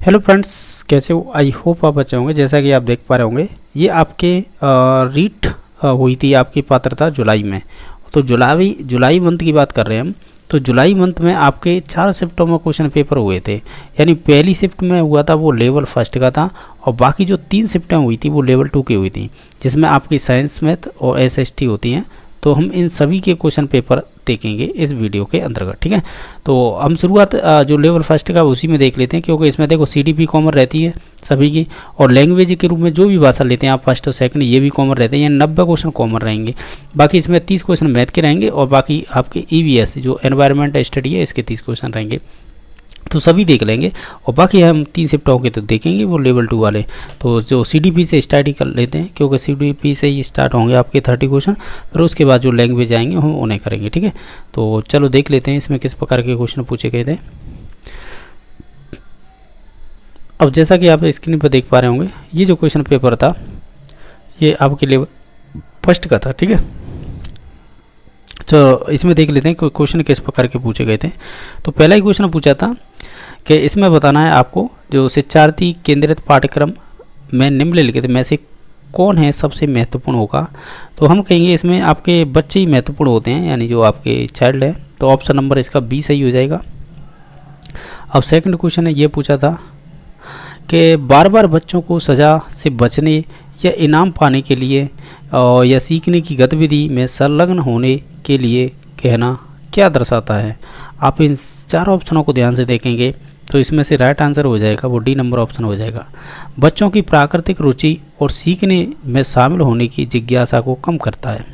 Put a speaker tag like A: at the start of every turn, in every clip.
A: Hello friends, कैसे हो? I hope आप अच्छे होंगे। जैसा कि आप देख पा रहे होंगे, ये आपके रीट हुई थी आपकी पात्रता जुलाई में। तो जुलाई मंथ की बात कर रहे हैं हम। तो जुलाई मंथ में आपके 4 शिफ्टों में क्वेश्चन पेपर हुए थे। यानी पहली शिफ्ट में हुआ था वो लेवल फर्स्ट का था, और बाकी जो 3 शिफ्टें हुई थी वो लेवल 2 की हुई थी, जिसमें आपकी साइंस, मैथ और एसएसटी होती हैं। तो हम इन सभी के क्वेश्चन पेपर देखेंगे इस वीडियो के अंतर्गत, ठीक है। तो हम शुरुआत जो लेवल फर्स्ट का उसी में देख लेते हैं, क्योंकि इसमें देखो सीडीपी कॉमन रहती है सभी की, और लैंग्वेज के रूप में जो भी भाषा लेते हैं आप फर्स्ट और सेकंड, ये भी कॉमन रहते हैं। यानी 90 क्वेश्चन कॉमन रहेंगे। बाकी इसमें 30 क्वेश्चन मैथ के रहेंगे, और बाकी आपके ईवीएस जो एनवायरमेंट स्टडी है इसके 30 क्वेश्चन रहेंगे। तो सभी देख लेंगे, और बाकी हम 3 शिफ्ट होंगे तो देखेंगे वो लेवल 2 वाले। तो जो सीडीपी से स्टार्ट ही कर लेते हैं, क्योंकि सीडीपी से ही स्टार्ट होंगे आपके 30 क्वेश्चन, फिर उसके बाद जो लैंग्वेज आएंगे हम उन्हें करेंगे, ठीक है। तो चलो देख लेते हैं इसमें किस प्रकार के क्वेश्चन पूछे गए थे। अब जैसा कि आप स्क्रीन पर देख पा रहे होंगे, ये जो क्वेश्चन पेपर था ये आपके लेवल फर्स्ट का था, ठीक है। तो इसमें देख लेते हैं कि क्वेश्चन किस प्रकार के पूछे गए थे। तो पहला ही क्वेश्चन पूछा था कि इसमें बताना है आपको, जो शिक्षार्थी केंद्रित पाठ्यक्रम में निम्नलिखित में से कौन है सबसे महत्वपूर्ण होगा। तो हम कहेंगे इसमें आपके बच्चे ही महत्वपूर्ण होते हैं, यानी जो आपके चाइल्ड है। तो ऑप्शन नंबर इसका बी सही हो जाएगा। अब सेकंड क्वेश्चन है, ये पूछा था कि बार बार बच्चों को सज़ा से बचने या इनाम पाने के लिए या सीखने की गतिविधि में संलग्न होने के लिए कहना क्या दर्शाता है। आप इन 4 ऑप्शनों को ध्यान से देखेंगे तो इसमें से राइट आंसर हो जाएगा वो डी नंबर ऑप्शन हो जाएगा। बच्चों की प्राकृतिक रुचि और सीखने में शामिल होने की जिज्ञासा को कम करता है।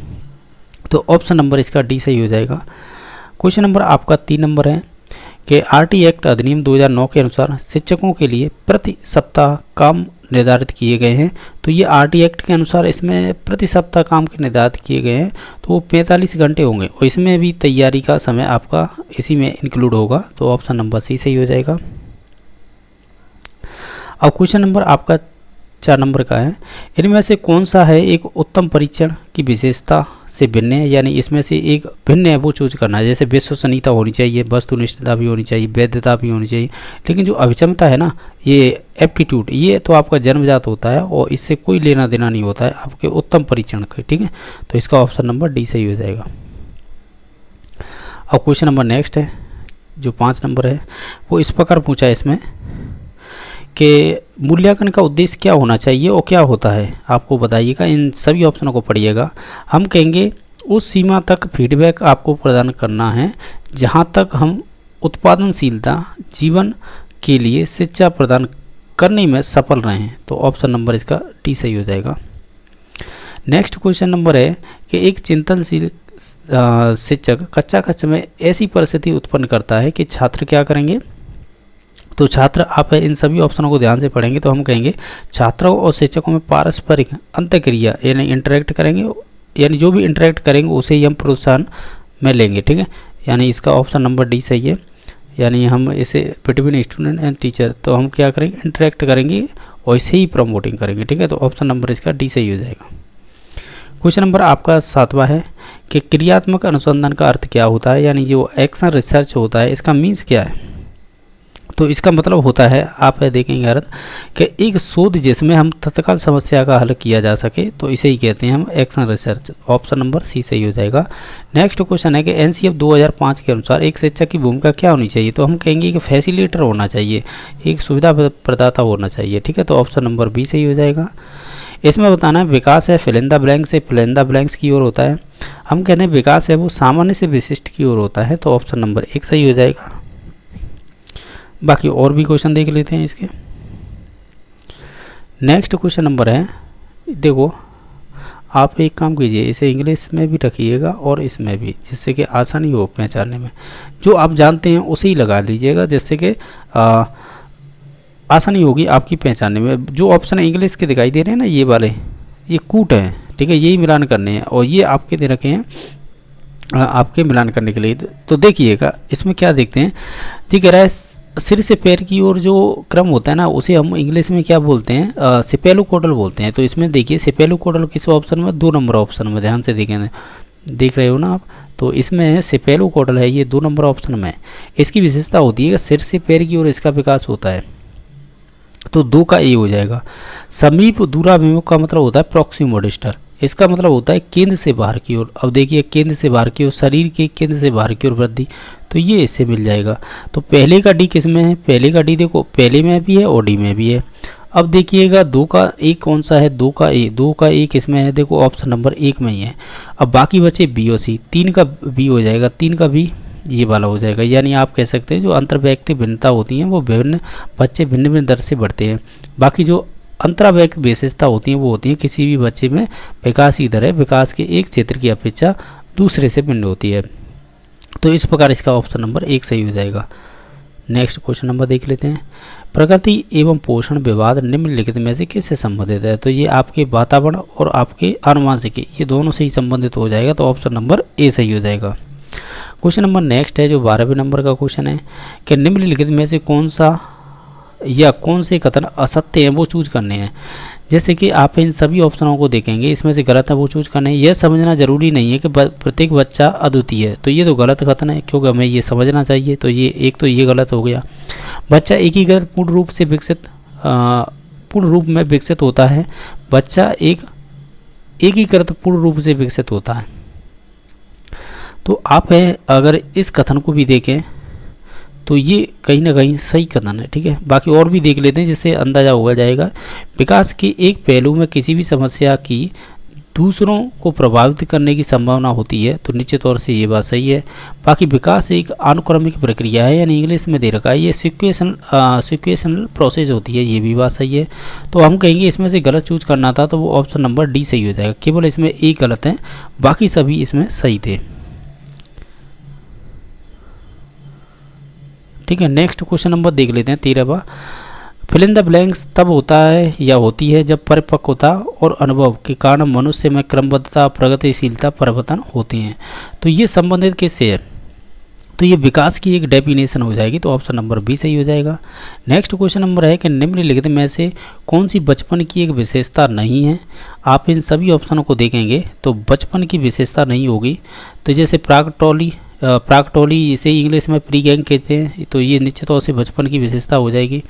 A: तो ऑप्शन नंबर इसका डी सही हो जाएगा। क्वेश्चन नंबर आपका 3 नंबर है कि आरटी एक्ट अधिनियम 2009 के अनुसार शिक्षकों के लिए प्रति सप्ताह काम निर्धारित किए गए हैं। तो ये आरटी एक्ट के अनुसार इसमें प्रति सप्ताह काम के निर्धारित किए गए हैं, तो वो 45 घंटे होंगे, और इसमें भी तैयारी का समय आपका इसी में इंक्लूड होगा। तो ऑप्शन नंबर सी सही हो जाएगा। अब क्वेश्चन नंबर आपका 4 नंबर का है, इनमें से कौन सा है एक उत्तम परीक्षण की विशेषता से भिन्न है। यानी इसमें से एक भिन्न है वो चूज करना है। जैसे विश्वसनीयता होनी चाहिए, वस्तुनिष्ठता भी होनी चाहिए, वैधता भी होनी चाहिए, लेकिन जो अभिक्षमता है ना, ये एप्टीट्यूड, ये तो आपका जन्मजात होता है और इससे कोई लेना देना नहीं होता है आपके उत्तम परीक्षण का, ठीक है। तो इसका ऑप्शन नंबर डी सही हो जाएगा। अब क्वेश्चन नंबर नेक्स्ट है, जो 5 नंबर है, वो इस प्रकार पूछा है इसमें कि मूल्यांकन का उद्देश्य क्या होना चाहिए और क्या होता है, आपको बताइएगा। इन सभी ऑप्शनों को पढ़िएगा। हम कहेंगे उस सीमा तक फीडबैक आपको प्रदान करना है जहां तक हम उत्पादनशीलता जीवन के लिए शिक्षा प्रदान करने में सफल रहे हैं। तो ऑप्शन नंबर इसका डी सही हो जाएगा। नेक्स्ट क्वेश्चन नंबर है कि एक चिंतनशील शिक्षक कक्षा कक्षा में ऐसी परिस्थिति उत्पन्न करता है कि छात्र क्या करेंगे। तो छात्र, आप इन सभी ऑप्शनों को ध्यान से पढ़ेंगे तो हम कहेंगे छात्रों और शिक्षकों में पारस्परिक अंतःक्रिया यानी इंटरेक्ट करेंगे, यानी जो भी इंटरेक्ट करेंगे उसे ही हम प्रोत्साहन में लेंगे, ठीक है। यानी इसका ऑप्शन नंबर डी सही है। यानी हम इसे बिटवीन स्टूडेंट एंड टीचर, तो हम क्या करेंगे, इंटरेक्ट करेंगे और इसे ही प्रमोटिंग करेंगे, ठीक है। तो ऑप्शन नंबर इसका डी सही हो जाएगा। क्वेश्चन नंबर आपका 7वां है कि क्रियात्मक अनुसंधान का अर्थ क्या होता है। यानी जो एक्शन रिसर्च होता है इसका मीन्स क्या है। तो इसका मतलब होता है, आप देखेंगे अर्थ, कि एक शोध जिसमें हम तत्काल समस्या का हल किया जा सके, तो इसे ही कहते हैं हम action research. Option number c सही हो जाएगा। नेक्स्ट क्वेश्चन है कि एनसीएफ 2005 के अनुसार एक शिक्षक की भूमिका क्या होनी चाहिए। तो हम कहेंगे कि फैसिलिटेटर होना चाहिए, एक सुविधा प्रदाता होना चाहिए, ठीक है। तो ऑप्शन नंबर बी सही हो जाएगा। इसमें बताना है विकास है फिल इन द ब्लैंक से फिल इन द ब्लैंक्स की ओर होता है। हम कहते हैं विकास है वो सामान्य से विशिष्ट की ओर होता है। तो ऑप्शन नंबर 1 सही हो जाएगा। बाकी और भी क्वेश्चन देख लेते हैं इसके। नेक्स्ट क्वेश्चन नंबर है, देखो आप एक काम कीजिए, इसे इंग्लिश में भी रखिएगा और इसमें भी, जिससे कि आसानी हो पहचानने में। जो आप जानते हैं उसे ही लगा लीजिएगा, जिससे कि आसानी होगी आपकी पहचानने में। जो ऑप्शन इंग्लिश के दिखाई दे रहे हैं ना, ये वाले, ये कूट हैं, ठीक है, यही मिलान करने हैं, और ये आपके दे रखे हैं आपके मिलान करने के लिए। तो देखिएगा इसमें क्या देखते हैं जी, कह रहा है सिर से पैर की ओर जो क्रम होता है ना, उसे हम इंग्लिश में क्या बोलते हैं, सेपेलोकोडल बोलते हैं। तो इसमें देखिए सेपेलोकोडल किस ऑप्शन में, 2 नंबर ऑप्शन में, ध्यान से देख रहे हो ना आप। तो इसमें सेपेलोकोडल है, ये 2 नंबर ऑप्शन में। इसकी विशेषता होती है कि सिर से पैर की ओर इसका विकास होता है। तो 2 का ए हो जाएगा। समीप दूराभिमुख का मतलब होता है प्रॉक्सिमोडिस्टर, इसका मतलब होता है केंद्र से बाहर की ओर। अब देखिए केंद्र से बाहर की ओर, शरीर के केंद्र से बाहर की ओर वृद्धि, तो ये इससे मिल जाएगा। तो पहले का डी किस में है, पहले का डी देखो पहले में भी है और डी में भी है। अब देखिएगा 2 का ए कौन सा है, 2 का ए, 2 का ए किस में है, देखो ऑप्शन नंबर 1 में ही है। अब बाकी बचे बी और सी, 3 का बी हो जाएगा, 3 का बी ये वाला हो जाएगा। यानी आप कह सकते हैं जो अंतर्वैयक्तिक भिन्नता होती हैं वो विभिन्न बच्चे भिन्न भिन्न दर से बढ़ते हैं। बाकी जो अंतरावैयक्तिक विशेषता होती हैं वो होती है किसी भी बच्चे में विकास की दर है विकास के एक क्षेत्र की अपेक्षा दूसरे से भिन्न होती है। तो इस प्रकार इसका ऑप्शन नंबर 1 सही हो जाएगा। नेक्स्ट क्वेश्चन नंबर देख लेते हैं। प्रकृति एवं पोषण विवाद निम्नलिखित में से किससे संबंधित है, तो ये आपके वातावरण और आपके आनुवंशिकी ये दोनों से ही संबंधित हो जाएगा। तो ऑप्शन नंबर ए सही हो जाएगा। क्वेश्चन नंबर नेक्स्ट है जो 12वें नंबर का क्वेश्चन है कि निम्नलिखित में से कौन सा या कौन से कथन असत्य हैं वो चूज करने हैं। जैसे कि आप इन सभी ऑप्शनों को देखेंगे, इसमें से गलत है वो चूज करने हैं। यह समझना जरूरी नहीं है कि प्रत्येक बच्चा अद्वितीय है, तो ये तो गलत कथन है क्योंकि हमें ये समझना चाहिए। तो ये एक तो ये गलत हो गया। बच्चा एकीकृत पूर्ण रूप में विकसित होता है, बच्चा एकीकृत पूर्ण रूप से विकसित होता है। तो आप अगर इस कथन को भी देखें तो ये कहीं ना कहीं सही कथन है, ठीक है। बाकी और भी देख लेते हैं जिससे अंदाज़ा हो जाएगा। विकास के एक पहलू में किसी भी समस्या की दूसरों को प्रभावित करने की संभावना होती है, तो निश्चित तौर से ये बात सही है। बाकी विकास एक अनुक्रमिक प्रक्रिया है, यानी इंग्लिश में दे रखा है ये सिक्वेशनल प्रोसेस होती है, ये भी बात सही है। तो हम कहेंगे इसमें से गलत चूज करना था तो वो ऑप्शन नंबर डी सही हो जाएगा। केवल इसमें एक गलत है, बाकी सभी इसमें सही थे, ठीक है। नेक्स्ट क्वेश्चन नंबर देख लेते हैं 13वां। फिल इन द ब्लैंक्स तब होता है या होती है जब परिपक्वता और अनुभव के कारण मनुष्य में क्रमबद्धता प्रगतिशीलता परिवर्तन होते हैं। तो ये संबंधित किससे है, तो ये विकास की एक डेफिनेशन हो जाएगी। तो ऑप्शन नंबर बी सही हो जाएगा। नेक्स्ट क्वेश्चन नंबर है कि निम्नलिखित में से कौन सी बचपन की एक विशेषता नहीं है। आप इन सभी ऑप्शनों को देखेंगे तो बचपन की विशेषता नहीं होगी। तो जैसे प्राकटोली इसे इंग्लिश में प्री गैंग कहते हैं, तो ये निश्चित तौर से बचपन की विशेषता हो जाएगी।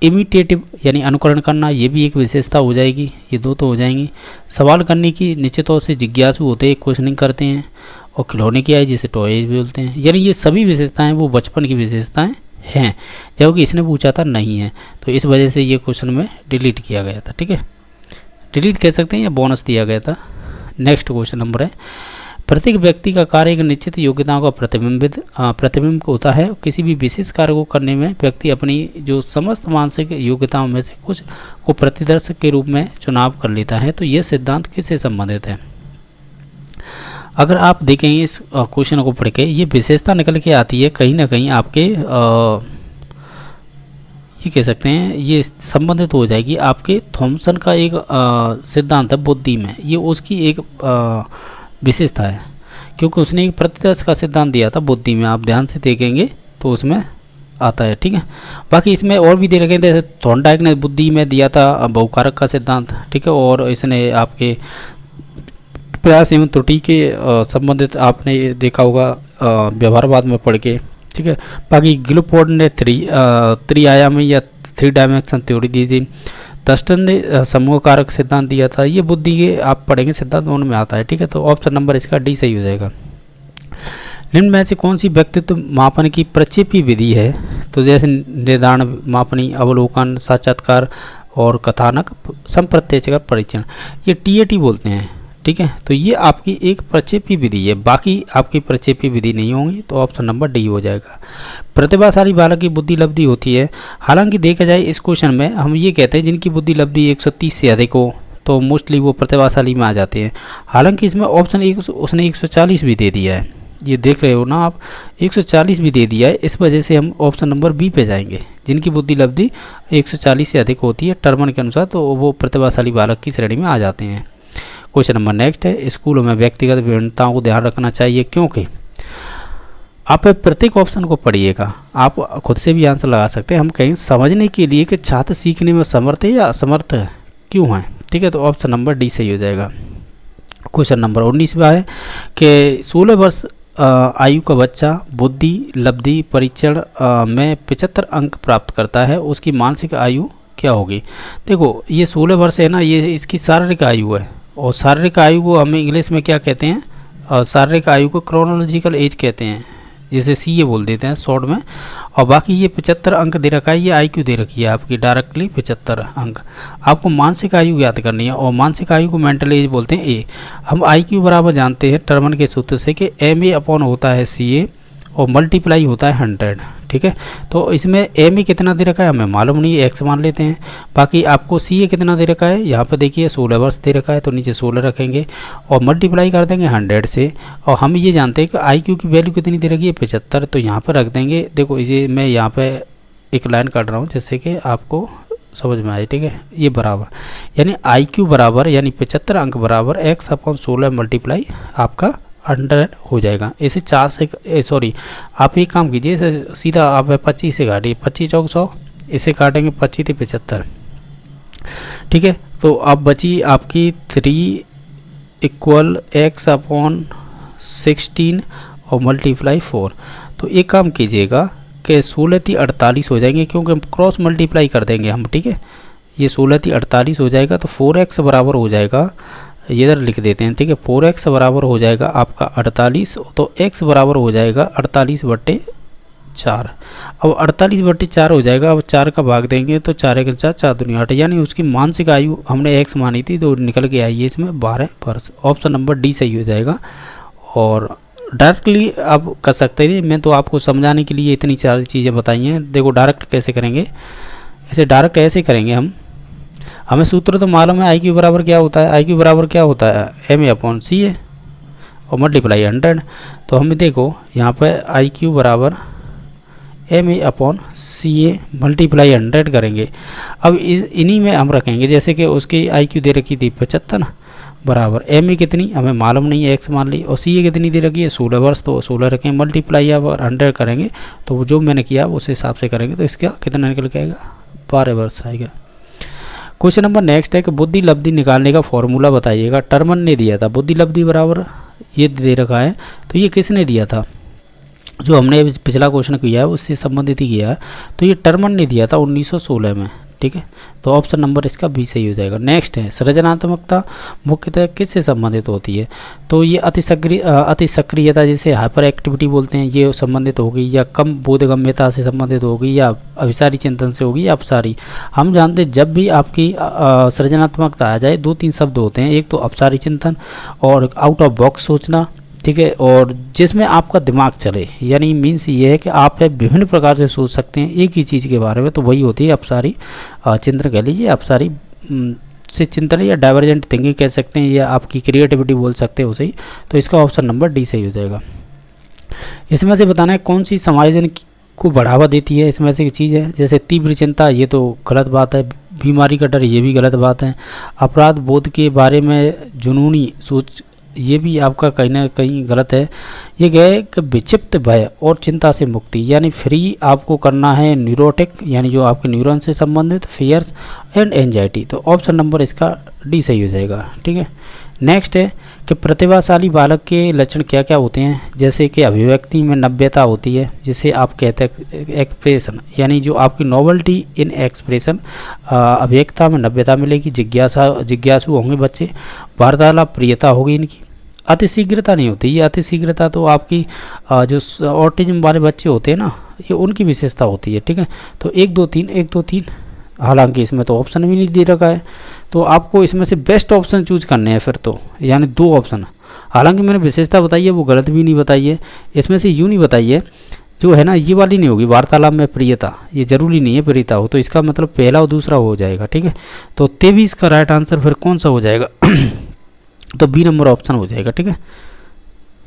A: इमिटेटिव यानी अनुकरण करना, ये भी एक विशेषता हो जाएगी, ये दो तो हो जाएंगी। सवाल करने की निश्चित तौर से जिज्ञासु होते हैं, क्वेश्चनिंग करते हैं। और खिलौने की आय जिसे टॉय बोलते हैं, यानी ये सभी विशेषताएं वो बचपन की विशेषताएं हैं, जबकि इसने पूछा था नहीं है। तो इस वजह से ये क्वेश्चन में डिलीट किया गया था, ठीक है, डिलीट कह सकते हैं या बोनस दिया गया था। नेक्स्ट क्वेश्चन नंबर है, प्रत्येक व्यक्ति का कार्य एक निश्चित योग्यताओं का प्रतिबिंब होता है। किसी भी विशेष कार्य को करने में व्यक्ति अपनी जो समस्त मानसिक योग्यताओं में से कुछ को प्रतिदर्शक के रूप में चुनाव कर लेता है। तो यह सिद्धांत किससे संबंधित है। अगर आप देखेंगे इस क्वेश्चन को पढ़ के, ये विशेषता निकल के आती है कहीं ना कहीं आपके ये कह सकते हैं ये संबंधित हो जाएगी आपके थॉमसन का एक सिद्धांत है बुद्धि में, ये उसकी एक विशेषता है, क्योंकि उसने एक प्रतिदर्श का सिद्धांत दिया था बुद्धि में। आप ध्यान से देखेंगे तो उसमें आता है, ठीक है। बाकी इसमें और भी दे रखे हैं, जैसे थॉर्नडाइक ने बुद्धि में दिया था बहुकारक का सिद्धांत, ठीक है। और इसने आपके प्रयास एवं त्रुटि के संबंधित आपने देखा होगा व्यवहारवाद में पढ़ के, ठीक है। बाकी गिलफोर्ड ने त्रिआयामी या 3 डायमेंशन थ्योरी दी थी। डस्टन ने समूह कारक सिद्धांत दिया था। ये बुद्धि के आप पढ़ेंगे सिद्धांत दोनों में आता है, ठीक है। तो ऑप्शन नंबर इसका डी सही हो जाएगा। निम्न में से कौन सी व्यक्तित्व मापन की प्रक्षेपी विधि है। तो जैसे निर्धारण मापनी, अवलोकन, साक्षात्कार और कथानक, संप्रत्यक्षकर परीक्षण, ये TAT बोलते हैं, ठीक है। तो ये आपकी एक प्रक्षेपी विधि है, बाकी आपकी प्रक्षेपी विधि नहीं होंगी। तो ऑप्शन नंबर डी हो जाएगा। प्रतिभाशाली बालक की बुद्धि लब्धि होती है। हालांकि देखा जाए इस क्वेश्चन में हम ये कहते हैं जिनकी बुद्धि लब्धि 130 से अधिक हो तो मोस्टली वो प्रतिभाशाली में आ जाते हैं। हालांकि इसमें ऑप्शन उसने 140 भी दे दिया है, ये देख रहे हो ना आप, 140 भी दे दिया है। इस वजह से हम ऑप्शन नंबर बी पे जाएंगे, जिनकी बुद्धि लब्धि 140 से अधिक होती है टर्मन के अनुसार, तो वो प्रतिभाशाली बालक की श्रेणी में आ जाते हैं। क्वेश्चन नंबर नेक्स्ट है, स्कूलों में व्यक्तिगत विभिन्नताओं को ध्यान रखना चाहिए क्योंकि। आप प्रत्येक ऑप्शन को पढ़िएगा, आप खुद से भी आंसर लगा सकते हैं। हम कहें समझने के लिए कि छात्र सीखने में समर्थ है या असमर्थ क्यों है, ठीक है। तो ऑप्शन नंबर डी सही हो जाएगा। क्वेश्चन नंबर 19 में है कि 16 वर्ष आयु का बच्चा बुद्धि लब्धि परीक्षण में 75 अंक प्राप्त करता है, उसकी मानसिक आयु क्या होगी। देखो ये 16 वर्ष है ना, ये इसकी शारीरिक आयु है, और शारीरिक आयु को हम इंग्लिश में क्या कहते हैं, शारीरिक आयु को क्रोनोलॉजिकल एज कहते हैं, जिसे CA बोल देते हैं शॉर्ट में। और बाकी ये 75 अंक दे रखा है, ये IQ दे रखी है आपकी डायरेक्टली 75 अंक। आपको मानसिक आयु याद करनी है, और मानसिक आयु को मेंटल एज बोलते हैं A। हम IQ बराबर जानते हैं टर्मन के सूत्र से कि MA अपॉन होता है CA और मल्टीप्लाई होता है 100, ठीक है। तो इसमें MA कितना दे रखा है हमें मालूम नहीं है, X मान लेते हैं। बाकी आपको CA कितना दे रखा है, यहाँ पे देखिए 16 वर्ष दे रखा है, तो नीचे 16 रखेंगे और मल्टीप्लाई कर देंगे 100 से। और हम ये जानते हैं कि IQ की वैल्यू कितनी दे रखी है 75, तो यहाँ पर रख देंगे। देखो ये मैं यहाँ पे एक लाइन काट रहा हूँ जिससे कि आपको समझ में आए, ठीक है। ये बराबर यानी IQ बराबर यानी 75 अंक बराबर X अपॉन 16 मल्टीप्लाई आपका 100 हो जाएगा। इसे 4 से सॉरी आप एक काम कीजिए, इसे सीधा आप 25 से काटिए, 25 चौक 100, इसे काटेंगे 25 से 75, ठीक है। तो अब बची आपकी 3 इक्वल X अपॉन 16 और मल्टीप्लाई 4। तो एक काम कीजिएगा कि 16 × 48 हो जाएंगे, क्योंकि हम क्रॉस मल्टीप्लाई कर देंगे हम, ठीक है। ये 16 × 48 हो जाएगा, तो 4X बराबर हो जाएगा, ये इधर लिख देते हैं, ठीक है। 4X बराबर हो जाएगा आपका 48, तो X बराबर हो जाएगा 48/4। अब 48/4 हो जाएगा। अब 4 का भाग देंगे तो 4 × 4 4 दूनी 8, यानी उसकी मानसिक आयु हमने X मानी थी, तो निकल के आई है इसमें 12 वर्ष। ऑप्शन नंबर D सही हो जाएगा। और डायरेक्टली आप कर सकते हैं, मैं तो आपको समझाने के लिए इतनी सारी चीज़ें बताई हैं। देखो डायरेक्ट कैसे करेंगे, ऐसे डायरेक्ट ऐसे करेंगे हम, हमें सूत्र तो मालूम है IQ बराबर क्या होता है, IQ बराबर क्या होता है MA अपॉन CA और मल्टीप्लाई 100। तो हमें देखो यहाँ पर IQ बराबर MA अपॉन CA मल्टीप्लाई 100 करेंगे। अब इन्हीं में हम रखेंगे, जैसे कि उसकी IQ दे रखी थी 75 ना, बराबर MA कितनी हमें मालूम नहीं है, X मान ली, और CA कितनी दे रखी है 16 वर्ष, तो 16 रखें, मल्टीप्लाई अब 100 करेंगे, तो जो मैंने किया उस हिसाब से करेंगे, तो इसका कितना निकल के आएगा 12 वर्ष आएगा। क्वेश्चन नंबर नेक्स्ट है कि बुद्धि लब्धि निकालने का फॉर्मूला बताइएगा। टर्मन ने दिया था बुद्धि लब्धि बराबर ये दे रखा है, तो ये किसने दिया था, जो हमने पिछला क्वेश्चन किया है उससे संबंधित ही किया है। तो ये टर्मन ने दिया था 1916 में, ठीक है। तो ऑप्शन नंबर इसका B सही हो जाएगा। नेक्स्ट है सृजनात्मकता मुख्यतः किससे संबंधित होती है, तो ये अति सक्रियता जिसे हाइपर एक्टिविटी बोलते हैं, ये संबंधित होगी, या कम बोधगम्यता से संबंधित होगी, या अभिसारी चिंतन से होगी, या अपसारी। हम जानते हैं जब भी आपकी सृजनात्मकता आ जाए 2-3 शब्द होते हैं, एक तो अपसारी चिंतन और आउट ऑफ बॉक्स सोचना, ठीक है, और जिसमें आपका दिमाग चले, यानी मीन्स ये है कि आप विभिन्न प्रकार से सोच सकते हैं एक ही चीज़ के बारे में, तो वही होती है अपसारी चिंतन कह लीजिए, अपसारी से चिंतन, या डाइवर्जेंट थिंकिंग कह सकते हैं, या आपकी क्रिएटिविटी बोल सकते हैं उसे ही। तो इसका ऑप्शन नंबर D सही हो जाएगा। इसमें से बताना है कौन सी समायोजन को बढ़ावा देती है, इसमें से एक चीज़ है, जैसे तीव्र चिंता, ये तो गलत बात है, बीमारी का डर, ये भी गलत बात है, अपराध बोध के बारे में जुनूनी सोच, ये भी आपका कहीं ना कहीं गलत है। ये है कि विक्षिप्त भय और चिंता से मुक्ति, यानी फ्री आपको करना है न्यूरोटिक, यानी जो आपके न्यूरॉन से संबंधित, फियर्स एंड एंजाइटी। तो ऑप्शन नंबर इसका D सही हो जाएगा, ठीक है। नेक्स्ट है कि प्रतिभाशाली बालक के लक्षण क्या क्या होते हैं, जैसे कि अभिव्यक्ति में नव्यता होती है, जिसे आप कहते हैं एक्सप्रेशन, यानी जो आपकी नॉवेल्टी इन एक्सप्रेशन, अभिव्यक्ता में नव्यता मिलेगी, जिज्ञासु होंगे बच्चे, वार्तालाप प्रियता होगी इनकी, अतिशीघ्रता नहीं होती। ये अतिशीघ्रता तो आपकी जो ऑटिज्म वाले बच्चे होते हैं ना, ये उनकी विशेषता होती है, ठीक है। तो 1 2 3 1 2 3, हालांकि इसमें तो ऑप्शन भी नहीं दे रखा है, तो आपको इसमें से बेस्ट ऑप्शन चूज करने हैं फिर तो, यानी 2 ऑप्शन। हालांकि मैंने विशेषता बताई है वो गलत भी नहीं बताई है, इसमें से यूँ नहीं बताई है जो है ना, ये वाली नहीं होगी, वार्तालाप में प्रियता, ये जरूरी नहीं है प्रियता हो, तो इसका मतलब पहला और दूसरा हो जाएगा, ठीक है। तो 23 का राइट आंसर फिर कौन सा हो जाएगा तो B नंबर ऑप्शन हो जाएगा, ठीक है।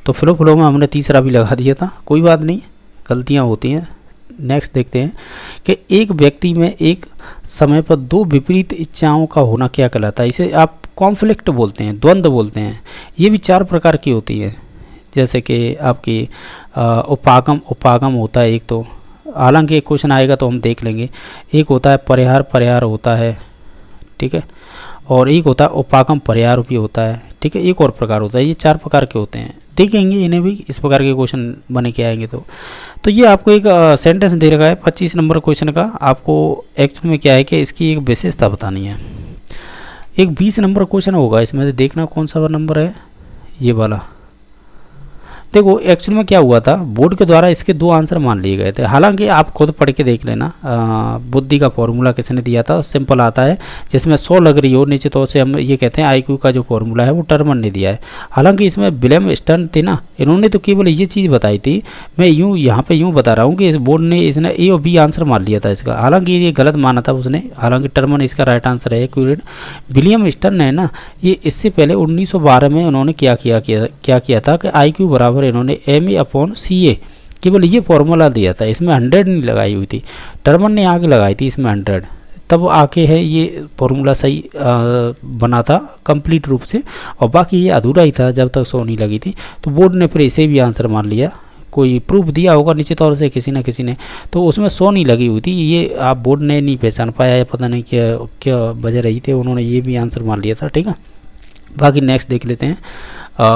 A: तो फ्लो में हमने तीसरा भी लगा दिया था, कोई बात नहीं, गलतियाँ होती हैं। नेक्स्ट देखते हैं कि एक व्यक्ति में एक समय पर 2 विपरीत इच्छाओं का होना क्या कहलाता है, इसे आप कॉन्फ्लिक्ट बोलते हैं, द्वंद्व बोलते हैं। ये भी 4 प्रकार की होती है, जैसे कि आपकी उपागम होता है एक, तो हालांकि एक क्वेश्चन आएगा तो हम देख लेंगे। एक होता है परिहार होता है, ठीक है, और एक होता है उपागम परिहार भी होता है, ठीक है। एक और प्रकार होता है, ये 4 प्रकार के होते हैं। देखेंगे इन्हें भी इस प्रकार के क्वेश्चन बने के आएंगे। तो ये आपको एक सेंटेंस दे रखा है 25 नंबर क्वेश्चन का। आपको एक्चुअल में क्या है कि इसकी एक विशेषता बतानी है। एक 20 नंबर क्वेश्चन होगा, इसमें से देखना कौन सा नंबर है, ये वाला। देखो एक्चुअल में क्या हुआ था, बोर्ड के द्वारा इसके 2 आंसर मान लिए गए थे। हालांकि आप खुद पढ़ के देख लेना, बुद्धि का फॉर्मूला किसने दिया था, सिंपल आता है, जिसमें 100 लग रही हो निश्चित तौर से हम ये कहते हैं आईक्यू का जो फॉर्मूला है वो टर्मन ने दिया है। हालांकि इसमें विलियम स्टर्न थे ना, इन्होंने तो केवल ये चीज़ बताई थी। मैं यहाँ पे बता रहा हूँ कि इस बोर्ड ने इसने ए और बी आंसर मान लिया था इसका, हालांकि ये गलत माना था उसने। हालांकि टर्मन इसका राइट आंसर है, एक्यूरेट। विलियम स्टर्न है ना, ये इससे पहले 1912 में उन्होंने क्या किया था कि IQ बराबर इन्होंने MA/CA केवल ये फॉर्मूला दिया था, इसमें 100 नहीं लगाई हुई थी। टर्मन ने आगे लगाई थी इसमें 100, तब आके है ये फॉर्मूला सही बना था कंप्लीट रूप से, और बाकी ये अधूरा ही था जब तक 100 नहीं लगी थी। तो बोर्ड ने फिर इसे भी आंसर मान लिया, कोई प्रूफ दिया होगा निश्चित तौर से किसी न किसी ने, तो उसमें 100 नहीं लगी हुई थी। ये आप बोर्ड ने नहीं पहचान पाया है, पता नहीं क्या वजह रही थी, उन्होंने ये भी आंसर मान लिया था। ठीक है, बाकी नेक्स्ट देख लेते हैं।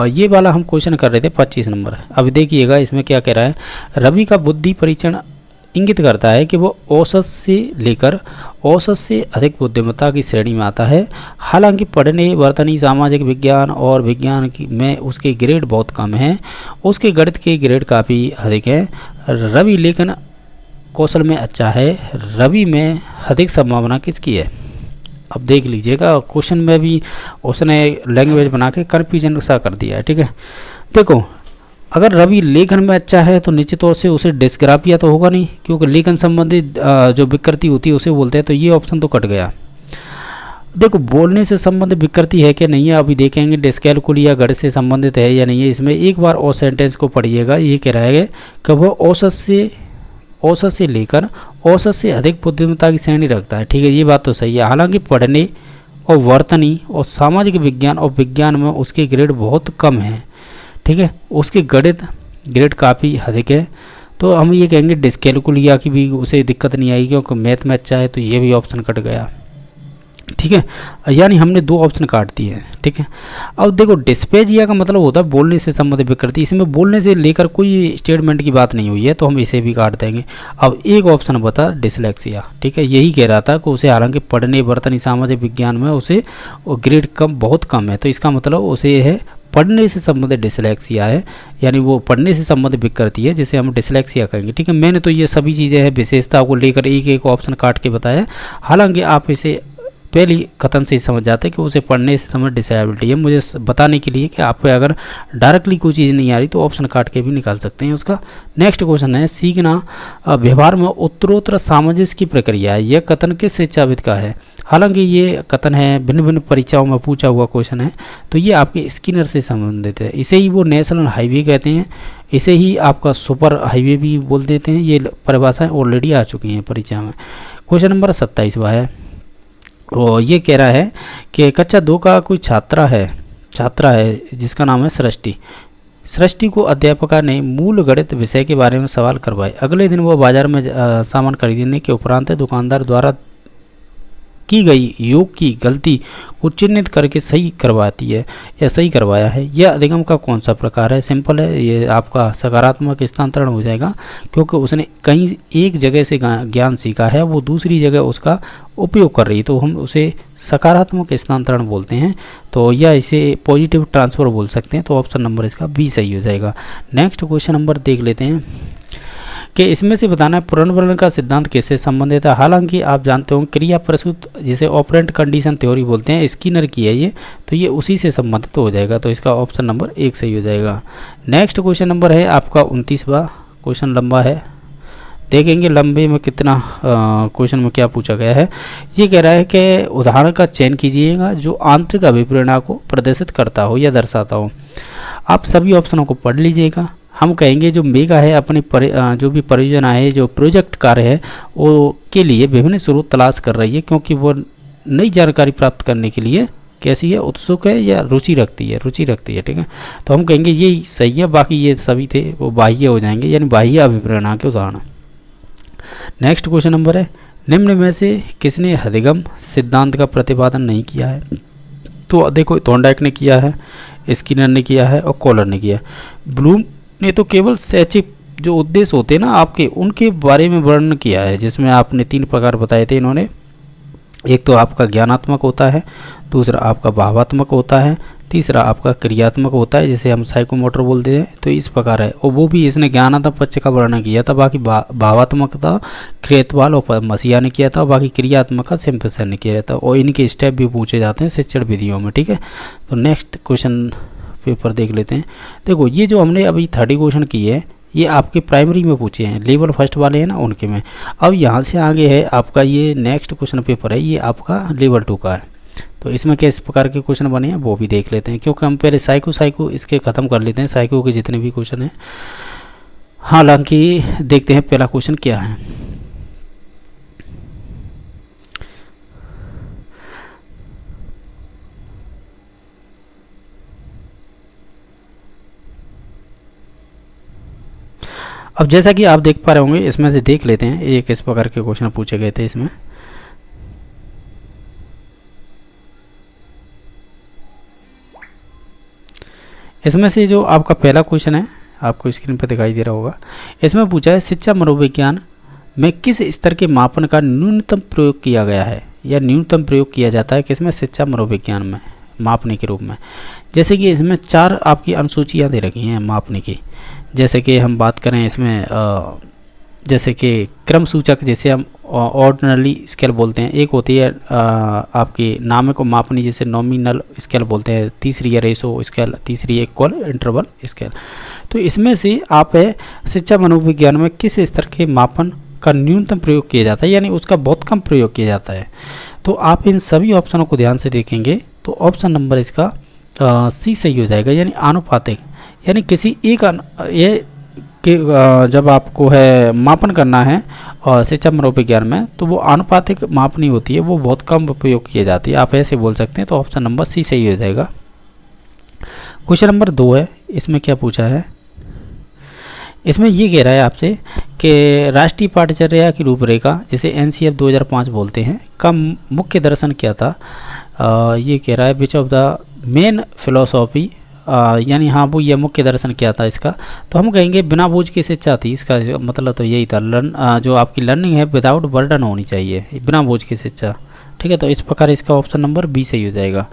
A: ये वाला हम क्वेश्चन कर रहे थे 25 नंबर। अब देखिएगा इसमें क्या कह रहा है। रवि का बुद्धि परीक्षण इंगित करता है कि वो औसत से लेकर औसत से अधिक बुद्धिमत्ता की श्रेणी में आता है। हालांकि पढ़ने, वर्तनी, सामाजिक विज्ञान और विज्ञान में उसके ग्रेड बहुत कम हैं, उसके गणित के ग्रेड काफ़ी अधिक हैं। रवि लेखन कौशल में अच्छा है। रवि में अधिक संभावना किसकी है। अब देख लीजिएगा क्वेश्चन में भी उसने लैंग्वेज बना के कन्फ्यूजन सा कर दिया है। ठीक है, देखो अगर रवि लेखन में अच्छा है तो निश्चित तौर से उसे डिस्ग्राफिया तो होगा नहीं, क्योंकि लेखन संबंधित जो विकृति होती है उसे बोलते हैं, तो ये ऑप्शन तो कट गया। देखो बोलने से संबंधित विकृति है कि नहीं है अभी देखेंगे, डिस्कैलकुलिया गणित से संबंधित है या नहीं है। इसमें एक बार और सेंटेंस को पढ़िएगा, ये कह रहा है कि वह औसत से लेकर औसत से अधिक बुद्धिमत्ता की श्रेणी रखता है। ठीक है, ये बात तो सही है। हालांकि पढ़ने और वर्तनी और सामाजिक विज्ञान और विज्ञान में उसके ग्रेड बहुत कम हैं। ठीक है, उसके गणित ग्रेड काफ़ी अधिक है, तो हम ये कहेंगे डिस्कैलकुलिया की भी उसे दिक्कत नहीं आएगी, क्योंकि मैथ में अच्छा है, तो ये भी ऑप्शन कट गया। ठीक है, यानी हमने 2 ऑप्शन काट दिए हैं। ठीक है, अब देखो डिस्पेजिया का मतलब होता है बोलने से संबंधित विकृति, इसमें बोलने से लेकर कोई स्टेटमेंट की बात नहीं हुई है, तो हम इसे भी काट देंगे। अब एक ऑप्शन बता डिसलेक्सिया। ठीक है, यही कह रहा था कि उसे हालांकि पढ़ने, वर्तनी, सामाजिक विज्ञान में उसे ग्रेड बहुत कम है, तो इसका मतलब उसे है पढ़ने से संबंधित डिसलेक्सिया है, यानी वो पढ़ने से संबंधित विकृति है जिसे हम डिसलेक्सिया कहेंगे। ठीक है, मैंने तो ये सभी चीज़ें हैं विशेषता को लेकर एक ऑप्शन काट के बताया। हालांकि आप इसे पहली कथन से ही समझ जाते हैं कि उसे पढ़ने से समझ डिसेबिलिटी है, मुझे बताने के लिए कि आपको अगर डायरेक्टली कोई चीज़ नहीं आ रही तो ऑप्शन काट के भी निकाल सकते हैं उसका। नेक्स्ट क्वेश्चन है, सीखना व्यवहार में उत्तरोत्तर सामंजस्य की प्रक्रिया है, यह कथन किस शिक्षाविद का है। हालांकि ये कथन है भिन्न भिन्न परीक्षाओं में पूछा हुआ क्वेश्चन है, तो ये आपके स्किनर से संबंधित है। इसे ही वो नेशनल हाईवे कहते हैं, इसे ही आपका सुपर हाईवे भी बोल देते हैं। ये परिभाषाएँ ऑलरेडी आ चुकी हैं परीक्षा में। क्वेश्चन नंबर 27वां है, और ये कह रहा है कि कक्षा 2 का कोई छात्रा है जिसका नाम है सृष्टि को अध्यापिका ने मूल गणित विषय के बारे में सवाल करवाए। अगले दिन वो बाजार में सामान खरीदने के उपरांत दुकानदार द्वारा की गई योग की गलती को चिन्हित करके सही करवाती है या सही करवाया है। यह अधिगम का कौन सा प्रकार है। सिंपल है, ये आपका सकारात्मक स्थानांतरण हो जाएगा, क्योंकि उसने कहीं एक जगह से ज्ञान सीखा है, वो दूसरी जगह उसका उपयोग कर रही है, तो हम उसे सकारात्मक स्थानांतरण बोलते हैं। तो या इसे पॉजिटिव ट्रांसफ़र बोल सकते हैं। तो ऑप्शन नंबर इसका बी सही हो जाएगा। नेक्स्ट क्वेश्चन नंबर देख लेते हैं कि इसमें से बताना है पुनर्वलन का सिद्धांत किससे संबंधित है। हालांकि आप जानते हो क्रिया प्रसूत जिसे ऑपरेंट कंडीशन थ्योरी बोलते हैं, स्किनर की है ये, तो ये उसी से संबंधित हो जाएगा। तो इसका ऑप्शन नंबर 1 सही हो जाएगा। नेक्स्ट क्वेश्चन नंबर है आपका 29वां। क्वेश्चन लंबा है, देखेंगे लंबे में कितना क्वेश्चन में क्या पूछा गया है। ये कह रहा है कि उदाहरण का चयन कीजिएगा जो आंतरिक अभिप्रेरणा को प्रदर्शित करता हो या दर्शाता हो। आप सभी ऑप्शनों को पढ़ लीजिएगा। हम कहेंगे जो मेगा है अपनी जो भी परियोजना है, जो प्रोजेक्ट कार्य है, वो के लिए विभिन्न स्रोत तलाश कर रही है, क्योंकि वो नई जानकारी प्राप्त करने के लिए कैसी है, उत्सुक है या रुचि रखती है। ठीक है, तो हम कहेंगे ये सही है। बाकी ये सभी थे वो बाह्य हो जाएंगे, यानी बाह्य अभिप्रेरणा के उदाहरण। नेक्स्ट क्वेश्चन नंबर है, निम्न में से किसने अधिगम सिद्धांत का प्रतिपादन नहीं किया है। तो देखो थॉर्नडाइक ने किया है, स्किनर ने किया है और कॉलर ने किया है। ब्लूम ने तो केवल शैक्षिक जो उद्देश्य होते हैं ना आपके, उनके बारे में वर्णन किया है, जिसमें आपने 3 प्रकार बताए थे इन्होंने। एक तो आपका ज्ञानात्मक होता है, दूसरा आपका भावात्मक होता है, तीसरा आपका क्रियात्मक होता है, जिसे हम साइकोमोटर बोलते हैं। तो इस प्रकार है, और वो भी इसने ज्ञानात्मक पक्ष का वर्णन किया था, बाकी भावात्मक था क्रेतवाल और मसीहा ने किया था, बाकी क्रियात्मक का सिम्पसन ने किया था। और इनके स्टेप भी पूछे जाते हैं शिक्षण विधियों में, ठीक है। तो नेक्स्ट क्वेश्चन पेपर देख लेते हैं। देखो ये जो हमने अभी 30 क्वेश्चन किए हैं, ये आपके प्राइमरी में पूछे हैं, लेवल फर्स्ट वाले हैं ना उनके में। अब यहाँ से आगे है आपका ये नेक्स्ट क्वेश्चन पेपर है, ये आपका लेवल 2 का है। तो इसमें किस प्रकार के क्वेश्चन बने हैं वो भी देख लेते हैं, क्योंकि हम पहले साइको इसके ख़त्म कर लेते हैं, साइको के जितने भी क्वेश्चन हैं। हालांकि देखते हैं पहला क्वेश्चन क्या है। अब जैसा कि आप देख पा रहे होंगे, इसमें से देख लेते हैं ये किस प्रकार के क्वेश्चन पूछे गए थे इसमें। इसमें से जो आपका पहला क्वेश्चन है, आपको स्क्रीन पर दिखाई दे रहा होगा। इसमें पूछा है शिक्षा मनोविज्ञान में किस स्तर के मापन का न्यूनतम प्रयोग किया गया है, या न्यूनतम प्रयोग किया जाता है किसमें, शिक्षा मनोविज्ञान में मापने के रूप में। जैसे कि इसमें 4 आपकी अनुसूचियाँ दे रखी हैं मापने की। जैसे कि हम बात करें इसमें जैसे कि क्रम सूचक, जैसे हम ऑर्डिनरी स्केल बोलते हैं। एक होती है आपकी नाम को मापनी, जैसे नॉमिनल स्केल बोलते हैं। तीसरी है रेशो स्केल, तीसरी है इक्वल इंटरवल स्केल। तो इसमें से आप है शिक्षा मनोविज्ञान में किस स्तर के मापन का न्यूनतम प्रयोग किया जाता है, यानी उसका बहुत कम प्रयोग किया जाता है। तो आप इन सभी ऑप्शनों को ध्यान से देखेंगे तो ऑप्शन नंबर इसका सी सही हो जाएगा, यानी आनुपातिक। यानी किसी एक ये कि जब आपको है मापन करना है और शिक्षा मनोविज्ञान में, तो वो आनुपातिक मापनी होती है, वो बहुत कम उपयोग की जाती है, आप ऐसे बोल सकते हैं। तो ऑप्शन नंबर सी सही हो जाएगा। क्वेश्चन नंबर 2 है, इसमें क्या पूछा है, इसमें ये कह रहा है आपसे कि राष्ट्रीय पाठ्यचर्या की रूपरेखा, जिसे NCF 2005 बोलते हैं, का मुख्य दर्शन क्या था। ये कह रहा है which of the main philosophy, यानी हाँ वो ये मुख्य दर्शन क्या था इसका। तो हम कहेंगे बिना बोझ की शिक्षा थी, इसका मतलब तो यही था। जो आपकी लर्निंग है विदाउट बर्डन होनी चाहिए, बिना बोझ की शिक्षा, ठीक है। तो इस प्रकार इसका ऑप्शन नंबर बी सही हो जाएगा।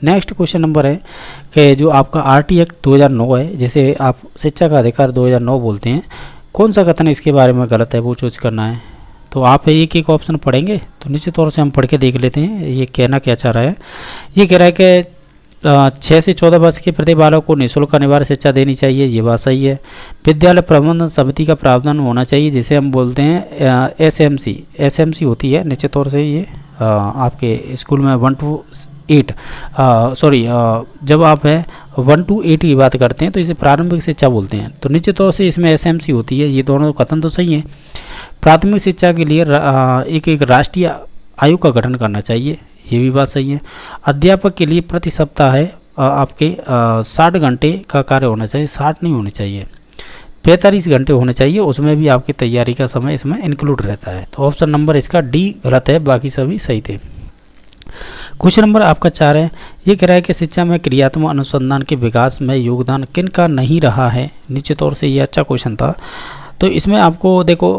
A: नेक्स्ट क्वेश्चन नंबर है कि जो आपका RT एक्ट 2009 है, जिसे आप शिक्षा का अधिकार 2009 बोलते हैं, कौन सा कथन इसके बारे में गलत है वो चूज करना है। तो आप एक एक ऑप्शन पढ़ेंगे, तो निश्चित तौर से हम पढ़ के देख लेते हैं ये कहना क्या चाह रहा है। ये कह रहा है कि 6 से 14 वर्ष के प्रति बालक को निःशुल्क अनिवार्य शिक्षा देनी चाहिए, ये बात सही है। विद्यालय प्रबंधन समिति का प्रावधान होना चाहिए, जिसे हम बोलते हैं SMC होती है निश्चित तौर से। ये आपके स्कूल में 1 to 8 जब आप है 1 to 8 की बात करते हैं तो इसे प्रारंभिक शिक्षा बोलते हैं। तो निश्चित तौर से इसमें SMC होती है, ये दोनों कथन तो सही है। प्राथमिक शिक्षा के लिए एक राष्ट्रीय आयोग का गठन करना चाहिए, ये भी बात सही है। अध्यापक के लिए प्रति सप्ताह है आपके 60 घंटे का कार्य होना चाहिए, 60 नहीं होने चाहिए, 45 घंटे होने चाहिए, उसमें भी आपकी तैयारी का समय इसमें इंक्लूड रहता है। तो ऑप्शन नंबर इसका डी गलत है, बाकी सभी सही थे। क्वेश्चन नंबर आपका 4 है, ये कह रहा है कि शिक्षा में क्रियात्मक अनुसंधान के विकास में योगदान किन का नहीं रहा है। निश्चित तौर से ये अच्छा क्वेश्चन था। तो इसमें आपको देखो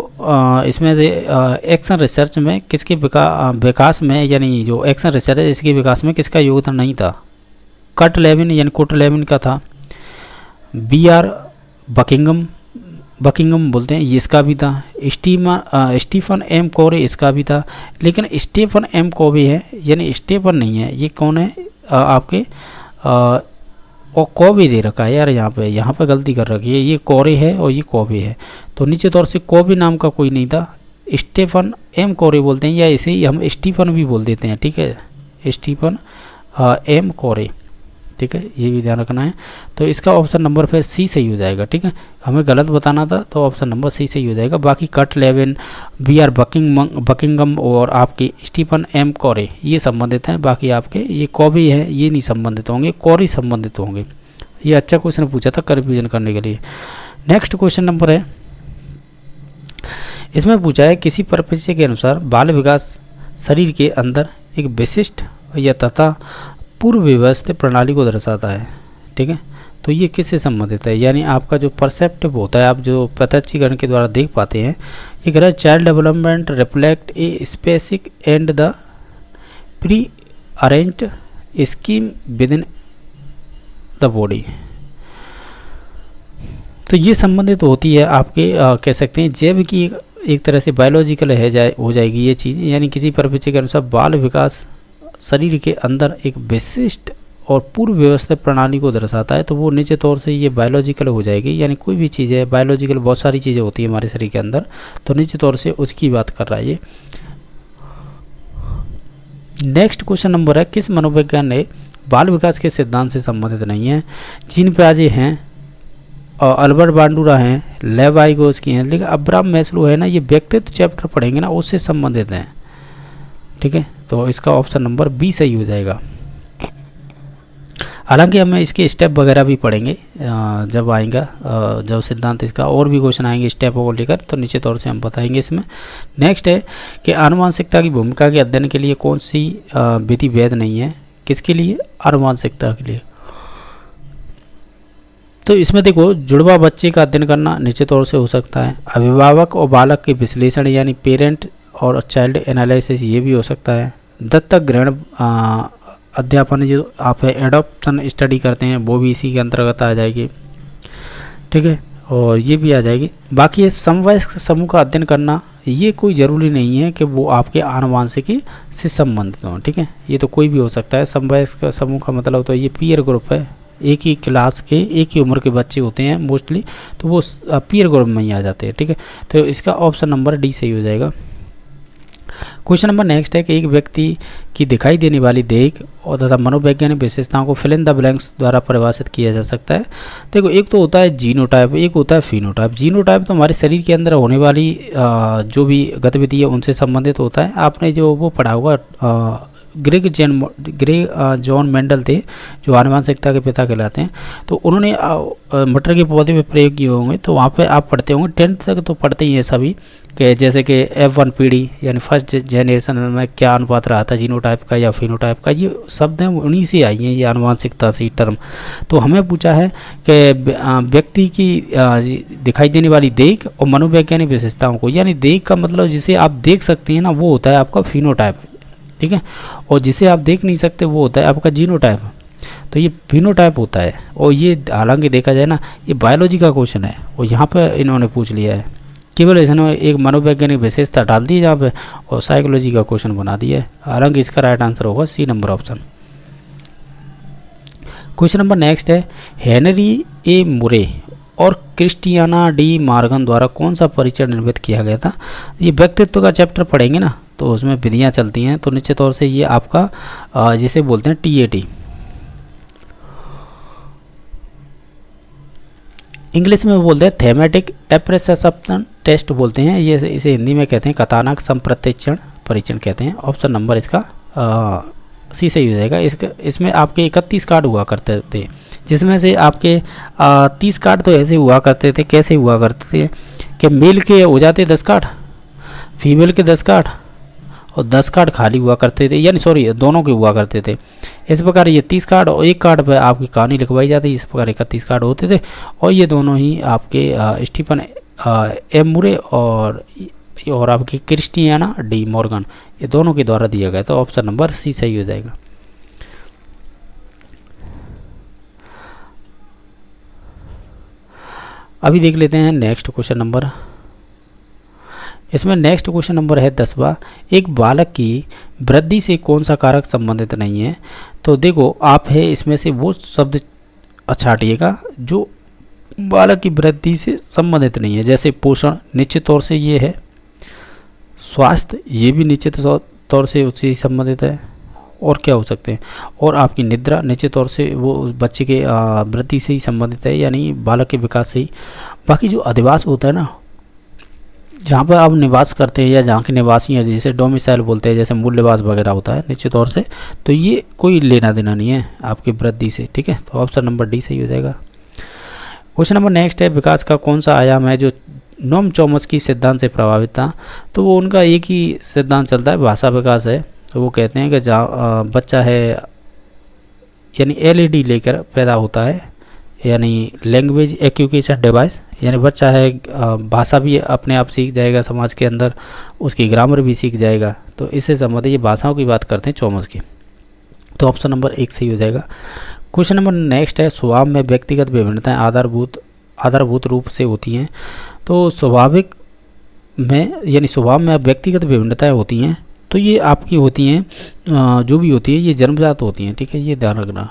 A: इसमें एक्शन रिसर्च में किसके विकास में, यानी जो एक्शन रिसर्च है इसके विकास में किसका योगदान नहीं था। कट लेविन यानी कोट लेविन का था। BR बकिंगम बोलते हैं, ये इसका भी था। स्टीफन M कोवे इसका भी था। लेकिन स्टीफन M कोवे है, यानी स्टीफन नहीं है, ये कौन है आपके और कोवे दे रखा है यार, यहाँ पे गलती कर रखी है, ये कोरे है और ये कोवे है। तो नीचे तौर से कोवे नाम का कोई नहीं था, स्टीफन M कोरे बोलते हैं, या इसे ही हम स्टीफन भी बोल देते हैं, ठीक है, स्टीफन M कोरे, ठीक है, ये भी ध्यान रखना है। तो इसका ऑप्शन नंबर फिर सी सही हो जाएगा, ठीक है। हमें गलत बताना था तो ऑप्शन नंबर सी सही हो जाएगा। बाकी कट लेविन, BR बकिंगम और आपकी स्टीफन M कोरे ये संबंधित हैं। बाकी आपके ये कोवे है, ये नहीं संबंधित होंगे, कोरे संबंधित होंगे। ये अच्छा क्वेश्चन पूछा था कन्फ्यूजन करने के लिए। नेक्स्ट क्वेश्चन नंबर है, इसमें पूछा है किसी परिप्रेक्ष्य के अनुसार बाल विकास शरीर के अंदर एक विशिष्ट या तथा पूर्व व्यवस्थित प्रणाली को दर्शाता है। ठीक है, तो ये किससे संबंधित है, यानी आपका जो परसेप्टिव होता है, आप जो प्रत्यक्षीकरण के द्वारा देख पाते हैं, ये कह रहा है child development reflect a specific and the pre arranged scheme with in the body. तो ये संबंधित होती है आपके कह सकते हैं जैव की एक तरह से बायोलॉजिकल हो जाएगी ये चीज़, यानी किसी परिप्रेक्ष्य के अनुसार बाल विकास शरीर के अंदर एक विशिष्ट और पूर्व व्यवस्थित प्रणाली को दर्शाता है। तो वो निश्चित तौर से ये बायोलॉजिकल हो जाएगी, यानी कोई भी चीज़ है बायोलॉजिकल, बहुत सारी चीज़ें होती है हमारे शरीर के अंदर, तो निश्चित तौर से उसकी बात कर रहा है ये। नेक्स्ट क्वेश्चन नंबर है, किस मनोविज्ञान ने बाल विकास के सिद्धांत से संबंधित नहीं है? जीन पियाजे हैं और अल्बर्ट बांडुरा हैं, लेवाइगोस्की हैं, लेकिन अब्राहम मैस्लो है ना, ये व्यक्तित्व चैप्टर पढ़ेंगे ना, उससे संबंधित हैं। ठीक है, तो इसका ऑप्शन नंबर बी सही हो जाएगा। हालांकि हमें इसके स्टेप वगैरह भी पढ़ेंगे जब आएगा, जब सिद्धांत इसका और भी क्वेश्चन आएंगे स्टेप को लेकर, तो निश्चित तौर से हम बताएंगे इसमें। नेक्स्ट है कि आनुवांशिकता की भूमिका के अध्ययन के लिए कौन सी विधि वैध नहीं है? किसके लिए? आनुवांशिकता के लिए। तो इसमें देखो, जुड़वा बच्चे का अध्ययन करना निश्चित तौर से हो सकता है, अभिभावक और बालक के विश्लेषण यानी पेरेंट और चाइल्ड एनालिसिस ये भी हो सकता है, दत्तक ग्रहण अध्यापन जो आप एडॉप्शन स्टडी करते हैं वो भी इसी के अंतर्गत आ जाएगी। ठीक है, और ये भी आ जाएगी। बाकी ये समवयस्क समूह का अध्ययन करना, ये कोई ज़रूरी नहीं है कि वो आपके आनुवांशिकी से संबंधित हों। ठीक है, ये तो कोई भी हो सकता है। समवयस्क समूह का मतलब तो ये पीयर ग्रुप है, एक ही क्लास के एक ही उम्र के बच्चे होते हैं मोस्टली, तो वो पीयर ग्रुप में ही आ जाते हैं। ठीक है, तो इसका ऑप्शन नंबर डी सही हो जाएगा। क्वेश्चन नंबर नेक्स्ट है कि एक व्यक्ति की दिखाई देने वाली देख और तथा मनोवैज्ञानिक विशेषताओं को फिल इन द ब्लैंक्स द्वारा परिभाषित किया जा सकता है। देखो, एक तो होता है जीनोटाइप, एक होता है फिनोटाइप। जीनोटाइप तो हमारे शरीर के अंदर होने वाली जो भी गतिविधि है उनसे संबंधित होता है। आपने जो वो पढ़ा होगा, ग्रेग जॉन मेंडल थे जो आनुवांशिकता के पिता कहलाते हैं, तो उन्होंने मटर के पौधे में प्रयोग किए होंगे, तो वहाँ पे आप पढ़ते होंगे, 10th तक तो पढ़ते ही हैं सभी, कि जैसे कि F1 पीढ़ी यानी फर्स्ट जनरेशन में क्या अनुपात रहा था जीनोटाइप का या फिनोटाइप का, ये शब्द हैं उन्हीं से आई हैं, ये आनुवांशिकता से टर्म। तो हमें पूछा है कि व्यक्ति की दिखाई देने वाली देख और मनोवैज्ञानिक विशेषताओं को, यानी देख का मतलब जिसे आप देख सकते हैं ना, वो होता है आपका फिनोटाइप। ठीक है, और जिसे आप देख नहीं सकते वो होता है आपका जीनोटाइप। तो ये फिनोटाइप होता है, और ये हालांकि देखा जाए ना, ये बायोलॉजी का क्वेश्चन है और यहाँ पर इन्होंने पूछ लिया है, केवल इसने एक मनोवैज्ञानिक विशेषता डाल दी जहाँ पे और साइकोलॉजी का क्वेश्चन बना दिया है। हालांकि इसका राइट आंसर होगा c number option. Question number next है, हेनरी ए मुरे और क्रिस्टियाना डी मॉर्गन द्वारा कौन सा परिचय निर्मित किया गया था? ये व्यक्तित्व का चैप्टर पढ़ेंगे ना, तो उसमें विधियाँ चलती हैं, तो निश्चित तौर से ये आपका जिसे बोलते हैं TAT, इंग्लिश में बोलते हैं थेमेटिक एप्रिसिएशन टेस्ट बोलते हैं, ये इसे हिंदी में कहते हैं कथानक संप्रत्यक्षण परीक्षण कहते हैं। ऑप्शन नंबर इसका सी सही हो जाएगा। इसमें आपके 31 कार्ड हुआ करते थे, जिसमें से आपके 30 कार्ड तो ऐसे हुआ करते थे, कैसे हुआ करते थे कि मेल के हो जाते 10 कार्ड, फीमेल के 10 कार्ड और 10 कार्ड खाली हुआ करते थे, यानी सॉरी दोनों के हुआ करते थे। इस प्रकार ये 30 कार्ड और एक कार्ड पर आपकी कहानी लिखवाई जाती है, इस प्रकार 31 कार्ड होते थे। और ये दोनों ही आपके स्टीफन एम मुरे और आपकी क्रिस्टियाना डी मॉर्गन, ये दोनों के द्वारा दिया गया, तो ऑप्शन नंबर सी सही हो जाएगा। अभी देख लेते हैं नेक्स्ट क्वेश्चन नंबर। इसमें नेक्स्ट क्वेश्चन नंबर है 10वां, एक बालक की वृद्धि से कौन सा कारक संबंधित नहीं है? तो देखो, आप है इसमें से वो शब्द छाटिएगा जो बालक की वृद्धि से संबंधित नहीं है। जैसे पोषण निश्चित तौर से ये है, स्वास्थ्य ये भी निश्चित तौर से उससे संबंधित है, और क्या हो सकते हैं, और आपकी निद्रा निश्चित तौर से वो बच्चे के वृद्धि से ही संबंधित है, यानी बालक के विकास से ही। बाकी जो अधिवास होता है ना, जहाँ पर आप निवास करते हैं या जहाँ के निवासी हैं, जिसे डोमिसाइल बोलते हैं, जैसे मूल निवास वगैरह होता है निश्चित तौर से, तो ये कोई लेना देना नहीं है आपकी वृद्धि से। ठीक है, तो ऑप्शन नंबर डी सही हो जाएगा। क्वेश्चन नंबर नेक्स्ट है, विकास का कौन सा आयाम है जो नोम चॉम्स्की सिद्धांत से प्रभावित था? तो वो उनका एक ही सिद्धांत चलता है, भाषा विकास है। तो वो कहते हैं कि जहाँ बच्चा है यानी एलईडी लेकर पैदा होता है, यानी लैंग्वेज एक्विजिशन डिवाइस, यानी बच्चा है भाषा भी अपने आप सीख जाएगा, समाज के अंदर उसकी ग्रामर भी सीख जाएगा। तो इससे संबंधित ये भाषाओं की बात करते हैं चॉमस्की की। तो ऑप्शन नंबर 1 सही हो जाएगा। क्वेश्चन नंबर नेक्स्ट है, स्वभाव में व्यक्तिगत विभिन्नताएं आधारभूत रूप से होती हैं। तो स्वाभाविक में यानी स्वभाव में व्यक्तिगत विभिन्नताएं होती हैं, तो ये आपकी होती हैं जो भी होती है ये जन्मजात होती हैं, ठीक है, ये ध्यान रखना।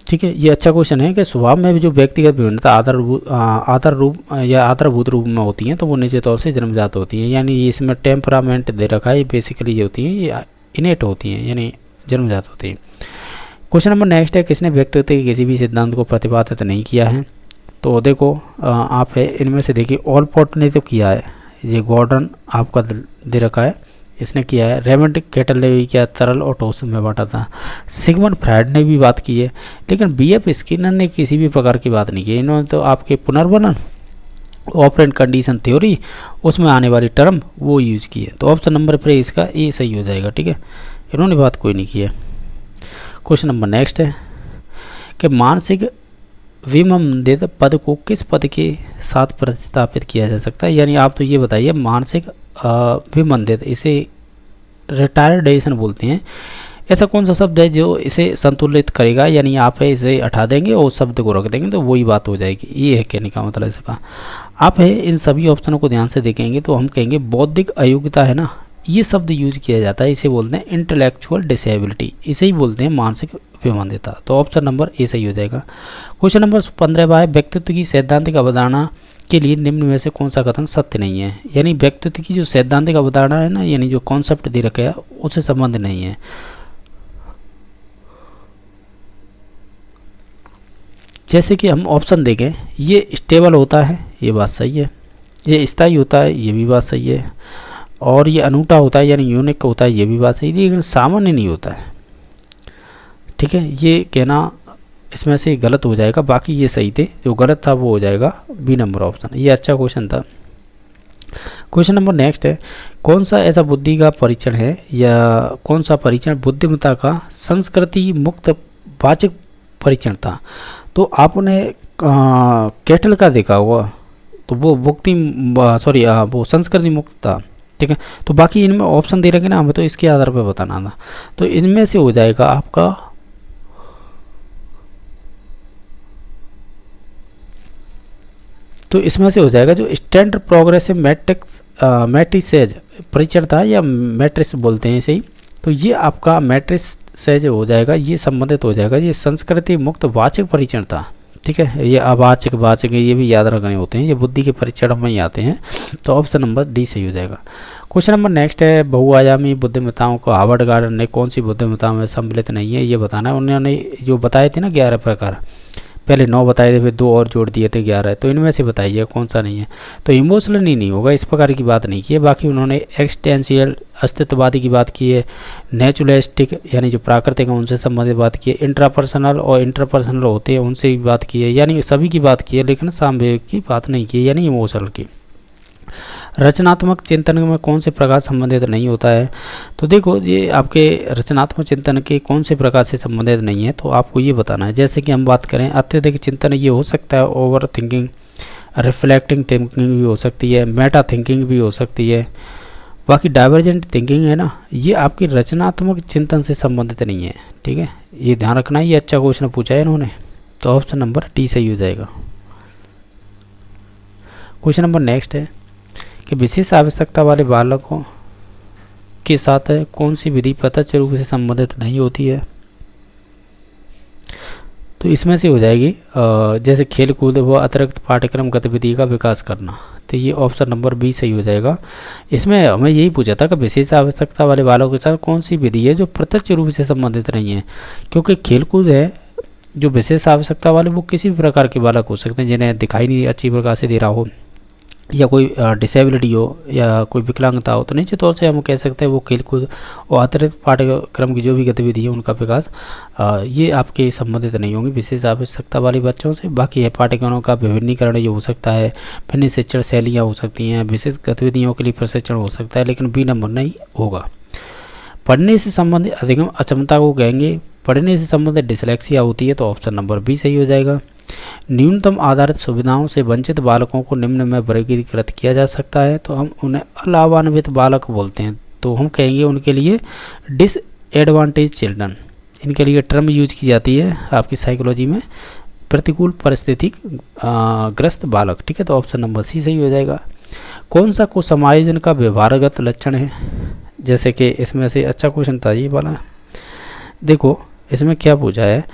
A: ठीक है, ये अच्छा क्वेश्चन है कि स्वभाव में भी जो व्यक्तिगत विभिन्नता आधारभूत रूप में होती हैं तो वो निश्चित तौर से जन्मजात होती हैं, यानी इसमें टेम्परामेंट दे रखा है, ये बेसिकली ये होती हैं, ये इनेट होती हैं यानी जन्मजात होती हैं। क्वेश्चन नंबर नेक्स्ट है, किसने व्यक्तित्व के किसी भी सिद्धांत को प्रतिपादित नहीं किया है। तो देखो आप है इनमें से देखिए, ऑलपोर्ट ने तो किया है, ये गॉर्डन आपका दे रखा है, इसने किया है। रेमंड केटल ने भी किया, तरल और ठोस में बांटा था। सिगमंड फ्रायड ने भी बात की है, लेकिन बीएफ स्किनर ने किसी भी प्रकार की बात नहीं की। इन्होंने तो आपके पुनर्वनन ऑपरेंट कंडीशन थ्योरी उसमें आने वाली टर्म वो यूज की है। तो ऑप्शन नंबर पर इसका ए सही हो जाएगा, ठीक है, इन्होंने बात कोई नहीं की है। क्वेश्चन नंबर नेक्स्ट है कि मानसिक विमंदित पद को किस पद के साथ प्रतिस्थापित किया जा सकता है। यानी आप तो ये बताइए, मानसिक विमंदित इसे रिटायर्डेशन बोलते हैं, ऐसा कौन सा शब्द है जो इसे संतुलित करेगा, यानी आप है इसे हटा देंगे और शब्द को रख देंगे तो वही बात हो जाएगी, ये है कहने का मतलब इसका। आप है इन सभी ऑप्शनों को ध्यान से देखेंगे तो हम कहेंगे बौद्धिक अयोग्यता है ना, ये शब्द यूज किया जाता है, इसे बोलते हैं इंटेलेक्चुअल डिसेबिलिटी, इसे ही बोलते हैं मानसिक विमंदिता। तो ऑप्शन नंबर ए सही हो जाएगा। क्वेश्चन नंबर 15 है, व्यक्तित्व की सैद्धांतिक अवधारणा के लिए निम्न में से कौन सा कथन सत्य नहीं है। यानी व्यक्तित्व की जो सैद्धांतिक अवधारणा है ना, यानी जो कॉन्सेप्ट दे रखा है उससे संबंध नहीं है। जैसे कि हम ऑप्शन देखें, ये स्टेबल होता है, ये बात सही है, ये स्थायी होता है, ये भी बात सही है, और ये अनूठा होता है यानी यूनिक होता है, ये भी बात सही है, लेकिन सामान्य नहीं होता है, ठीक है, ये कहना इसमें से गलत हो जाएगा, बाकी ये सही थे, जो गलत था वो हो जाएगा बी नंबर ऑप्शन। ये अच्छा क्वेश्चन था। क्वेश्चन नंबर नेक्स्ट है, कौन सा ऐसा बुद्धि का परीक्षण है या कौन सा परीक्षण बुद्धिमत्ता का संस्कृति मुक्त वाचक परीक्षण था। तो आपने कैटल का देखा होगा, तो वो वो संस्कृति मुक्त था, ठीक है। तो बाकी इनमें ऑप्शन दे रखे ना, हमें तो इसके आधार पर बताना था, तो इनमें से हो जाएगा आपका तो इसमें से हो जाएगा जो स्टैंडर्ड प्रोग्रेसिव मैट्रिसेज परीक्षण था, या मैट्रिक्स बोलते हैं इसे ही, तो ये आपका मैट्रिसेज हो जाएगा, ये संबंधित हो जाएगा, ये संस्कृति मुक्त वाचक परीक्षण था, ठीक है। ये अवाचक वाचक ये भी याद रखने होते हैं, ये बुद्धि के परीक्षण में ही आते हैं। तो ऑप्शन नंबर डी सही हो जाएगा। क्वेश्चन नंबर नेक्स्ट है, बहुआयामी बुद्धिमत्ताओं को हार्वर्ड गार्डन ने कौन सी बुद्धिमत्ता में सम्मिलित नहीं है, ये बताना है। उन्होंने जो बताए थे ना 11 प्रकार, पहले 9 बताए थे, फिर 2 और जोड़ दिए थे 11, तो इनमें से बताइए कौन सा नहीं है। तो इमोशनल नहीं होगा, इस प्रकार की बात नहीं की है। बाकी उन्होंने एक्सटेंशियल अस्तित्ववादी की बात की है, नेचुरलिस्टिक यानी जो प्राकृतिक है उनसे संबंधित बात की है, इंट्रापर्सनल और इंटरपर्सनल होते हैं उनसे भी बात की है, यानी सभी की बात की है, लेकिन सामवेद की बात नहीं की है, यानी इमोशनल की। रचनात्मक चिंतन में कौन से प्रकार संबंधित नहीं होता है। तो देखो ये आपके रचनात्मक चिंतन के कौन से प्रकार से संबंधित नहीं है, तो आपको ये बताना है। जैसे कि हम बात करें अत्यधिक चिंतन, ये हो सकता है ओवर थिंकिंग, रिफ्लेक्टिंग थिंकिंग भी हो सकती है, मेटा थिंकिंग भी हो सकती है। बाकी डाइवर्जेंट थिंकिंग है ना, ये आपकी रचनात्मक चिंतन से संबंधित नहीं है, ठीक है, ये ध्यान रखना। ये अच्छा क्वेश्चन पूछा है इन्होंने, तो ऑप्शन नंबर टी सही हो जाएगा। क्वेश्चन नंबर नेक्स्ट है कि विशेष आवश्यकता वाले बालकों के साथ कौन सी विधि प्रत्यक्ष रूप से संबंधित नहीं होती है। तो इसमें से हो जाएगी जैसे खेल कूद व अतिरिक्त पाठ्यक्रम गतिविधि का विकास करना, तो ये ऑप्शन नंबर बी सही हो जाएगा। इसमें हमें यही पूछा था कि विशेष आवश्यकता वाले बालकों के साथ कौन सी विधि है जो प्रत्यक्ष रूप से संबंधित नहीं है, क्योंकि खेल कूद है जो विशेष आवश्यकता वाले वो किसी भी प्रकार के बालक हो सकते हैं जिन्हें दिखाई नहीं अच्छी प्रकार से दे रहा हो, या कोई डिसेबिलिटी हो या कोई विकलांगता हो, तो निश्चित तौर से हम कह सकते हैं वो खेलकूद और अतिरिक्त पाठ्यक्रम की जो भी गतिविधि है उनका विकास ये आपके संबंधित नहीं होंगी विशेष आवश्यकता वाले बच्चों से। बाकी है पाठ्यक्रमों का विभिन्नीकरण ये हो सकता है, भिन्न शिक्षण शैलियाँ हो सकती हैं, विशेष गतिविधियों के लिए प्रशिक्षण हो सकता है, लेकिन बी नंबर नहीं होगा। पढ़ने से संबंधित अधिगम अक्षमता को कहेंगे, पढ़ने से संबंधित डिसलेक्सिया होती है, तो ऑप्शन नंबर बी सही हो जाएगा। न्यूनतम आधारित सुविधाओं से वंचित बालकों को निम्न में वर्गीकृत किया जा सकता है, तो हम उन्हें अलावान्वित बालक बोलते हैं, तो हम कहेंगे उनके लिए डिसएडवांटेज चिल्ड्रन, इनके लिए टर्म यूज की जाती है आपकी साइकोलॉजी में, प्रतिकूल परिस्थिति ग्रस्त बालक। ठीक है, तो ऑप्शन नंबर सी सही हो जाएगा। कौन सा कुछ समायोजन का व्यवहारगत लक्षण है, जैसे कि इसमें से अच्छा क्वेश्चन था ये वाला। देखो इसमें क्या पूछा है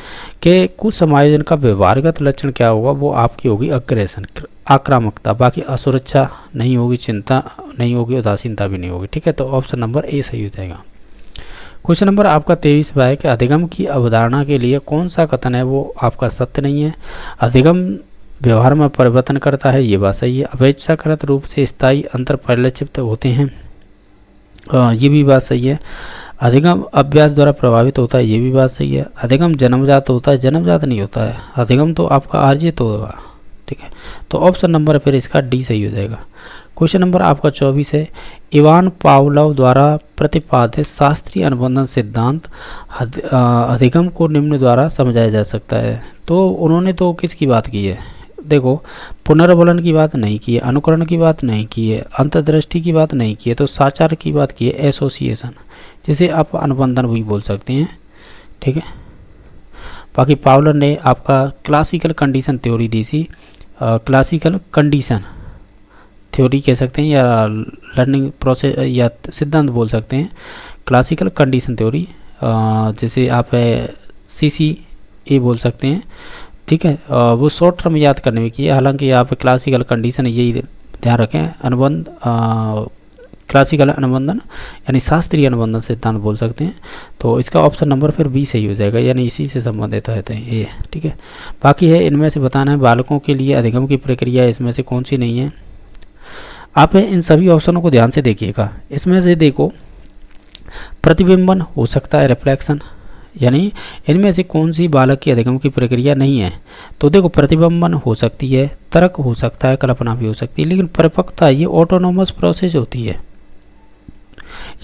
A: कि कुछ समायोजन का व्यवहारगत लक्षण क्या होगा, वो आपकी होगी अग्रेशन, आक्रामकता, बाकी असुरक्षा नहीं होगी, चिंता नहीं होगी, उदासीनता भी नहीं होगी। ठीक है, तो ऑप्शन नंबर ए सही हो जाएगा। क्वेश्चन नंबर आपका 23वां है कि अधिगम की अवधारणा के लिए कौन सा कथन है वो आपका सत्य नहीं है। अधिगम व्यवहार में परिवर्तन करता है, ये बात सही है। अपेक्षाकृत रूप से स्थायी अंतर परिलक्षित होते हैं, ये भी बात सही है। अधिगम अभ्यास द्वारा प्रभावित होता है, ये भी बात सही है। अधिगम जन्मजात होता है, जन्मजात नहीं होता है, अधिगम तो आपका अर्जित होगा। ठीक है, तो ऑप्शन नंबर फिर इसका डी सही हो जाएगा। क्वेश्चन नंबर आपका 24 है, इवान पावलोव द्वारा प्रतिपादित शास्त्रीय अनुबंधन सिद्धांत अधिगम को निम्न द्वारा समझाया जा सकता है। तो उन्होंने तो किसकी बात की है, देखो पुनर्वलन की बात नहीं की है, अनुकरण की बात नहीं की है, अंतर्दृष्टि की बात नहीं की है, तो साचार की बात की है, एसोसिएशन, जिसे आप अनुबंधन भी बोल सकते हैं। ठीक है, बाकी पावलर ने आपका क्लासिकल कंडीशन थ्योरी दी थी, क्लासिकल कंडीशन थ्योरी कह सकते हैं या लर्निंग प्रोसेस या सिद्धांत बोल सकते हैं, क्लासिकल कंडीशन थ्योरी, जैसे आप CCA बोल सकते हैं। ठीक है, वो शॉर्ट टर्म याद करने में की है, हालांकि यहाँ पे क्लासिकल कंडीशन यही ध्यान रखें, अनुबंध क्लासिकल अनुबंधन यानी शास्त्रीय अनुबंधन सिद्धांत बोल सकते हैं। तो इसका ऑप्शन नंबर फिर बी सही हो जाएगा, यानी इसी से संबंधित है ये। ठीक है, बाकी है इनमें से बताना है बालकों के लिए अधिगम की प्रक्रिया इसमें से कौन सी नहीं है। आप इन सभी ऑप्शनों को ध्यान से देखिएगा। इसमें से देखो प्रतिबिंबन हो सकता है, रिफ्लेक्शन, यानी इनमें से कौन सी बालक की अधिगम की प्रक्रिया नहीं है। तो देखो प्रतिबिंबन हो सकती है, तर्क हो सकता है, कल्पना भी हो सकती है, लेकिन परिपक्वता ये ऑटोनोमस प्रोसेस होती है,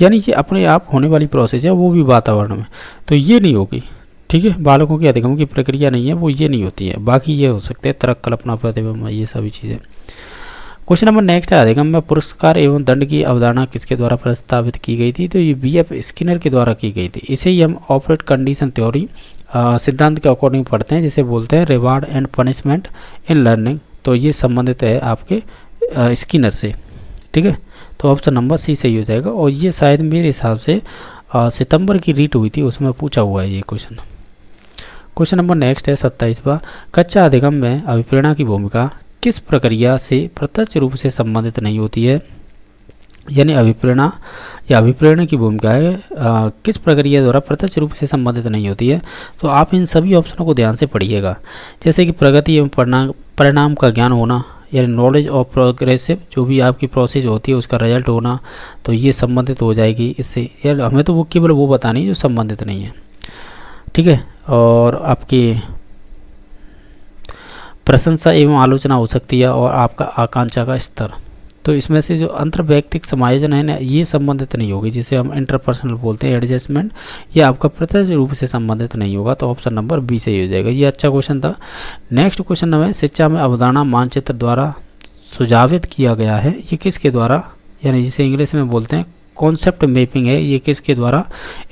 A: यानी कि अपने आप होने वाली प्रोसेस है, वो भी वातावरण में, तो ये नहीं होगी। ठीक है, बालकों की अधिगम की प्रक्रिया नहीं है, वो ये नहीं होती है। बाकी ये हो सकते हैं तर्क, कल्पना, प्रतिबिंब, ये सभी चीज़ें। क्वेश्चन नंबर नेक्स्ट है, अधिगम में पुरस्कार एवं दंड की अवधारणा किसके द्वारा प्रस्तावित की गई थी। तो ये BF स्किनर के द्वारा की गई थी। इसे ही हम ऑपरेट कंडीशन थ्योरी सिद्धांत के अकॉर्डिंग पढ़ते हैं, जिसे बोलते हैं reward and punishment in learning. तो ये संबंधित है आपके स्किनर से। ठीक है, तो ऑप्शन नंबर सी सही हो जाएगा। और ये शायद मेरे हिसाब से सितंबर की रीट हुई थी, उसमें पूछा हुआ है ये क्वेश्चन। क्वेश्चन नंबर नेक्स्ट है 27वां, कच्चा अधिगम में अभिप्रेरणा की भूमिका किस प्रक्रिया से प्रत्यक्ष रूप से संबंधित नहीं होती है। यानी अभिप्रेरणा या अभिप्रेरण की भूमिका है किस प्रक्रिया द्वारा प्रत्यक्ष रूप से संबंधित नहीं होती है। तो आप इन सभी ऑप्शनों को ध्यान से पढ़िएगा, जैसे कि प्रगति एवं परिणाम का ज्ञान होना, यानी नॉलेज ऑफ प्रोग्रेसिव, जो भी आपकी प्रोसेस होती है उसका रिजल्ट होना, तो ये संबंधित हो जाएगी इससे। यार हमें तो वो केवल वो बतानी है जो संबंधित नहीं है। ठीक है, और आपकी प्रशंसा एवं आलोचना हो सकती है, और आपका आकांक्षा का स्तर। तो इसमें से जो अंतर्वैयक्तिक समायोजन है ना, ये संबंधित नहीं होगी, जिसे हम इंटरपर्सनल बोलते हैं, एडजस्टमेंट, ये आपका प्रत्यक्ष रूप से संबंधित नहीं होगा। तो ऑप्शन नंबर बी सही हो जाएगा। ये अच्छा क्वेश्चन था। नेक्स्ट क्वेश्चन नंबर, शिक्षा में अवधारणा मानचित्र द्वारा सुझावित किया गया है, ये किसके द्वारा, यानी जिसे इंग्लिश में बोलते हैं कॉन्सेप्ट मैपिंग है, ये किसके द्वारा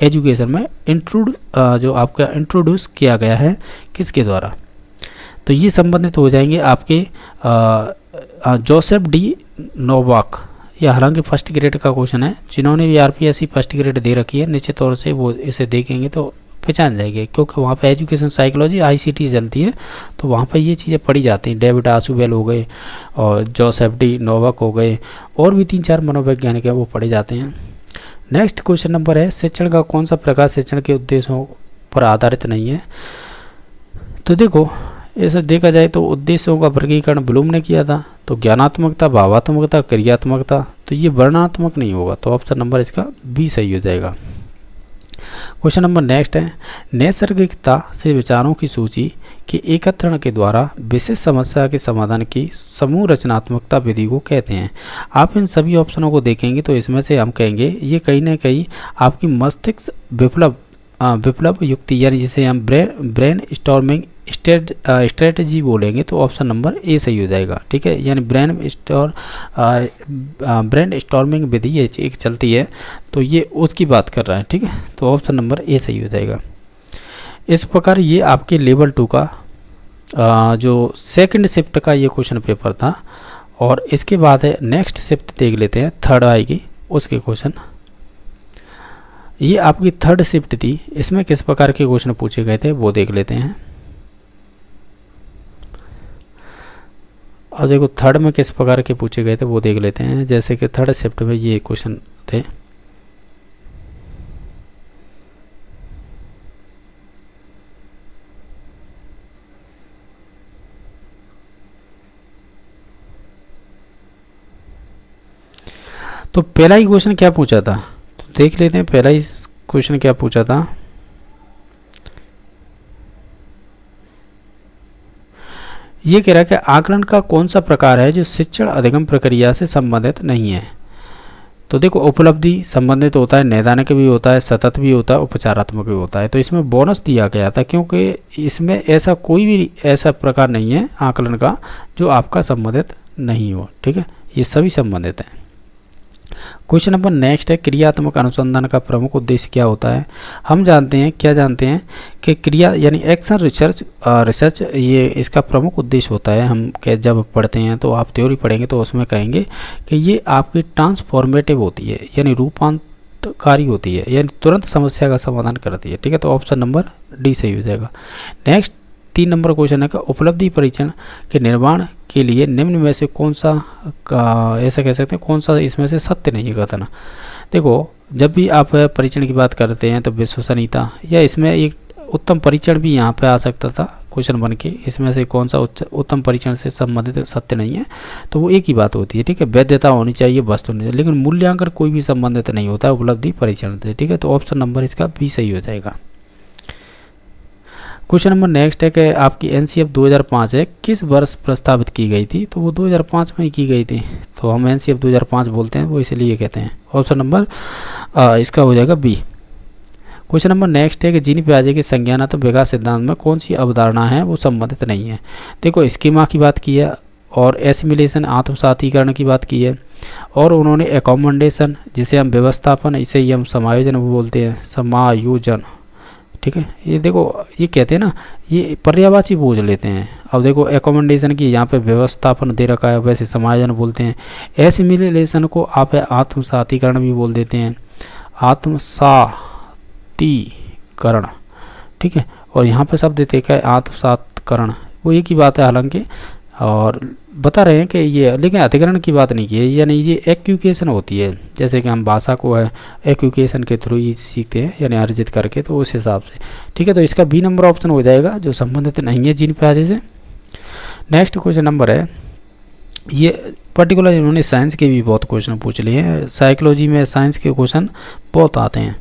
A: एजुकेशन में जो आपका इंट्रोड्यूस किया गया है, किसके द्वारा। तो ये संबंधित हो जाएंगे आपके जोसेफ डी नोवाक। ये हालांकि फर्स्ट ग्रेड का क्वेश्चन है, जिन्होंने भी RPSC फर्स्ट ग्रेड दे रखी है, निश्चित तौर से वो इसे देखेंगे तो पहचान जाएंगे, क्योंकि वहाँ पे एजुकेशन साइकोलॉजी ICT चलती है, तो वहाँ पे ये चीज़ें पढ़ी जाती हैं। डेविड आसुबेल हो गए और जोसेफ डी नोवाक हो गए, और भी 3-4 मनोवैज्ञानिक हैं, वो पढ़े जाते हैं। नेक्स्ट क्वेश्चन नंबर है, शिक्षण का कौन सा प्रकार शिक्षण के उद्देश्यों पर आधारित नहीं है। तो देखो ऐसा देखा जाए तो उद्देश्यों का वर्गीकरण ब्लूम ने किया था। तो ज्ञानात्मकता, भावात्मकता, क्रियात्मकता, तो ये वर्णनात्मक नहीं होगा। तो ऑप्शन नंबर इसका बी सही हो जाएगा। क्वेश्चन नंबर नेक्स्ट है, नैसर्गिकता से विचारों की सूची के एकत्रण के द्वारा विशेष समस्या के समाधान की समूह रचनात्मकता विधि को कहते हैं। आप इन सभी ऑप्शनों को देखेंगे तो इसमें से हम कहेंगे ये कहीं ना कहीं आपकी मस्तिष्क विप्लव युक्ति, यानी जिसे हम ब्रेन स्टॉर्मिंग स्ट्रेटजी बोलेंगे, तो ऑप्शन नंबर ए सही हो जाएगा। ठीक है, यानी ब्रेन स्टॉर्मिंग विधि ये एक चलती है, तो ये उसकी बात कर रहा है। ठीक है, तो ऑप्शन नंबर ए सही हो जाएगा। इस प्रकार ये आपके लेवल 2 का जो सेकंड शिफ्ट का ये क्वेश्चन पेपर था। और इसके बाद है नेक्स्ट शिफ्ट देख लेते हैं, थर्ड आएगी उसके क्वेश्चन। ये आपकी थर्ड शिफ्ट थी, इसमें किस प्रकार के क्वेश्चन पूछे गए थे वो देख लेते हैं। अब देखो थर्ड में किस प्रकार के पूछे गए थे वो देख लेते हैं। जैसे कि थर्ड शिफ्ट में ये क्वेश्चन थे, तो पहला ही क्वेश्चन क्या पूछा था, तो देख लेते हैं पहला ही क्वेश्चन क्या पूछा था। ये कह रहा है कि आकलन का कौन सा प्रकार है जो शिक्षण अधिगम प्रक्रिया से संबंधित नहीं है। तो देखो उपलब्धि संबंधित होता है, नैदानिक भी होता है, सतत भी होता है, उपचारात्मक भी होता है। तो इसमें बोनस दिया गया था क्योंकि इसमें ऐसा कोई भी ऐसा प्रकार नहीं है आकलन का जो आपका संबंधित नहीं हो। ठीक है, ये सभी संबंधित हैं। क्वेश्चन नंबर नेक्स्ट है, क्रियात्मक अनुसंधान का प्रमुख उद्देश्य क्या होता है। हम जानते हैं कि क्रिया यानी एक्शन रिसर्च ये इसका प्रमुख उद्देश्य होता है। हम जब पढ़ते हैं तो आप थ्योरी पढ़ेंगे तो उसमें कहेंगे कि ये आपकी ट्रांसफॉर्मेटिव होती है, यानी रूपांतरकारी होती है, यानी तुरंत समस्या का समाधान करती है। ठीक है, तो ऑप्शन नंबर डी सही हो जाएगा। नेक्स्ट 3 नंबर क्वेश्चन है कि उपलब्धि परीक्षण के निर्माण के लिए निम्न में से कौन सा ऐसा कह सकते हैं कौन सा इसमें से सत्य नहीं है कथन। देखो जब भी आप परीक्षण की बात करते हैं तो विश्वसनीयता या इसमें एक उत्तम परीक्षण भी यहाँ पे आ सकता था क्वेश्चन बन के, इसमें से कौन सा उत्तम परीक्षण से संबंधित सत्य नहीं है, तो वो एक ही बात होती है। ठीक है, वैधता होनी चाहिए, वस्तु नहीं, लेकिन मूल्यांकन कोई भी संबंधित नहीं होता है उपलब्धि परीक्षण से। ठीक है, तो ऑप्शन नंबर इसका बी सही हो जाएगा। क्वेश्चन नंबर नेक्स्ट है कि आपकी एनसीएफ 2005 है किस वर्ष प्रस्तावित की गई थी, तो वो 2005 में ही की गई थी, तो हम एनसीएफ 2005 बोलते हैं, वो इसलिए कहते हैं। ऑप्शन नंबर इसका हो जाएगा बी। क्वेश्चन नंबर नेक्स्ट है कि जीनी पियाजे के संज्ञानात्मक विकास सिद्धांत में कौन सी अवधारणा है वो संबंधित नहीं है। देखो स्कीमा की बात की है और एसिमिलेशन आत्मसातीकरण की बात की है, और उन्होंने एकोमोडेशन जिसे हम व्यवस्थापन, इसे ही हम समायोजन बोलते हैं, समायोजन। ठीक है, ये देखो ये कहते हैं ना, ये पर्यायवाची बोझ लेते हैं। अब देखो एकोमोडेशन की यहाँ पे व्यवस्थापन दे रखा है, वैसे समायोजन बोलते हैं। एसिमिलेशन को आप आत्मसातीकरण भी बोल देते हैं, आत्मसातीकरण। ठीक है, और यहाँ पे शब्द देखा है आत्मसातकरण, वो एक ही बात है हालांकि, और बता रहे हैं कि ये, लेकिन अधिकरण की बात नहीं की है, यानी ये एक्यूकेशन होती है, जैसे कि हम भाषा को है एक्यूकेशन के थ्रू ही सीखते हैं, यानी अर्जित करके, तो उस हिसाब से। ठीक है, तो इसका बी नंबर ऑप्शन हो जाएगा जो संबंधित नहीं है जीन पियाजे से। नेक्स्ट क्वेश्चन नंबर है, ये पर्टिकुलर इन्होंने साइंस के भी बहुत क्वेश्चन पूछ लिए हैं, साइकोलॉजी में साइंस के क्वेश्चन बहुत आते हैं।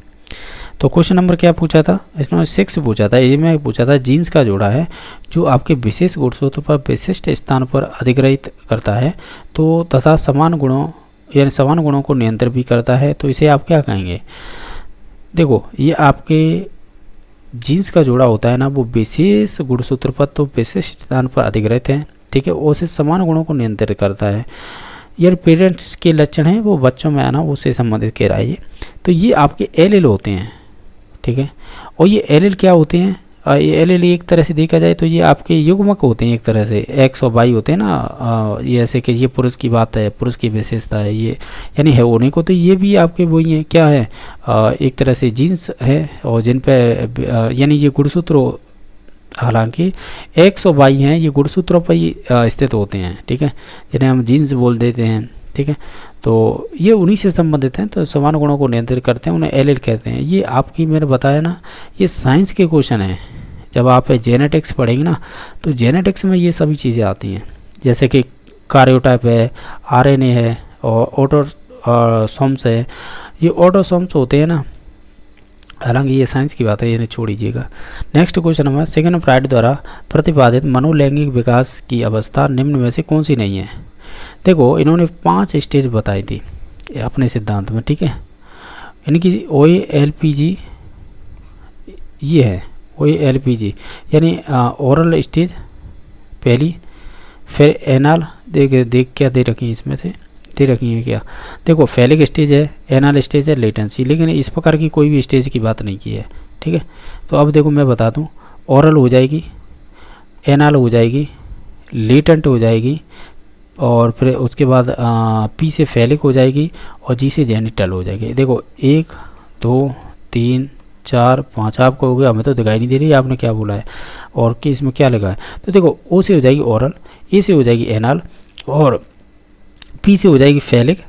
A: तो क्वेश्चन नंबर क्या पूछा था, इसमें 6 पूछा था, ए में पूछा था जीन्स का जोड़ा है जो आपके विशेष गुणसूत्र पर विशिष्ट स्थान पर अधिग्रहित करता है, तो तथा समान गुणों यानी समान गुणों को नियंत्रित भी करता है, तो इसे आप क्या कहेंगे। देखो ये आपके जीन्स का जोड़ा होता है ना, वो विशेष गुणसूत्र पर तो विशिष्ट स्थान पर अधिग्रहित है। ठीक है, उसे समान गुणों को नियंत्रित करता है। यार पेरेंट्स के लक्षण हैं वो बच्चों में आना, उससे संबंधित कह रहा है ये। तो ये आपके एल होते हैं। ठीक है, और ये एल क्या होते हैं, ये एल एक तरह से देखा जाए तो ये आपके युग्मक होते हैं, एक तरह से एक्स और वाई होते हैं ना, ये ऐसे कि ये पुरुष की बात है, पुरुष की विशेषता है ये, यानी है होने को, तो ये भी आपके वही है, क्या है, एक तरह से जीन्स है, और जिन पे यानी ये गुणसूत्र, हालांकि एक्स और वाई हैं ये गुणसूत्रों पर ही स्थित होते हैं। ठीक है, जिन्हें हम जीन्स बोल देते हैं। ठीक है, तो ये उन्हीं से संबंधित हैं, तो समान गुणों को नियंत्रित करते हैं, उन्हें एल कहते हैं। ये आपकी मैंने बताया ना, ये साइंस के क्वेश्चन हैं, जब आप जेनेटिक्स पढ़ेंगे ना तो जेनेटिक्स में ये सभी चीज़ें आती हैं, जैसे कि कार्योटाइप है, आरएनए है और ऑटोसोम्स है। ये ऑटोसोम्स होते हैं ना, हालांकि ये साइंस की बात है, ये छोड़ दीजिएगा। Next question number Sigmund Freud द्वारा प्रतिपादित मनोलैंगिक विकास की अवस्था निम्न में से कौन सी नहीं है। देखो इन्होंने 5 स्टेज बताई थी अपने सिद्धांत में, ठीक है। इनकी OALPG ये है, OALPG यानी ओरल स्टेज पहली, फिर एनाल देख क्या दे रखी है, इसमें से दे रखी है क्या, देखो फैलिक स्टेज है, एनाल स्टेज है, लेटेंसी, लेकिन इस प्रकार की कोई भी स्टेज की बात नहीं की है, ठीक है। तो अब देखो मैं बता दूं, ओरल हो जाएगी, एनाल हो जाएगी, लेटेंट हो जाएगी, और फिर उसके बाद पी से फैलिक हो जाएगी और जी से जेनिटल हो जाएगी। देखो 1 2 3 4 5 आपको हो गया, हमें तो दिखाई नहीं दे रही आपने क्या बोला है और कि इसमें क्या लगा है। तो देखो ओ से हो जाएगी ओरल, ए से हो जाएगी एनाल और पी से हो जाएगी फैलिक,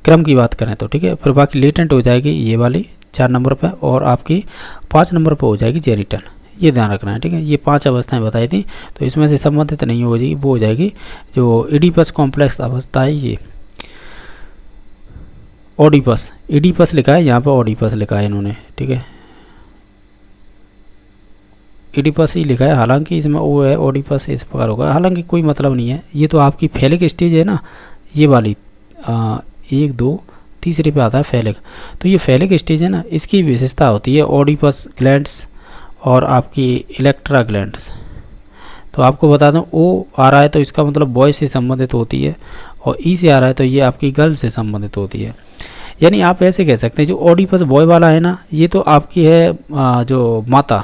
A: क्रम की बात करें तो, ठीक है। फिर बाकी लेटेंट हो जाएगी ये वाली 4 नंबर पर और आपकी 5 नंबर पर हो जाएगी जेनिटल, ये ध्यान रखना है, ठीक है। ये 5 अवस्थाएं बताई थी, तो इसमें से संबंधित नहीं हो जाएगी, वो हो जाएगी जो इडीपस कॉम्प्लेक्स अवस्था है, ये ओडीपस, इडीपस लिखा है यहाँ पर, ओडीपस लिखा है इन्होंने, ठीक है, इडीपस ही लिखा है, हालांकि इसमें ओ है, ओडीपस इस प्रकार होगा, हालांकि कोई मतलब नहीं है। ये तो आपकी फैलिक स्टेज है ना, ये वाली 1 2 तीसरे पे आता है फैलिक, तो ये फैलिक स्टेज है ना, इसकी विशेषता होती है ओडीपस ग्लैंड्स और आपकी इलेक्ट्रा ग्लैंड्स। तो आपको बता दूं, ओ आ रहा है तो इसका मतलब बॉय से संबंधित होती है, और ई से आ रहा है तो ये आपकी गर्ल से संबंधित होती है। यानी आप ऐसे कह सकते हैं, जो ओडीपस बॉय वाला है ना, ये तो आपकी है जो माता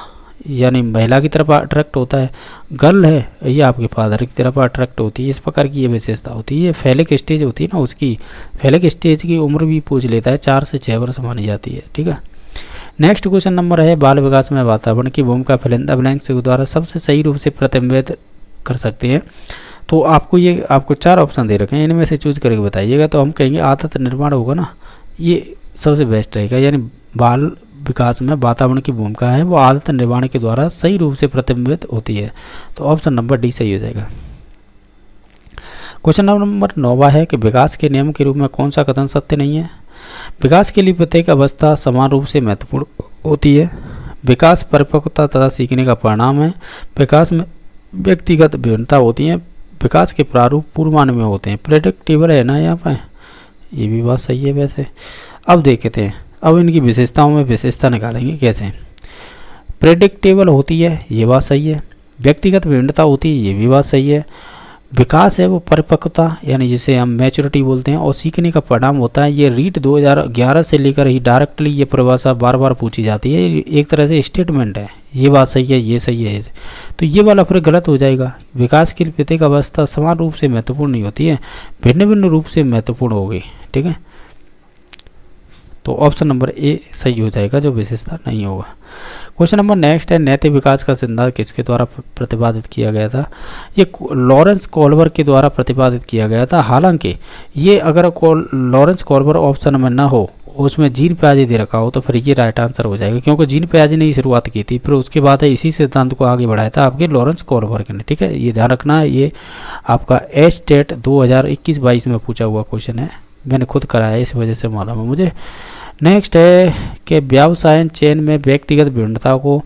A: यानी महिला की तरफ अट्रैक्ट होता है, गर्ल है ये आपके फादर की तरफ अट्रैक्ट होती है, इस प्रकार की ये विशेषता होती है। ये फैलिक स्टेज होती है ना, उसकी फैलिक स्टेज की उम्र भी पूछ लेता है, 4 से 6 वर्ष मानी जाती है, ठीक है। नेक्स्ट क्वेश्चन नंबर है, बाल विकास में वातावरण की भूमिका फिल इन द ब्लैंक्स के द्वारा सबसे सही रूप से प्रतिबिंबित कर सकते हैं। तो आपको 4 ऑप्शन दे रखे हैं, इनमें से चूज करके बताइएगा। तो हम कहेंगे आदत निर्माण होगा ना, ये सबसे बेस्ट रहेगा, यानी बाल विकास में वातावरण की भूमिका है वो आदत निर्माण के द्वारा सही रूप से प्रतिबिंबित होती है। तो ऑप्शन नंबर डी सही हो जाएगा। क्वेश्चन नंबर 9 है कि विकास के नियम के रूप में कौन सा कथन सत्य नहीं है। विकास के लिए प्रत्येक अवस्था समान रूप से महत्वपूर्ण होती है। विकास परिपक्वता तथा सीखने का परिणाम है। विकास में व्यक्तिगत भिन्नता होती है। विकास के प्रारूप पूर्वानुमेय होते हैं। प्रेडिक्टेबल है ना यहाँ पर, ये भी बात सही है वैसे। अब देखते हैं, अब इनकी विशेषताओं में विशेषता निकालेंगे कैसे। प्रेडिक्टेबल होती है, ये बात सही है। व्यक्तिगत भिन्नता होती है, ये भी बात सही है। विकास है वो परिपक्वता यानी जिसे हम मैच्योरिटी बोलते हैं, और सीखने का परिणाम होता है। ये रीट 2011 से लेकर ही डायरेक्टली ये परिभाषा बार बार पूछी जाती है, एक तरह से स्टेटमेंट है। ये बात सही है, ये सही है, तो ये वाला फिर गलत हो जाएगा। विकास की प्रत्येक अवस्था समान रूप से महत्वपूर्ण नहीं होती है, भिन्न भिन्न रूप से महत्वपूर्ण होगी, ठीक है। तो ऑप्शन नंबर ए सही हो जाएगा, जो विशेषता नहीं होगा। क्वेश्चन नंबर नेक्स्ट है, नैतिक विकास का सिद्धांत किसके द्वारा प्रतिपादित किया गया था। ये लॉरेंस कोल्बर के द्वारा प्रतिपादित किया गया था। हालांकि ये अगर लॉरेंस कोल्बर ऑप्शन में ना हो, उसमें जीन पियाजे दे रखा हो, तो फिर ये राइट आंसर हो जाएगा, क्योंकि जीन पियाजे ने शुरुआत की थी, फिर उसके बाद इसी सिद्धांत को आगे बढ़ाया था आपके लॉरेंस कोल्बर ने, ठीक है। ये ध्यान रखना है, ये आपका एच टेट 2021-22 में पूछा हुआ क्वेश्चन है, मैंने खुद कराया इस वजह से मालूम है मुझे। नेक्स्ट है कि व्यवसाय चेन में व्यक्तिगत भिन्नता को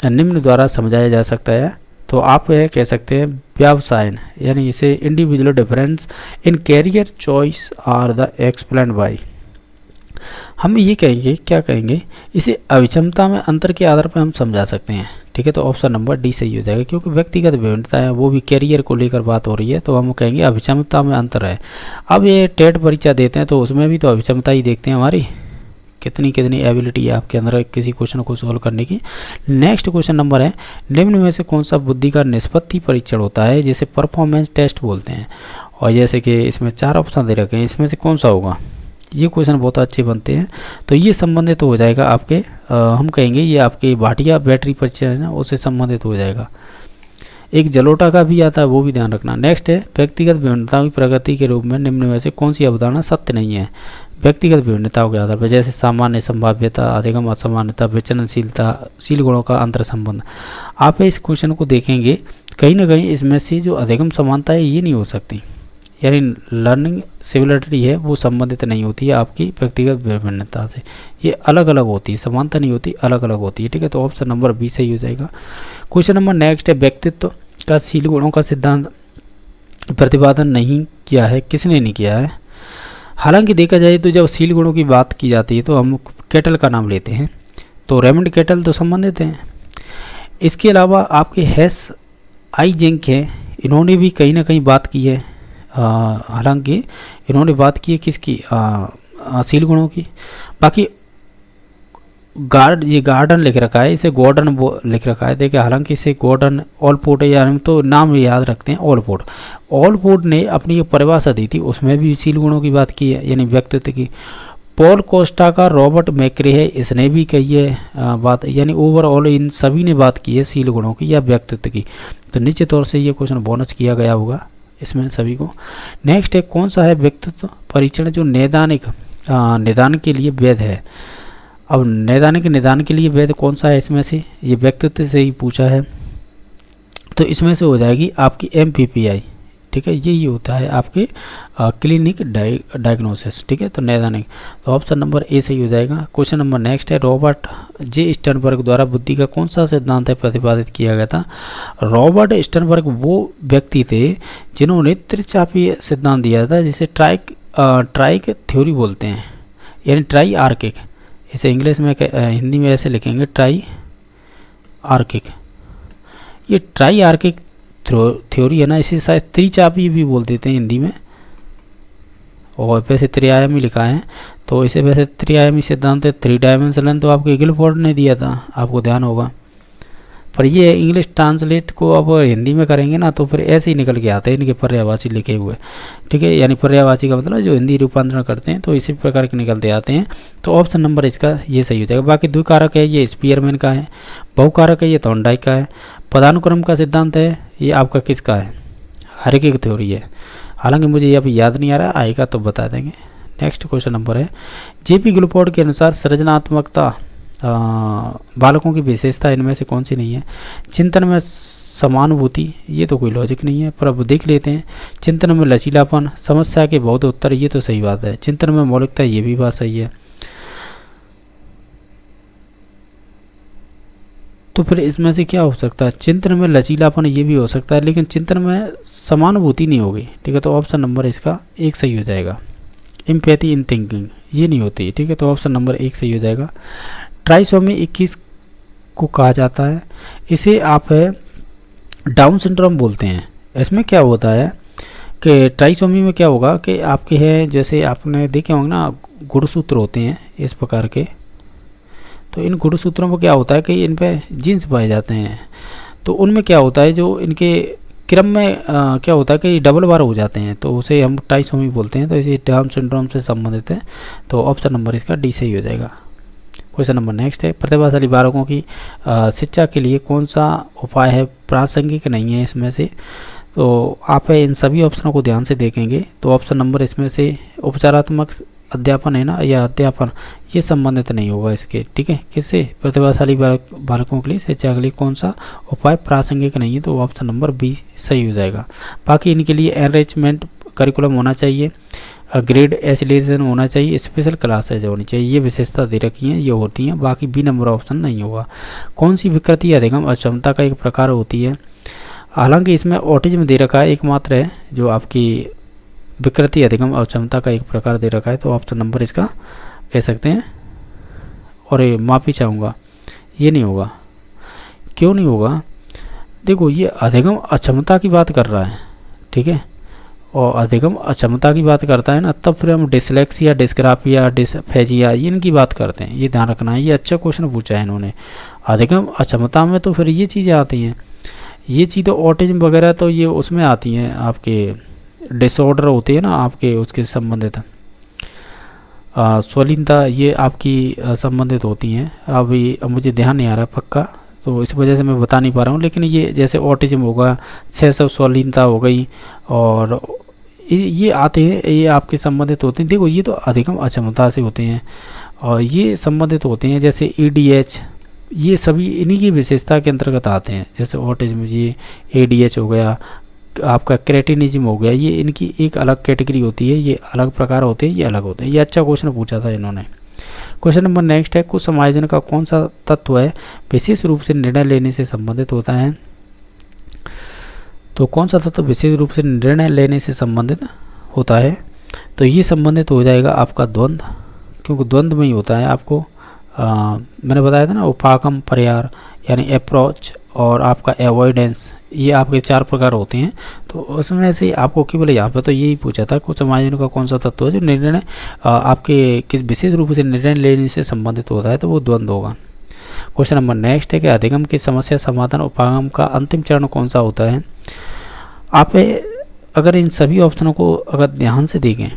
A: निम्न द्वारा समझाया जा सकता है। तो आप यह कह सकते हैं व्यवसाय यानी इसे individual difference in career choice are the explain by. हम ये कहेंगे, क्या कहेंगे, इसे अविषमता में अंतर के आधार पर हम समझा सकते हैं, ठीक है। तो ऑप्शन नंबर डी सही हो जाएगा, क्योंकि व्यक्तिगत विभिन्नता है वो भी कैरियर को लेकर बात हो रही है, तो हम कहेंगे अविषमता में अंतर है। अब ये टेट परीक्षा देते हैं तो उसमें भी तो अविषमता ही देखते हैं हमारी, कितनी एबिलिटी है आपके अंदर किसी क्वेश्चन को सोल्व करने की। नेक्स्ट क्वेश्चन नंबर है, निम्न में से कौन सा बुद्धि का निष्पत्ति परीक्षण होता है जिसे परफॉर्मेंस टेस्ट बोलते हैं। और जैसे कि इसमें 4 ऑप्शन दे रखे हैं, इसमें से कौन सा होगा। ये क्वेश्चन बहुत अच्छे बनते हैं, तो ये संबंधित हो जाएगा आपके हम कहेंगे ये आपके भाटिया बैटरी परीक्षण है ना, उससे संबंधित हो जाएगा। एक जलोटा का भी आता है, वो भी ध्यान रखना। नेक्स्ट है, व्यक्तिगत भिन्नताओं की प्रगति के रूप में निम्न में से कौन सी अवधारणा सत्य नहीं है। व्यक्तिगत विभिन्नताओं के आधार पर, जैसे सामान्य, संभाव्यता, अधिगम, असामान्यता, विचलनशीलता, शील गुणों का अंतर संबंध। आप इस क्वेश्चन को देखेंगे कहीं ना कहीं इसमें से जो अधिगम समानता है ये नहीं हो सकती, यानी लर्निंग सिमिलरिटी है वो संबंधित नहीं होती है आपकी व्यक्तिगत विभिन्नता से, ये अलग अलग होती है, समानता नहीं होती, अलग अलग होती है। ठीक है, तो ऑप्शन नंबर बी सही हो जाएगा। क्वेश्चन नंबर नेक्स्ट है, व्यक्तित्व का शील गुणों का सिद्धांत प्रतिपादन नहीं किया है, किसने नहीं किया है? हालांकि देखा जाए तो जब शील गुणों की बात की जाती है तो हम केटल का नाम लेते हैं, तो रेमंड केटल तो संबंधित हैं। इसके अलावा आपके हेस आइजेंक हैं, इन्होंने भी कहीं ना कहीं बात की है, हालांकि इन्होंने बात की है किसकी, शील गुणों की। बाकी ये गार्डन लिख रखा है, इसे गॉर्डन लिख रखा है, देखिए हालांकि इसे गॉर्डन ऑलपोर्ट है, यानी तो नाम याद रखते हैं ऑलपोर्ट। ऑलपोर्ट ने अपनी जो परिभाषा दी थी उसमें भी शील गुणों की बात की है, यानी व्यक्तित्व की। पॉल कोस्टा का रॉबर्ट मैक्रे है, इसने भी कही है बात, यानी ओवरऑल इन सभी ने बात की है शील गुणों की या व्यक्तित्व की। तो निश्चित तौर से ये क्वेश्चन बोनस किया गया होगा इसमें सभी को। नेक्स्ट है, कौन सा है व्यक्तित्व परीक्षण जो नैदानिक निदान के लिए वैध है? अब नैदानिक निदान के लिए वैध कौन सा है इसमें से, ये व्यक्तित्व से ही पूछा है, तो इसमें से हो जाएगी आपकी MPPI। ठीक है, यही होता है आपके क्लिनिक डायग्नोसिस। ठीक है, तो नैदानिक, तो ऑप्शन नंबर ए सही हो जाएगा। क्वेश्चन नंबर नेक्स्ट है, रॉबर्ट जे स्टर्नबर्ग द्वारा बुद्धि का कौन सा सिद्धांत है प्रतिपादित किया गया था? रॉबर्ट स्टर्नबर्ग वो व्यक्ति थे जिन्होंने त्रिचापीय सिद्धांत दिया था, जिसे ट्राइक थ्योरी बोलते हैं, यानी ट्राई आर्किक, इसे इंग्लिश में हिंदी में ऐसे लिखेंगे ट्राई आर्किक। ये ट्राई आर्किक थ्योरी है ना, इसे शायद त्रिचापी भी बोल देते हैं हिंदी में, और वैसे त्रिआयामी लिखा है, तो इसे वैसे त्रिआयामी सिद्धांत है, 3 डायमेंशनल, तो आपको गिलफोर्ड ने दिया था, आपको ध्यान होगा। पर ये इंग्लिश ट्रांसलेट को अब हिंदी में करेंगे ना तो फिर ऐसे ही निकल के आते हैं इनके पर्यायवाची लिखे हुए। ठीक है, यानी पर्यायवाची का मतलब जो हिंदी रूपांतरण करते हैं तो इसी प्रकार के निकलते आते हैं। तो ऑप्शन नंबर इसका ये सही हो जाएगा। बाकी द्विकारक है ये स्पीयरमैन का है, बहुकारक है ये थॉर्नडाइक का है, पदानुक्रम का सिद्धांत है ये आपका किसका है, हार्किक थ्योरी है। हालांकि मुझे ये अभी याद नहीं आ रहा, आएगा तो बता देंगे। नेक्स्ट क्वेश्चन नंबर है, जेपी गिलफोर्ड के अनुसार सृजनात्मकता बालकों की विशेषता इनमें से कौन सी नहीं है? चिंतन में समानुभूति, ये तो कोई लॉजिक नहीं है, पर अब देख लेते हैं। चिंतन में लचीलापन, समस्या के बहुत उत्तर, ये तो सही बात है। चिंतन में मौलिकता, ये भी बात सही है। तो फिर इसमें से क्या हो सकता है? चिंतन में लचीलापन ये भी हो सकता है, लेकिन चिंतन में समानुभूति नहीं होगी। ठीक है, तो ऑप्शन नंबर इसका 1 सही हो जाएगा। एम्पैथी इन थिंकिंग ये नहीं होती। ठीक है, तो ऑप्शन नंबर 1 सही हो जाएगा। ट्राइसोमी 21 को कहा जाता है, इसे आप डाउन सिंड्रोम बोलते हैं। इसमें क्या होता है कि ट्राइसोमी में क्या होगा कि आपके हैं, जैसे आपने देखे होंगे ना गुणसूत्र होते हैं इस प्रकार के, तो इन गुणसूत्रों में क्या होता है कि इन पे जीन्स पाए जाते हैं, तो उनमें क्या होता है जो इनके क्रम में क्या होता है कि डबल बार हो जाते हैं, तो उसे हम ट्राइसोमी बोलते हैं। तो इसे डाउन सिंड्रोम से संबंधित है, तो ऑप्शन नंबर इसका डी सही हो जाएगा। क्वेश्चन नंबर नेक्स्ट है, प्रतिभाशाली बालकों की शिक्षा के लिए कौन सा उपाय है प्रासंगिक नहीं है इसमें से? तो आप इन सभी ऑप्शनों को ध्यान से देखेंगे तो ऑप्शन नंबर इसमें से उपचारात्मक अध्यापन है ना, या अध्यापन, ये संबंधित नहीं होगा इसके। ठीक है, किससे? प्रतिभाशाली बालकों के लिए शिक्षा के लिए कौन सा उपाय प्रासंगिक नहीं है, तो ऑप्शन नंबर बी सही हो जाएगा। बाकी इनके लिए एनरिचमेंट करिकुलम होना चाहिए, ग्रेड एसिलेशन होना चाहिए, स्पेशल क्लासेज होनी चाहिए, ये विशेषता दे रखी हैं, ये होती हैं। बाकी बी नंबर ऑप्शन नहीं होगा। कौन सी विकृति अधिगम अक्षमता का एक प्रकार होती है? हालांकि इसमें ऑटिज्म दे रखा है एकमात्र है जो आपकी विकृति अधिगम अक्षमता का एक प्रकार दे रखा है, तो ऑप्शन नंबर इसका कह सकते हैं। और ये माफ़ी चाहूँगा, ये नहीं होगा। क्यों नहीं होगा? देखो ये अधिगम अक्षमता की बात कर रहा है, ठीक है, और अधिगम अक्षमता की बात करता है ना, तब फिर हम डिसलेक्सिया, डिस्ग्राफिया, डिसफेजिया इनकी बात करते हैं, ये ध्यान रखना है। ये अच्छा क्वेश्चन पूछा है इन्होंने। अधिगम अक्षमता में तो फिर ये चीज़ें आती हैं, ये चीज़ें ऑटिज्म वगैरह तो ये उसमें आती हैं, आपके डिसऑर्डर होते हैं ना आपके, उसके संबंधित स्वलीनता ये आपकी संबंधित होती हैं। अभी मुझे ध्यान नहीं आ रहा पक्का, तो इस वजह से मैं बता नहीं पा रहा हूँ। लेकिन ये जैसे ऑटिज्म होगा, 600 स्वलीनता हो गई, और ये आते हैं, ये आपके संबंधित होते हैं। देखो ये तो अधिगम अक्षमता से होते हैं और ये संबंधित होते हैं, जैसे ADH, ये सभी इन्हीं की विशेषता के अंतर्गत आते हैं। जैसे ऑटिज्म, ये ADH हो गया, आपका क्रेटिनिज्म हो गया, ये इनकी एक अलग कैटेगरी होती है, ये अलग प्रकार होते हैं, ये अलग होते हैं। ये अच्छा क्वेश्चन पूछा था इन्होंने। क्वेश्चन नंबर नेक्स्ट है, कुछ समायोजन का कौन सा तत्व है विशेष रूप से निर्णय लेने से संबंधित होता है? तो कौन सा तत्व विशेष रूप से निर्णय लेने से संबंधित होता है? तो ये संबंधित हो जाएगा आपका द्वंद्व, क्योंकि द्वंद्व में ही होता है। आपको मैंने बताया था ना, उपागम, परिहार यानी अप्रोच और आपका अवॉइडेंस, ये आपके 4 प्रकार होते हैं। तो उसमें से आपको केवल यहाँ पर तो यही पूछा था, कुछ समायोजन का कौन सा तत्व है जो निर्णय आपके किस विशेष रूप से निर्णय लेने से संबंधित होता है, तो वो द्वंद्व होगा। क्वेश्चन नंबर नेक्स्ट है कि अधिगम की समस्या समाधान उपागम का अंतिम चरण कौन सा होता है? आप अगर इन सभी ऑप्शनों को अगर ध्यान से देखें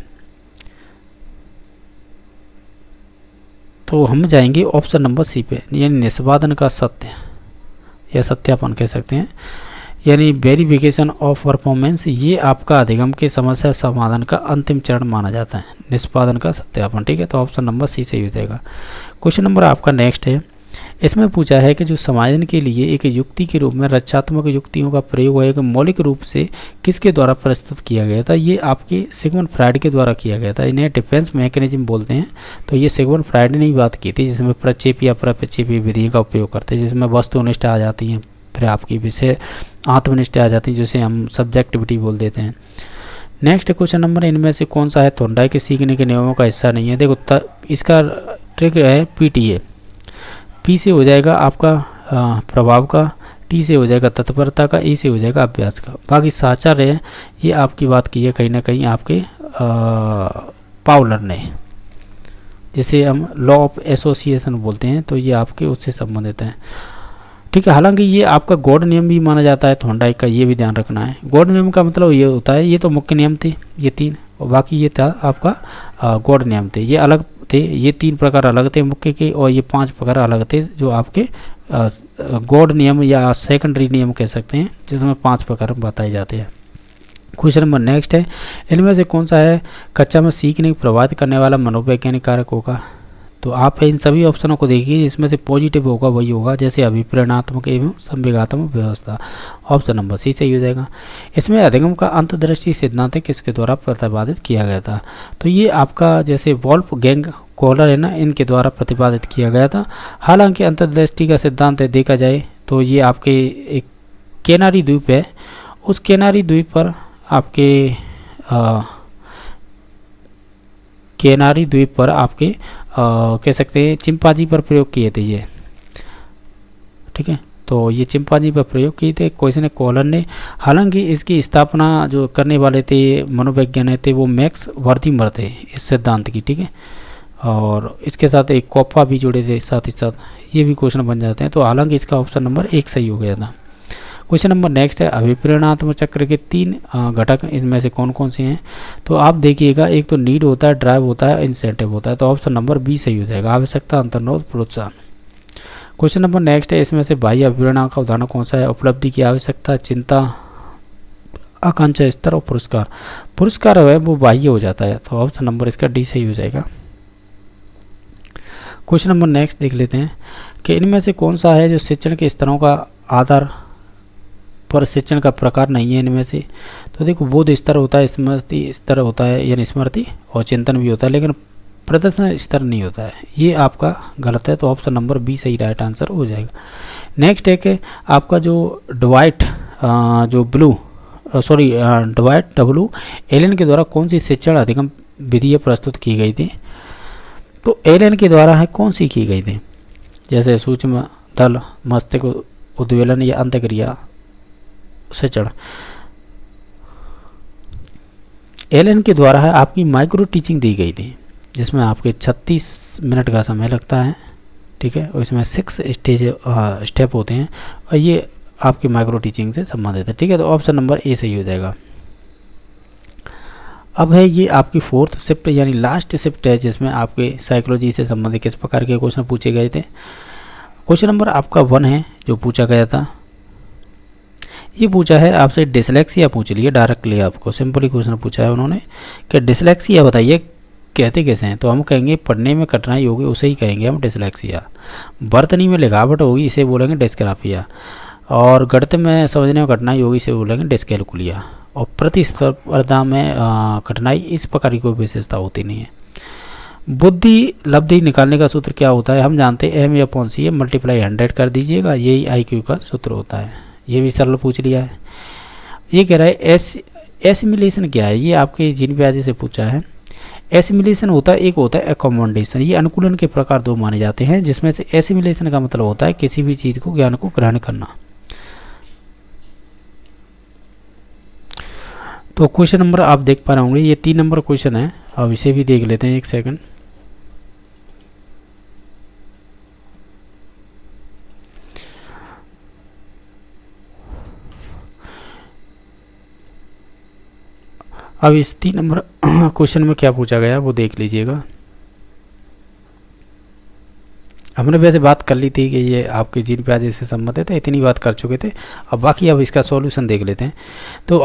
A: तो हम जाएंगे ऑप्शन नंबर सी पे, यानी निष्पादन का सत्य या सत्यापन कह सकते हैं, यानी वेरिफिकेशन ऑफ परफॉर्मेंस। ये आपका अधिगम के समस्या समाधान का अंतिम चरण माना जाता है, निष्पादन का सत्यापन। ठीक है, तो ऑप्शन नंबर सी सही हो जाएगा। क्वेश्चन नंबर आपका नेक्स्ट है, इसमें पूछा है कि जो समायोजन के लिए एक युक्ति के रूप में रक्षात्मक युक्तियों का प्रयोग है कि मौलिक रूप से किसके द्वारा प्रस्तुत किया गया था? ये आपके सिगमंड फ्रायड के द्वारा किया गया था। इन्हें डिफेंस मैकेनिज्म बोलते हैं। तो ये सिगमंड फ्रायड ने ही बात की थी, जिसमें प्रक्षेप या प्रक्षेपी विधि का उपयोग करते हैं, जिसमें वस्तुनिष्ठ आ जाती हैं, फिर आपकी विषय आत्मनिष्ठ आ जाती है, जिसे हम सब्जेक्टिविटी बोल देते हैं। नेक्स्ट क्वेश्चन नंबर, इनमें से कौन सा है थोंडाई के सीखने के नियमों का हिस्सा नहीं है? देखो इसका ट्रिक है PTA। P से हो जाएगा आपका प्रभाव का, T से हो जाएगा तत्परता का, E से हो जाएगा अभ्यास का। बाकी साचार है, ये आपकी बात की है कहीं ना कहीं आपके पावलर ने, जिसे हम लॉ ऑफ एसोसिएशन बोलते हैं, तो ये आपके उससे संबंधित है। ठीक है, हालांकि ये आपका गॉड नियम भी माना जाता है थोंडाई का, ये भी ध्यान रखना है। गॉड नियम का मतलब ये होता है, ये तो मुख्य नियम थे ये 3, और बाकी ये था आपका गॉड नियम थे, ये अलग थे। ये 3 प्रकार अलग थे मुख्य के, और ये 5 प्रकार अलग थे जो आपके गॉड नियम या सेकेंडरी नियम कह सकते हैं, जिसमें 5 प्रकार बताए जाते हैं। क्वेश्चन नंबर नेक्स्ट है, इनमें से कौन सा है कक्षा में सीखने को प्रभावित करने वाला मनोवैज्ञानिक कारक होगा? तो आप इन सभी ऑप्शनों को देखिए, इसमें से पॉजिटिव होगा वही होगा, जैसे अभिप्रेरणात्मक एवं संवेगात्मक व्यवस्था। ऑप्शन नंबर सी सही हो जाएगा। इसमें अधिगम का अंतर्दृष्टि सिद्धांत किसके द्वारा प्रतिपादित किया गया था? तो ये आपका जैसे वोल्फगैंग कोहलर है ना, इनके द्वारा प्रतिपादित किया गया था। हालांकि अंतर्दृष्टि का सिद्धांत देखा जाए तो ये आपके एक कैनारी द्वीप है, उस कैनारी द्वीप पर आपके कैनारी द्वीप पर आपके कह सकते हैं चिंपांजी पर प्रयोग किए थे ये। ठीक है, तो ये चिंपांजी पर प्रयोग किए थे क्वेश्चन कोहलर ने। हालांकि इसकी स्थापना जो करने वाले थे मनोवैज्ञानिक थे वो मैक्स वर्थिमर थे इस सिद्धांत की। ठीक है, और इसके साथ एक कोप्पा भी जुड़े थे साथ ही साथ, ये भी क्वेश्चन बन जाते हैं। तो हालांकि इसका ऑप्शन नंबर 1 सही हो गया था। क्वेश्चन नंबर नेक्स्ट है, अभिप्रेरणात्मक चक्र के 3 घटक इनमें से कौन कौन से हैं? तो आप देखिएगा, एक तो नीड होता है, ड्राइव होता है, इंसेंटिव होता है। तो ऑप्शन नंबर बी सही हो जाएगा, आवश्यकता, अंतर्निरोध, प्रोत्साहन। क्वेश्चन नंबर नेक्स्ट है, इसमें से बाह्य अभिप्रेरणा का उदाहरण कौन सा है? उपलब्धि की आवश्यकता, चिंता, आकांक्षा स्तर और पुरस्कार। पुरस्कार है वो बाह्य हो जाता है, तो ऑप्शन नंबर इसका डी सही हो जाएगा। क्वेश्चन नंबर नेक्स्ट देख लेते हैं कि इनमें से कौन सा है जो शिक्षण के स्तरों का आधार पर शिक्षण का प्रकार नहीं है इनमें से? तो देखो, बोध स्तर होता है, स्मृति स्तर होता है, यानी स्मृति और चिंतन भी होता है, लेकिन प्रदर्शन स्तर नहीं होता है। ये आपका गलत है, तो ऑप्शन नंबर बी सही राइट आंसर हो जाएगा। नेक्स्ट है कि आपका जो डवाइट डब्ल्यू एलन के द्वारा कौन सी शिक्षण अधिगम विधि प्रस्तुत की गई थी? तो एलन के द्वारा है कौन सी की गई थी? जैसे सूक्ष्म दल, मस्तिष्क उद्वेलन या अंतक्रिया शिक्षण। एलन के द्वारा है आपकी माइक्रो टीचिंग दी गई थी, जिसमें आपके 36 मिनट का समय लगता है। ठीक है, और इसमें 6 स्टेप होते हैं, और ये आपकी माइक्रो टीचिंग से संबंधित है। ठीक है, तो ऑप्शन नंबर ए सही हो जाएगा। अब है ये आपकी 4th शिफ्ट यानी लास्ट शिफ्ट है, जिसमें आपके साइकोलॉजी से संबंधित किस प्रकार के क्वेश्चन पूछे गए थे। क्वेश्चन नंबर आपका 1 है जो पूछा गया था, ये पूछा है आपसे डिसलेक्सिया पूछ लिया डायरेक्टली, आपको सिंपली क्वेश्चन पूछा है उन्होंने कि डिसलेक्सिया बताइए कहते कैसे हैं, तो हम कहेंगे पढ़ने में कठिनाई होगी उसे ही कहेंगे हम डिसलेक्सिया। बर्तनी में लिखावट होगी इसे बोलेंगे डिस्ग्राफिया, और गणित में समझने में कठिनाई होगी इसे बोलेंगे डिस्कैलकुलिया, और प्रतिस्पर्धा में कठिनाई इस प्रकार की कोई विशेषता होती नहीं है। बुद्धि लब्धि निकालने का सूत्र क्या होता है, हम जानते हैं एम या अपॉन सी है, मल्टीप्लाई 100 कर दीजिएगा, यही IQ का सूत्र होता है। ये भी सरल पूछ लिया है। ये कह रहा है एसिमिलेशन क्या है, ये आपके जीन प्याजे से पूछा है। एसिमिलेशन होता है, एक होता है एकोमोडेशन, ये अनुकूलन के प्रकार दो माने जाते हैं, जिसमें से एसिमिलेशन का मतलब होता है किसी भी चीज़ को ज्ञान को ग्रहण करना। तो क्वेश्चन नंबर आप देख पा रहे होंगे, ये 3 नंबर क्वेश्चन है। अब इसे भी देख लेते हैं, एक सेकंड। अब इस 3 नंबर क्वेश्चन में क्या पूछा गया वो देख लीजिएगा। हमने वैसे बात कर ली थी कि ये आपके जीन प्याजे से संबंधित है, इतनी बात कर चुके थे। अब बाकी अब इसका सॉल्यूशन देख लेते हैं। तो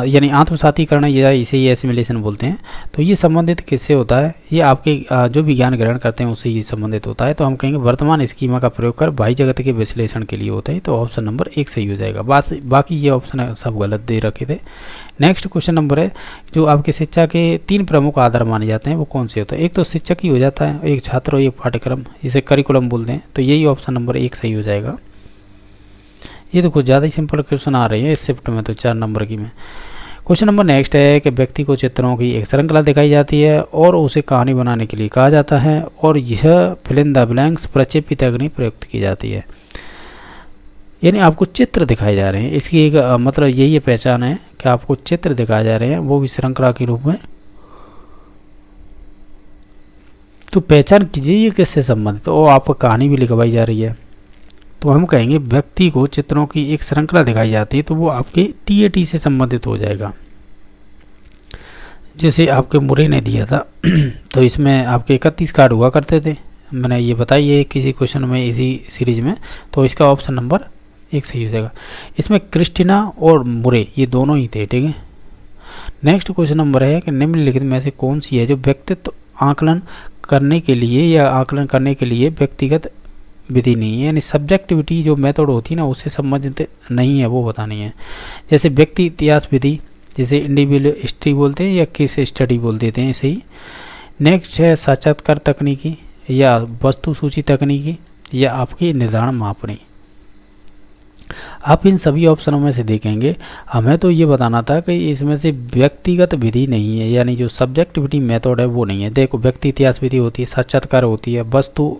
A: यानी आत्मसातीकरण या इसे ही एसिमिलेशन बोलते हैं। तो ये संबंधित किससे होता है, ये आपके जो भी ज्ञान ग्रहण करते हैं उससे ये संबंधित होता है। तो हम कहेंगे वर्तमान स्कीमा का प्रयोग कर बाह्य जगत के विश्लेषण के लिए होता है। तो ऑप्शन नंबर 1 सही हो जाएगा। बाकी ये ऑप्शन सब गलत दे रखे थे। नेक्स्ट क्वेश्चन नंबर है, जो आपके शिक्षा के 3 प्रमुख आधार माने जाते हैं वो कौन से होते हैं। एक तो शिक्षक ही हो जाता है, एक छात्र और एक पाठ्यक्रम, इसे करिकुलम बोलते हैं। तो यही ऑप्शन नंबर 1 सही हो जाएगा। ये तो कुछ ज़्यादा ही सिंपल क्वेश्चन आ रही है इस शिफ्ट में, तो 4 नंबर की में। क्वेश्चन नंबर नेक्स्ट है कि व्यक्ति को चित्रों की एक श्रृंखला दिखाई जाती है और उसे कहानी बनाने के लिए कहा जाता है, और यह फिल इन द ब्लैंक्स प्रक्षेपी तकनीक प्रयुक्त की जाती है। यानी आपको चित्र दिखाए जा रहे हैं, इसकी एक मतलब यही पहचान है कि आपको चित्र दिखाए जा रहे हैं, वो भी श्रृंखला के रूप में। तो पहचान कीजिए ये किससे संबंधित, और आपको कहानी भी लिखवाई जा रही है। तो हम कहेंगे व्यक्ति को चित्रों की एक श्रृंखला दिखाई जाती है, तो वो आपके TAT से संबंधित हो जाएगा, जैसे आपके मुरे ने दिया था। तो इसमें आपके 31 कार्ड हुआ करते थे, मैंने ये बताइए किसी क्वेश्चन में इसी सीरीज में। तो इसका ऑप्शन नंबर 1 सही हो जाएगा। इसमें क्रिस्टीना और मुरे ये दोनों ही थे, ठीक है। नेक्स्ट क्वेश्चन नंबर है कि निम्नलिखित में से कौन सी है जो व्यक्तित्व आकलन करने के लिए व्यक्तिगत विधि नहीं है, यानी सब्जेक्टिविटी जो मेथड होती है ना उससे संबंधित नहीं है, वो बतानी है। जैसे व्यक्ति इतिहास विधि, जैसे इंडिविजुअल हिस्ट्री बोलते हैं या केस स्टडी बोल देते हैं, ऐसे ही। नेक्स्ट है साक्षात्कार तकनीकी या वस्तु सूची तकनीकी या आपकी निर्धारण मापनी। आप इन सभी ऑप्शनों में से देखेंगे। हमें तो ये बताना था कि इसमें से व्यक्तिगत विधि नहीं है, यानी जो सब्जेक्टिविटी मेथड है वो नहीं है। देखो व्यक्ति इतिहास विधि होती है, साक्षात्कार होती है, वस्तु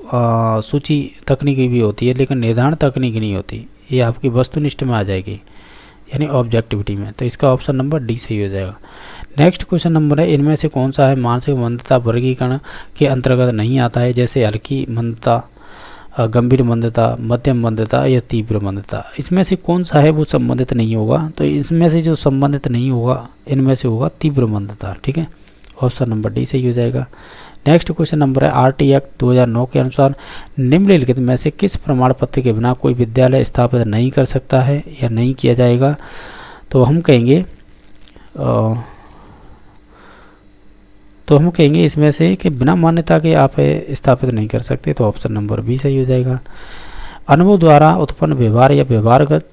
A: सूची तकनीकी भी होती है, लेकिन निर्धारण तकनीकी नहीं होती। ये आपकी वस्तुनिष्ठ में आ जाएगी, यानी ऑब्जेक्टिविटी में। तो इसका ऑप्शन नंबर D सही हो जाएगा। नेक्स्ट क्वेश्चन नंबर है, इनमें से कौन सा है मानसिक मंदता वर्गीकरण के अंतर्गत नहीं आता है, जैसे हल्की मंदता, गंभीर मंदता, मध्यम मंदता या तीव्र मंदता। इसमें से कौन सा है वो संबंधित नहीं होगा। तो इसमें से जो संबंधित नहीं होगा इनमें से होगा तीव्र मंदता, ठीक है। ऑप्शन नंबर D सही हो जाएगा। नेक्स्ट क्वेश्चन नंबर है, RT एक्ट 2009 के अनुसार निम्नलिखित में से किस प्रमाण पत्र के बिना कोई विद्यालय स्थापित नहीं कर सकता है या नहीं किया जाएगा। तो हम कहेंगे इसमें से कि बिना मान्यता के आप स्थापित नहीं कर सकते। तो ऑप्शन नंबर B सही हो जाएगा। अनुभव द्वारा उत्पन्न व्यवहार या व्यवहारगत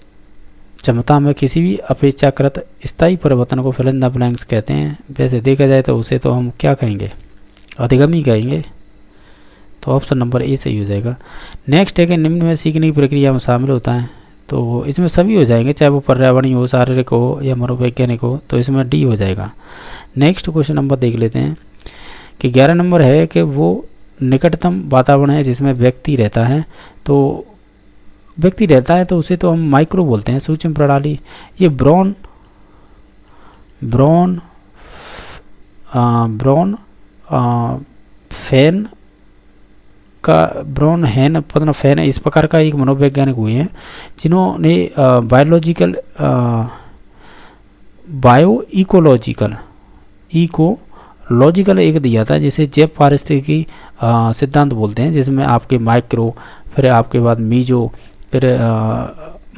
A: क्षमता में किसी भी अपेक्षाकृत स्थायी परिवर्तन को फिल इन द ब्लैंक्स कहते हैं। वैसे देखा जाए तो उसे तो हम क्या कहेंगे, अधिगमी कहेंगे। तो ऑप्शन नंबर A सही हो जाएगा। नेक्स्ट है कि निम्न में सीखने की प्रक्रिया में शामिल होता है। तो इसमें सभी हो जाएंगे, चाहे वो पर्यावरणीय हो, शारीरिक हो या मनोवैज्ञानिक हो। तो इसमें D हो जाएगा। नेक्स्ट क्वेश्चन नंबर देख लेते हैं कि 11 नंबर है कि वो निकटतम वातावरण है जिसमें व्यक्ति रहता है। तो व्यक्ति रहता है तो उसे तो हम माइक्रो बोलते हैं, सूक्ष्म प्रणाली। ये ब्रॉन फैन इस प्रकार का एक मनोवैज्ञानिक हुए हैं जिन्होंने बायो इकोलॉजिकल एक दिया था, जिसे जैव पारिस्थितिकी सिद्धांत बोलते हैं, जिसमें आपके माइक्रो, फिर आपके बाद मीजो, फिर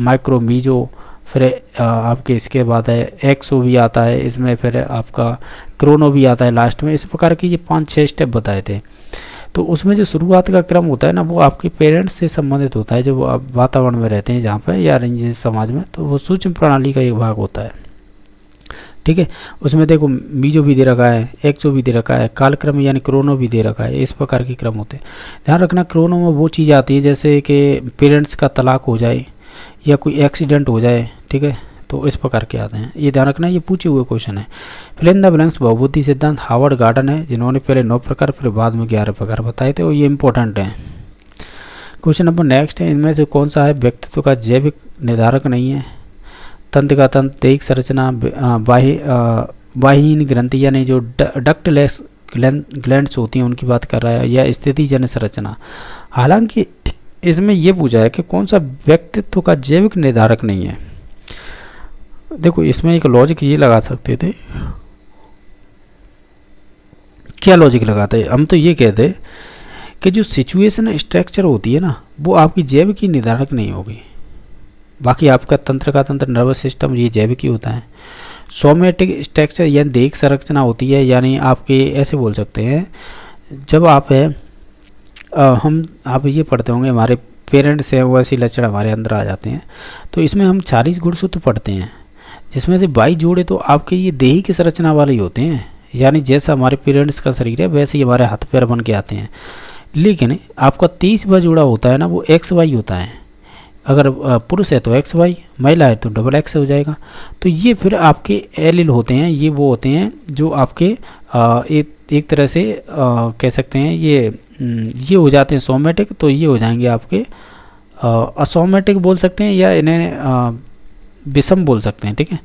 A: माइक्रो मीजो, फिर आपके इसके बाद है एक्सो भी आता है इसमें, फिर आपका क्रोनो भी आता है लास्ट में। इस प्रकार के ये 5-6 स्टेप बताए थे। तो उसमें जो शुरुआत का क्रम होता है ना, वो आपके पेरेंट्स से संबंधित होता है, जो आप वातावरण में रहते हैं जहाँ पर या जिस समाज में, तो वो सूक्ष्म प्रणाली का एक भाग होता है। ठीक है, उसमें देखो मीजो भी दे रखा है, एक्सो भी दे रखा है, कालक्रम यानी क्रोनो भी दे रखा है। इस प्रकार के क्रम होते हैं। ध्यान रखना, क्रोनो में वो चीज़ आती है जैसे कि पेरेंट्स का तलाक हो जाए या कोई एक्सीडेंट हो जाए, ठीक है, तो इस प्रकार के आते हैं। ये ध्यान रखना, ये पूछे हुए क्वेश्चन है। फिल इन द ब्लैंक्स बहुबुद्धि सिद्धांत हार्वर्ड गार्डन है, जिन्होंने पहले 9 प्रकार फिर बाद में 11 प्रकार बताए थे, और ये इंपॉर्टेंट है। क्वेश्चन नंबर नेक्स्ट है, इनमें से कौन सा है व्यक्तित्व का जैविक निर्धारक नहीं है? तंत्र का तंत्र, दैहिक संरचना, बाह्यहीन ग्रंथि यानी जो डक्टलेस ग्लैंड्स होती हैं उनकी बात कर रहा है, या स्थितिजन्य संरचना। हालांकि इसमें यह पूछा है कि कौन सा व्यक्तित्व का जैविक निर्धारक नहीं है। देखो इसमें एक लॉजिक ये लगा सकते थे, क्या लॉजिक लगाते? हम तो ये कहते कि जो सिचुएशन स्ट्रक्चर होती है ना, वो आपकी जैविक की निर्धारक नहीं होगी। बाकी आपका तंत्र का तंत्र, नर्वस सिस्टम, ये जैविक ही होता है। सोमेटिक स्ट्रक्चर यानी दैहिक संरचना होती है, यानी आपके ऐसे बोल सकते हैं, जब आप है आप ये पढ़ते होंगे हमारे पेरेंट्स हैं वैसे लक्षण हमारे अंदर आ जाते हैं। तो इसमें हम 40 गुणसूत्र पढ़ते हैं, जिसमें से 22 जोड़े तो आपके ये दैहिक संरचना वाले ही होते हैं, यानी जैसा हमारे पेरेंट्स का शरीर है वैसे ही हमारे हाथ पैर बन के आते हैं। लेकिन आपका 23वां जोड़ा होता है ना, वो XY होता है। अगर पुरुष है तो XY, महिला है तो XX हो जाएगा। तो ये फिर आपके एलील होते हैं, ये वो होते हैं जो आपके एक तरह से कह सकते हैं ये हो जाते हैं सोमेटिक, तो ये हो जाएंगे आपके असोमेटिक बोल सकते हैं, या इन्हें विषम बोल सकते हैं। ठीक है,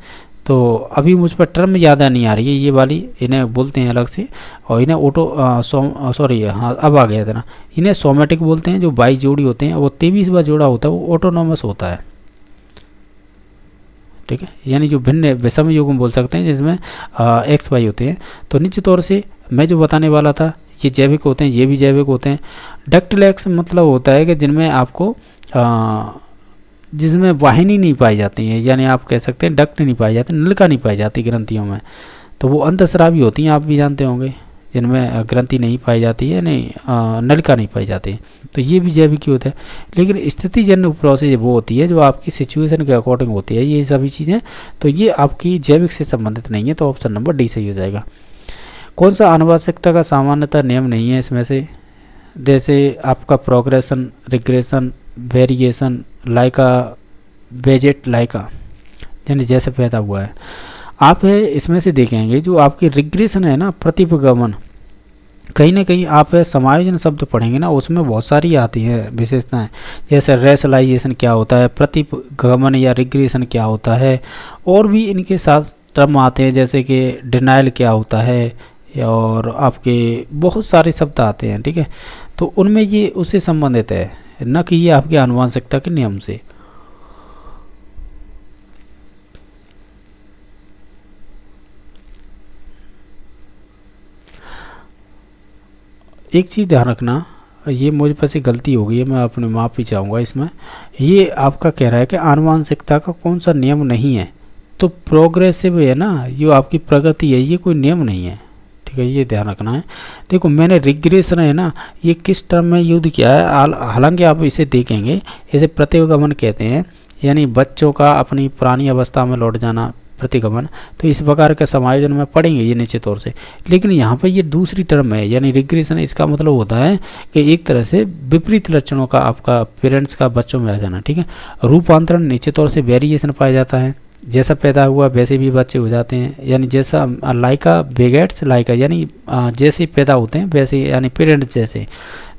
A: तो अभी मुझ पर टर्म याद नहीं आ रही है ये वाली, इन्हें बोलते हैं अलग से, और इन्हें अब आ गया था ना, इन्हें सोमेटिक बोलते हैं। जो 22 जोड़ी होते हैं, वो 23वां जोड़ा होता है वो ऑटोनोमस होता है। ठीक है, यानी जो भिन्न विषम युग्म बोल सकते हैं, जिसमें XY होते हैं। तो निश्चित तौर से मैं जो बताने वाला था, ये जैविक होते हैं, ये भी जैविक होते हैं। डक्टिलेक्स मतलब होता है कि जिनमें आपको जिसमें वाहिनी नहीं पाई जाती है, यानी आप कह सकते हैं डक्ट नहीं पाई जाती, नलिका नहीं पाई जाती ग्रंथियों में, तो वो अंतःस्रावी होती हैं, आप भी जानते होंगे, जिनमें ग्रंथि नहीं पाई जाती है, नहीं नलिका नहीं पाई जाती। तो ये भी जैविक ही होता है। लेकिन स्थितिजन्य प्रोसेस वो होती है जो आपकी सिचुएशन के अकॉर्डिंग होती है, ये सभी चीज़ें, तो ये आपकी जैविक से संबंधित नहीं है। तो ऑप्शन नंबर डी सही हो जाएगा। कौन सा आनुवंशिकता का सामान्यतः नियम नहीं है इसमें से? जैसे आपका प्रोग्रेशन, रिग्रेशन, वेरिएशन, लाइका, बेजेट लाइका, यानी जैसे पैदा हुआ है। आप है इसमें से देखेंगे जो आपकी रिग्रेशन है ना, प्रतिपगमन, कहीं ना कहीं आप समायोजन शब्द पढ़ेंगे ना, उसमें बहुत सारी आती हैं विशेषताएं, जैसे रेशलाइजेशन क्या होता है, प्रतिगमन या रिग्रेशन क्या होता है, और भी इनके साथ टर्म आते हैं जैसे कि डिनाइल क्या होता है, और आपके बहुत सारे शब्द आते हैं। ठीक है, तो उनमें ये उससे संबंधित है, न कि ये आपके आनुवंशिकता के नियम से। एक चीज़ ध्यान रखना, ये मुझ पर से गलती हो गई है, मैं अपनी माफ़ी चाहूँगा इसमें। ये आपका कह रहा है कि आनुवंशिकता का कौन सा नियम नहीं है, तो प्रोग्रेसिव है ना, ये आपकी प्रगति है, ये कोई नियम नहीं है। ठीक है, ये ध्यान रखना है। देखो मैंने रिग्रेशन है ना, ये किस टर्म में यूज किया है, हालांकि आप इसे देखेंगे, इसे प्रतिगमन कहते हैं, यानी बच्चों का अपनी पुरानी अवस्था में लौट जाना, प्रतिगमन। तो इस प्रकार के समायोजन में पढ़ेंगे ये निश्चित तौर से। लेकिन यहाँ पर ये दूसरी टर्म है, यानी रिग्रेशन, इसका मतलब होता है कि एक तरह से विपरीत लक्षणों का आपका पेरेंट्स का बच्चों में आ जाना। ठीक है, रूपांतरण निश्चित तौर से वेरिएशन पाया जाता है, जैसा पैदा हुआ वैसे भी बच्चे हो जाते हैं, यानी जैसा लाइका बेगेट्स लाइका, यानी जैसे पैदा होते हैं वैसे, यानी पेरेंट्स जैसे।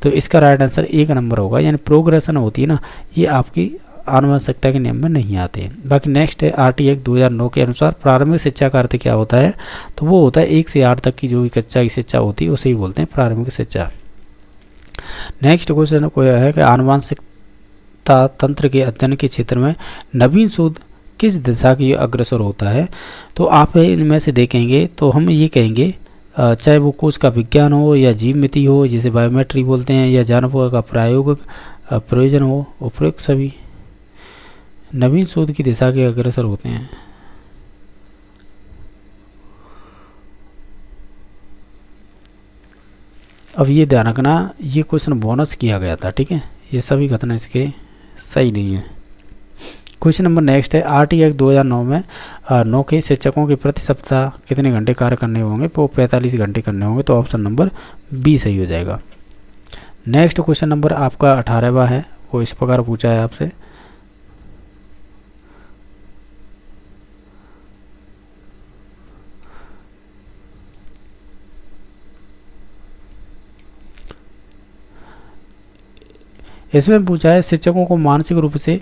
A: तो इसका राइट आंसर 1 नंबर होगा, यानी प्रोग्रेशन होती है ना, ये आपकी आनुवंशिकता के नियम में नहीं आते हैं। बाकी नेक्स्ट है RT एक्ट 2009 के अनुसार प्रारंभिक शिक्षा का अर्थ क्या होता है? तो वो होता है 1 से 8 तक की जो भी कक्षा की शिक्षा होती है उसे ही बोलते हैं प्रारंभिक शिक्षा। नेक्स्ट क्वेश्चन को यह है कि आनुवंशिकता तंत्र के अध्ययन के क्षेत्र में नवीन शोध किस दिशा की अग्रसर होता है? तो आप इनमें से देखेंगे तो हम ये कहेंगे, चाहे वो कोश का विज्ञान हो या जीव मिति हो, जिसे बायोमेट्री बोलते हैं, या जानवरों का प्रायोगिक प्रयोजन हो, उपयुक्त सभी नवीन शोध की दिशा के अग्रसर होते हैं। अब ये ध्यान रखना, ये क्वेश्चन बोनस किया गया था, ठीक है, ये सभी कथन इसके सही नहीं है। क्वेश्चन नंबर नेक्स्ट है, आरटी एक्ट 2009 में 9 के शिक्षकों के प्रति सप्ताह कितने घंटे कार्य करने होंगे? वो 45 घंटे करने होंगे, तो ऑप्शन नंबर बी सही हो जाएगा। नेक्स्ट क्वेश्चन नंबर आपका 18वां है, वो इस प्रकार पूछा है आपसे, इसमें पूछा है शिक्षकों को मानसिक रूप से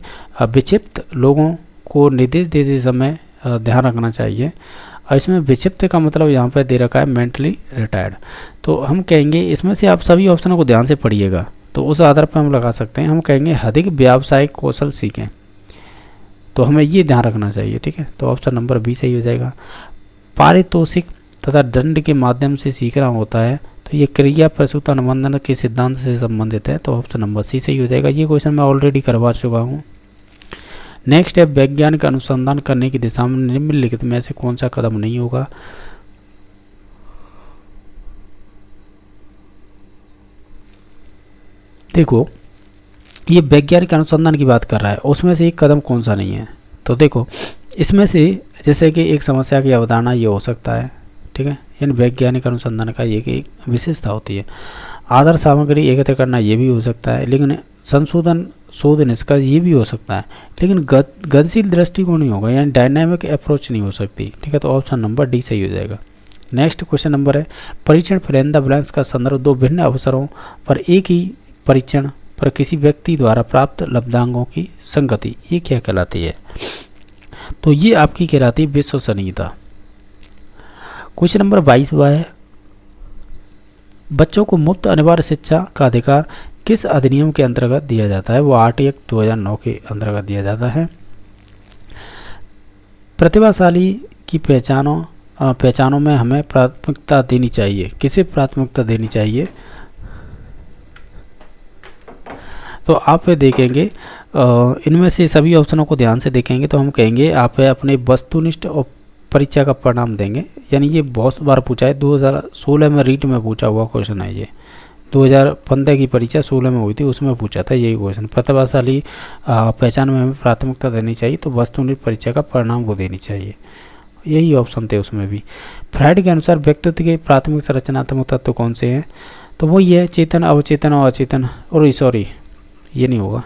A: विक्षिप्त लोगों को निर्देश देते समय ध्यान रखना चाहिए। और इसमें विक्षिप्त का मतलब यहाँ पर दे रखा है मेंटली रिटायर्ड। तो हम कहेंगे इसमें से आप सभी ऑप्शनों को ध्यान से पढ़िएगा, तो उस आधार पर हम लगा सकते हैं। हम कहेंगे अधिक व्यावसायिक कौशल सीखें, तो हमें ये ध्यान रखना चाहिए, ठीक है, तो ऑप्शन नंबर बी सही हो जाएगा। पारितोषिक तथा दंड के माध्यम से सीखना होता है, तो ये क्रिया प्रसूत अनुबंधन के सिद्धांत से संबंधित है, तो ऑप्शन नंबर सी सही हो जाएगा। ये क्वेश्चन मैं ऑलरेडी करवा चुका हूँ। नेक्स्ट है, वैज्ञानिक अनुसंधान करने की दिशा में निम्नलिखित में से कौन सा कदम नहीं होगा? देखो, ये वैज्ञानिक अनुसंधान की बात कर रहा है, उसमें से एक कदम कौन सा नहीं है? तो देखो, इसमें से जैसे कि एक समस्या की अवधारणा ये हो सकता है, ठीक है, यानी वैज्ञानिक अनुसंधान का ये एक विशेषता होती है। आधार सामग्री एकत्र करना ये भी हो सकता है, लेकिन संशोधन शोध निष्कर्ष ये भी हो सकता है, लेकिन गतिशील दृष्टिकोण नहीं होगा, यानी डायनामिक अप्रोच नहीं हो सकती, ठीक है, तो ऑप्शन नंबर डी सही हो जाएगा। नेक्स्ट क्वेश्चन नंबर है, परीक्षण फिरेंदा ब्लैंक्स का संदर्भ दो भिन्न अवसरों पर एक ही परीक्षण पर किसी व्यक्ति द्वारा प्राप्त लब्धांकों की संगति, ये क्या कहलाती है? तो ये आपकी कहलाती है विश्वसनीयता। क्वेश्चन नंबर 22वां है, बच्चों को मुफ्त अनिवार्य शिक्षा का अधिकार किस अधिनियम के अंतर्गत दिया जाता है? वो आरटी एक्ट 2009 के अंतर्गत दिया जाता है। प्रतिभाशाली की पहचानों में हमें प्राथमिकता देनी चाहिए, किसे प्राथमिकता देनी चाहिए? तो आप देखेंगे इनमें से सभी ऑप्शनों को ध्यान से देखेंगे तो हम कहेंगे आप अपने वस्तुनिष्ठ और परीक्षा का परिणाम देंगे, यानी ये बहुत बार पूछा है, 2016 में रीट में पूछा हुआ क्वेश्चन है ये। 2015 की परीक्षा 16 में हुई थी, उसमें पूछा था यही क्वेश्चन। प्रतिभाशाली पहचान में हमें प्राथमिकता देनी चाहिए, तो वस्तुनिष्ठ परीक्षा का परिणाम को देनी चाहिए, यही ऑप्शन थे उसमें भी। फ्राइड के अनुसार व्यक्तित्व के प्राथमिक संरचनात्मक तत्व कौन से हैं? तो वो ये चेतन, अवचेतन और अचेतन, और सॉरी ये नहीं होगा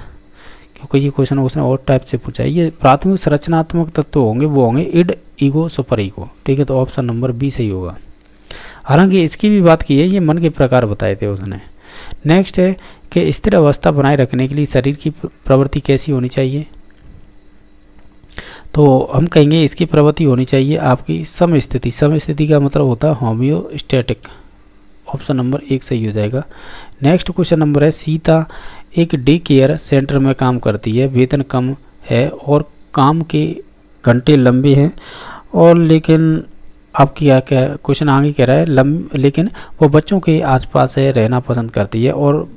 A: क्योंकि ये क्वेश्चन उसने और टाइप से पूछा है। ये प्राथमिक संरचनात्मक तत्व होंगे, वो होंगे इड, ईगो, सुपर ईगो, ठीक है, तो ऑप्शन नंबर बी सही होगा। हालांकि इसकी भी बात की है, ये मन के प्रकार बताए थे उसने। नेक्स्ट है कि स्थिर अवस्था बनाए रखने के लिए शरीर की प्रवृत्ति कैसी होनी चाहिए? तो हम कहेंगे इसकी प्रवृत्ति होनी चाहिए आपकी समस्थिति। समस्थिति का मतलब होता है होम्योस्टैटिक, ऑप्शन नंबर 1 सही हो जाएगा। नेक्स्ट क्वेश्चन नंबर है, सीता एक डे केयर सेंटर में काम करती है, वेतन कम है और काम के घंटे लंबे हैं, और लेकिन आपकी क्या क्वेश्चन आगे कह रहा है, लेकिन वो बच्चों के आसपास है रहना पसंद करती है और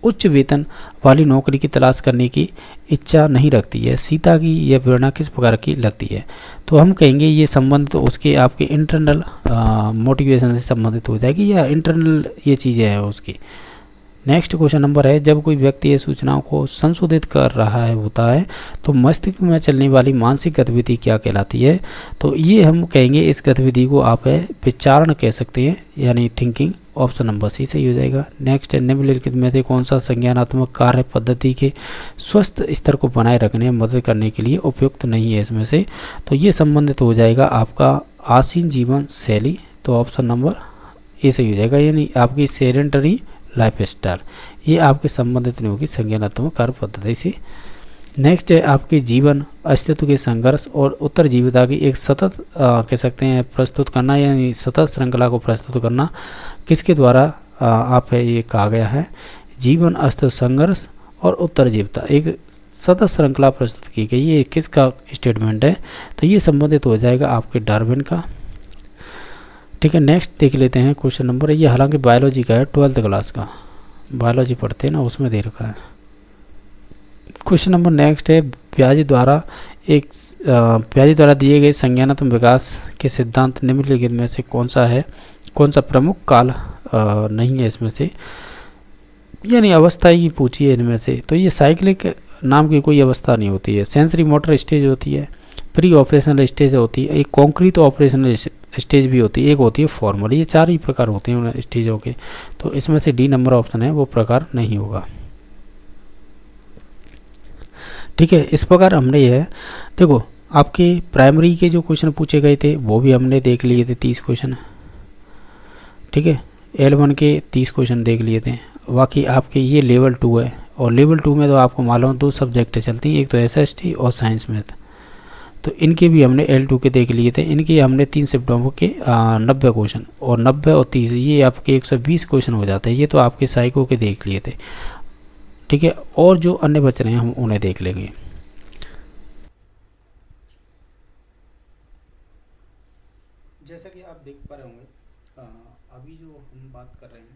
A: उच्च वेतन वाली नौकरी की तलाश करने की इच्छा नहीं रखती है। सीता की यह प्रेरणा किस प्रकार की लगती है? तो हम कहेंगे ये संबंधित तो उसके आपके इंटरनल मोटिवेशन से संबंधित हो जाएगी, या इंटरनल ये चीज़ें हैं उसकी। नेक्स्ट क्वेश्चन नंबर है, जब कोई व्यक्ति ये सूचनाओं को संशोधित कर रहा होता है तो मस्तिष्क में चलने वाली मानसिक गतिविधि क्या कहलाती है? तो ये हम कहेंगे इस गतिविधि को आप विचारण कह सकते हैं, यानी थिंकिंग, ऑप्शन नंबर सी सही हो जाएगा। नेक्स्ट है, निम्नलिखित में से कौन सा संज्ञानात्मक कार्य पद्धति के स्वस्थ स्तर को बनाए रखने में मदद करने के लिए उपयुक्त नहीं है इसमें से? तो ये संबंधित हो जाएगा आपका आसीन जीवन शैली, तो ऑप्शन नंबर ए सही हो जाएगा, यानी आपकी सेडेंटरी लाइफ स्टाइल, ये आपके संबंधित नहीं होगी संज्ञानात्मक कार्य पद्धति से। नेक्स्ट है आपके जीवन अस्तित्व के संघर्ष और उत्तर जीविता की एक सतत कह सकते हैं प्रस्तुत करना, यानी सतत श्रृंखला को प्रस्तुत करना, किसके द्वारा आप ये कहा गया है? जीवन अस्तित्व संघर्ष और उत्तर जीविता एक सतत श्रृंखला प्रस्तुत की गई, ये किसका स्टेटमेंट है? तो ये संबंधित हो जाएगा आपके डार्विन का, ठीक है। नेक्स्ट देख लेते हैं क्वेश्चन नंबर, ये हालांकि बायोलॉजी का है, 12th क्लास का बायोलॉजी पढ़ते हैं ना, उसमें दे रखा है। क्वेश्चन नंबर नेक्स्ट है, ब्याज द्वारा दिए गए संज्ञानात्मक विकास के सिद्धांत निम्नलिखित में से कौन सा प्रमुख काल नहीं है इसमें से, यानी अवस्था ही पूछी है इनमें से। तो ये साइक्लिक नाम की कोई अवस्था नहीं होती है। सेंसरी मोटर स्टेज होती है, प्री ऑपरेशनल स्टेज होती है, एक कॉन्क्रीट ऑपरेशनल स्टेज भी होती है, एक होती है फॉर्मल। ये 4 ही प्रकार होते हैं उन स्टेजों के। तो इसमें से डी नंबर ऑप्शन है वो प्रकार नहीं होगा। ठीक है, इस प्रकार हमने यह देखो आपके प्राइमरी के जो क्वेश्चन पूछे गए थे वो भी हमने देख लिए थे 30 क्वेश्चन। ठीक है, L1 के 30 क्वेश्चन देख लिए थे। बाकी आपके ये लेवल 2 है, और लेवल 2 में तो आपको मालूम 2 सब्जेक्ट चलती हैं, एक तो SST और साइंस मैथ। तो इनके भी हमने L2 के देख लिए थे। इनके हमने 3 सितंबर के 90 क्वेश्चन, और 90 और 30 ये आपके 120 क्वेश्चन हो जाते हैं। ये तो आपके साइको के देख लिए थे। ठीक है, और जो अन्य बच रहे हैं हम उन्हें देख लेंगे। जैसा कि आप देख पा रहे होंगे अभी जो हम बात कर रहे हैं,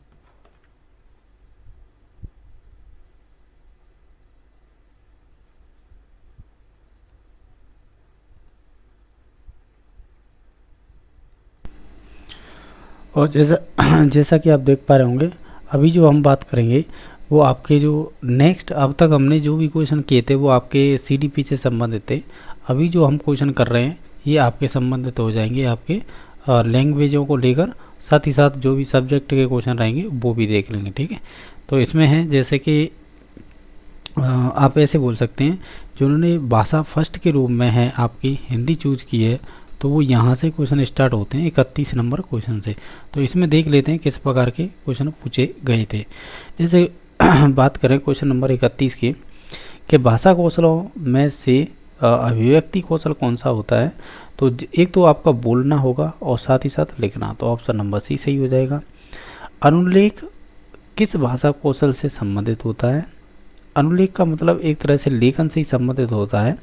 A: और जैसा कि आप देख पा रहे होंगे अभी जो हम बात करेंगे वो आपके जो नेक्स्ट, अब तक हमने जो भी क्वेश्चन किए थे वो आपके CDP से संबंधित थे। अभी जो हम क्वेश्चन कर रहे हैं ये आपके संबंधित हो जाएंगे आपके लैंग्वेजों को लेकर, साथ ही साथ जो भी सब्जेक्ट के क्वेश्चन रहेंगे वो भी देख लेंगे। ठीक है, तो इसमें है जैसे कि आप ऐसे बोल सकते हैं, जिन्होंने भाषा फर्स्ट के रूप में है आपकी हिंदी चूज की है, तो वो यहाँ से क्वेश्चन स्टार्ट होते हैं 31 नंबर क्वेश्चन से। तो इसमें देख लेते हैं किस प्रकार के क्वेश्चन पूछे गए थे। जैसे बात करें क्वेश्चन नंबर 31 की, कि भाषा कौशलों में से अभिव्यक्ति कौशल कौन सा होता है। तो एक तो आपका बोलना होगा और साथ ही साथ लिखना, तो ऑप्शन नंबर C सही हो जाएगा। अनुलेख किस भाषा कौशल से संबंधित होता है। अनुलेख का मतलब एक तरह से लेखन से ही संबंधित होता है,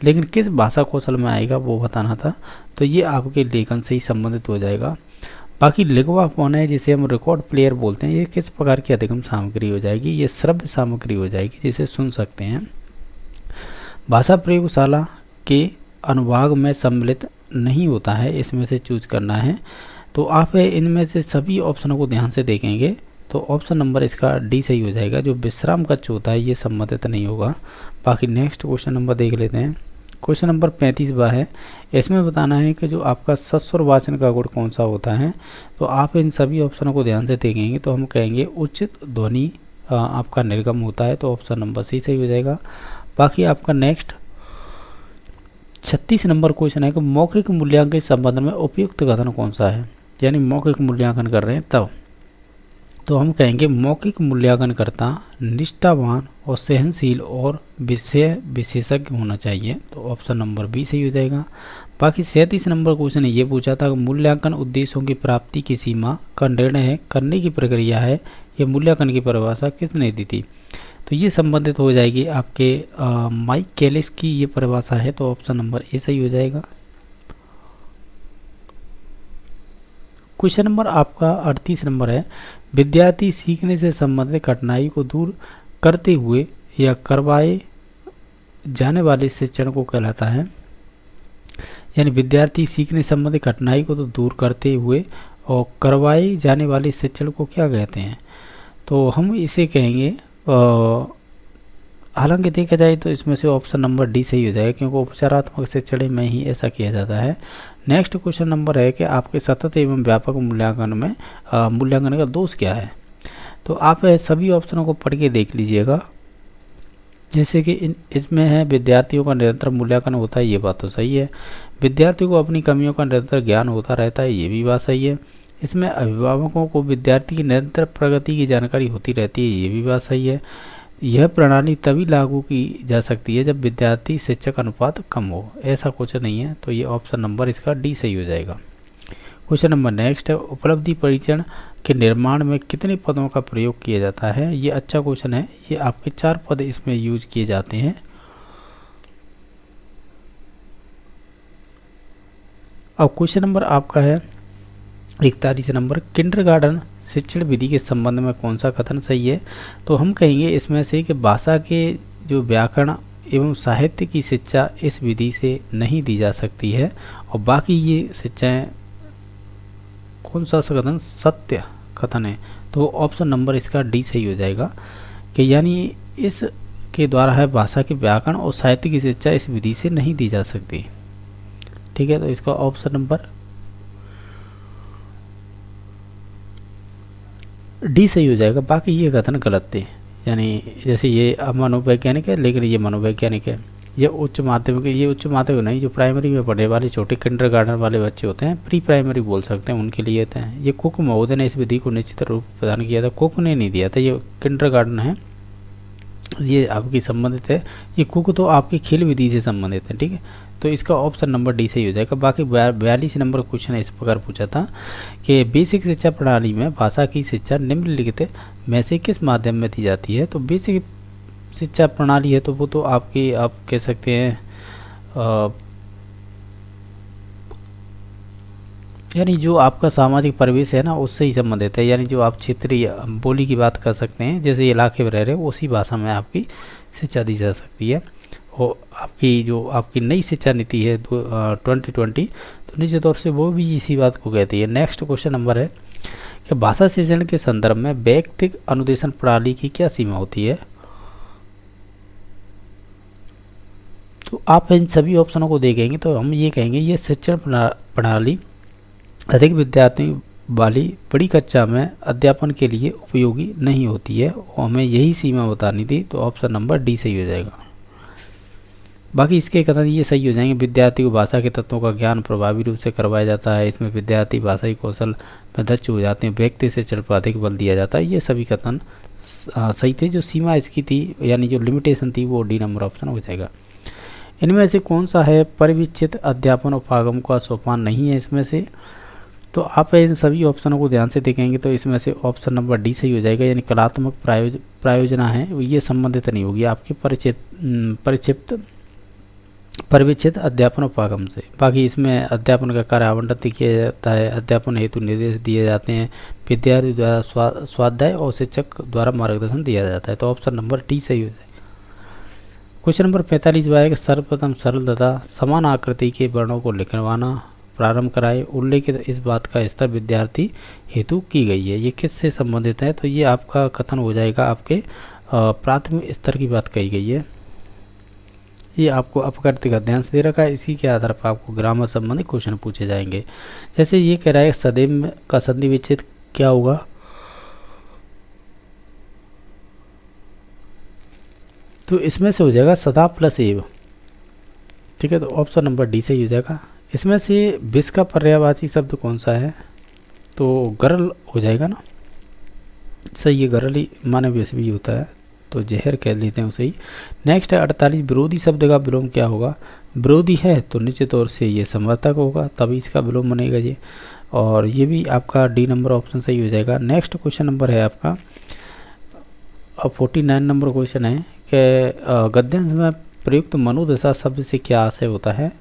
A: लेकिन किस भाषा कौशल में आएगा वो बताना था, तो ये आपके लेखन से ही संबंधित हो जाएगा। बाकी लिखवा कौन है, जिसे हम रिकॉर्ड प्लेयर बोलते हैं, ये किस प्रकार की अधिगम सामग्री हो जाएगी, ये श्रव्य सामग्री हो जाएगी जिसे सुन सकते हैं। भाषा प्रयोगशाला के अनुभाग में सम्मिलित नहीं होता है, इसमें से चूज करना है। तो आप इनमें से सभी ऑप्शनों को ध्यान से देखेंगे तो ऑप्शन नंबर इसका D सही हो जाएगा। जो विश्राम कक्ष होता है ये संबंधित नहीं होगा। बाकी नेक्स्ट क्वेश्चन नंबर देख लेते हैं। क्वेश्चन नंबर 35 है, इसमें बताना है कि जो आपका सस्वर वाचन का गुण कौन सा होता है। तो आप इन सभी ऑप्शनों को ध्यान से देखेंगे तो हम कहेंगे उचित ध्वनि आपका निर्गम होता है, तो ऑप्शन नंबर C सही हो जाएगा। बाकी आपका नेक्स्ट 36 नंबर क्वेश्चन है कि मौखिक मूल्यांकन के संबंध में उपयुक्त कथन कौन सा है, यानी मौखिक मूल्यांकन कर रहे हैं तब। तो हम कहेंगे मौखिक मूल्यांकनकर्ता निष्ठावान और सहनशील और विषय विशेषज्ञ होना चाहिए, तो ऑप्शन नंबर B सही हो जाएगा। बाकी 37 नंबर क्वेश्चन ये पूछा था कि मूल्यांकन उद्देश्यों की प्राप्ति की सीमा का निर्णय करने की प्रक्रिया है, ये मूल्यांकन की परिभाषा किसने दी थी। तो ये संबंधित हो जाएगी आपके माइकलिस की ये परिभाषा है, तो ऑप्शन नंबर A सही हो जाएगा। क्वेश्चन नंबर आपका 38 नंबर है, विद्यार्थी सीखने से संबंधित कठिनाई को दूर करते हुए या करवाए जाने वाले शिक्षण को कहलाता है। यानी विद्यार्थी सीखने संबंधी कठिनाई को तो दूर करते हुए और करवाए जाने वाले शिक्षण को क्या कहते हैं, तो हम इसे कहेंगे हालांकि देखा जाए तो इसमें से ऑप्शन नंबर D सही हो जाएगा, क्योंकि उपचारात्मक शिक्षण में ही ऐसा किया जाता है। नेक्स्ट क्वेश्चन नंबर है कि आपके सतत एवं व्यापक मूल्यांकन में मूल्यांकन का दोष क्या है। तो आप सभी ऑप्शनों को पढ़ के देख लीजिएगा। जैसे कि इसमें है विद्यार्थियों का निरंतर मूल्यांकन होता है, ये बात तो सही है। विद्यार्थियों को अपनी कमियों का निरंतर ज्ञान होता रहता है, ये भी बात सही है। इसमें अभिभावकों को विद्यार्थी की निरंतर प्रगति की जानकारी होती रहती है, ये भी बात सही है। यह प्रणाली तभी लागू की जा सकती है जब विद्यार्थी शिक्षक अनुपात कम हो, ऐसा कुछ नहीं है, तो ये ऑप्शन नंबर इसका D सही हो जाएगा। क्वेश्चन नंबर नेक्स्ट है, उपलब्धि परीक्षण के निर्माण में कितने पदों का प्रयोग किया जाता है। ये अच्छा क्वेश्चन है, ये आपके 4 पद इसमें यूज किए जाते हैं। अब क्वेश्चन नंबर आपका है 41 नंबर, किंडरगार्टन शिक्षण विधि के संबंध में कौन सा कथन सही है। तो हम कहेंगे इसमें से कि भाषा के जो व्याकरण एवं साहित्य की शिक्षा इस विधि से नहीं दी जा सकती है। और बाकी ये शिक्षाएं कौन सा कथन, सत्य कथन है। तो ऑप्शन नंबर इसका डी सही हो जाएगा कि यानी इस के द्वारा है भाषा के व्याकरण और साहित्य की शिक्षा इस विधि से नहीं दी जा सकती। ठीक है, तो इसका ऑप्शन नंबर डी सही हो जाएगा। बाकी ये कथन गलत थे, यानी जैसे ये मनोवैज्ञानिक है लेकिन ये मनोवैज्ञानिक है, ये उच्च माध्यमिक, ये उच्च माध्यमिक नहीं, जो प्राइमरी में पढ़ने वाले छोटे किंडरगार्टन वाले बच्चे होते हैं, प्री प्राइमरी बोल सकते हैं, उनके लिए होते हैं। ये कुक महोदय ने इस विधि को निश्चित रूप प्रदान किया था, कुक ने नहीं दिया था, ये किंडरगार्टन है, ये आपकी संबंधित है। ये कुक तो आपकी खेल विधि से संबंधित है। ठीक है, तो इसका ऑप्शन नंबर डी सही हो जाएगा। बाकी 42 नंबर क्वेश्चन इस प्रकार पूछा था कि बेसिक शिक्षा प्रणाली में भाषा की शिक्षा निम्नलिखित में से किस माध्यम में दी जाती है। तो बेसिक शिक्षा प्रणाली है तो वो तो आपकी, आप कह सकते हैं यानी जो आपका सामाजिक परिवेश है ना, उससे ही संबंधित है। यानी जो आप क्षेत्रीय बोली की बात कर सकते हैं, जैसे इलाके में रह रहे हो उसी भाषा में आपकी शिक्षा दी जा सकती है। और आपकी जो आपकी नई शिक्षा नीति है 2020, तो निश्चित तौर से वो भी इसी बात को कहती है। नेक्स्ट क्वेश्चन नंबर है कि भाषा शिक्षण के संदर्भ में वैयक्तिक अनुदेशन प्रणाली की क्या सीमा होती है। तो आप इन सभी ऑप्शनों को देखेंगे तो हम ये कहेंगे ये शिक्षण प्रणाली अधिक विद्यार्थियों वाली बड़ी कक्षा में अध्यापन के लिए उपयोगी नहीं होती है, और हमें यही सीमा बतानी थी। तो ऑप्शन नंबर डी सही हो जाएगा। बाकी इसके कथन ये सही हो जाएंगे। विद्यार्थी को भाषा के तत्वों का ज्ञान प्रभावी रूप से करवाया जाता है, इसमें विद्यार्थी भाषाई कौशल में दक्ष हो जाते हैं, व्यक्ति से शिक्षण पर अधिक बल दिया जाता है। ये सभी कथन सही थे। जो सीमा इसकी थी यानी जो लिमिटेशन थी वो डी नंबर ऑप्शन हो जाएगा। इनमें से कौन सा है परिविक्षित अध्यापन और पागम का सोपान नहीं है इसमें से। तो आप इन सभी ऑप्शनों को ध्यान से देखेंगे तो इसमें से ऑप्शन नंबर डी सही हो जाएगा। यानी कलात्मक प्रायोजना है ये संबंधित नहीं होगी आपके परिविक्षित अध्यापन और पागम से। बाकी इसमें अध्यापन का कार्य आवंटित किया जाता है, अध्यापन हेतु निर्देश दिए जाते हैं, विद्यार्थी द्वारा स्वाध्याय और शिक्षक द्वारा मार्गदर्शन दिया जाता है। तो ऑप्शन नंबर डी सही हो जाएगा। क्वेश्चन नंबर 45 है कि सर्वप्रथम सरल तथा समान आकृति के वर्णों को लिखवाना प्रारंभ कराए, उल्लेखित इस बात का स्तर विद्यार्थी हेतु की गई है। ये किससे संबंधित है। तो ये आपका कथन हो जाएगा आपके प्राथमिक स्तर की बात कही गई है। ये आपको अपकृत्य का ध्यान से दे रखा है, इसी के आधार पर आपको ग्रामर संबंधी क्वेश्चन पूछे जाएंगे। जैसे ये कह रहा है सदैव का संधि विच्छेद क्या होगा। तो इसमें से हो जाएगा सदा प्लस एव। ठीक है, तो ऑप्शन नंबर डी से ही हो जाएगा। इसमें से विष का पर्यायवाची शब्द कौन सा है। तो गरल हो जाएगा ना, सही है, गरल ही माने विष भी होता है, तो जहर कह लेते हैं उसे ही। नेक्स्ट है 48 विरोधी शब्द का विलोम क्या होगा। विरोधी है तो निश्चित तौर से ये समर्थक होगा, तभी इसका विलोम बनेगा ये, और ये भी आपका डी नंबर ऑप्शन सही हो जाएगा। नेक्स्ट क्वेश्चन नंबर है आपका 49 नंबर क्वेश्चन है कि गद्यांश में प्रयुक्त मनोदशा शब्द से क्या आशय होता है।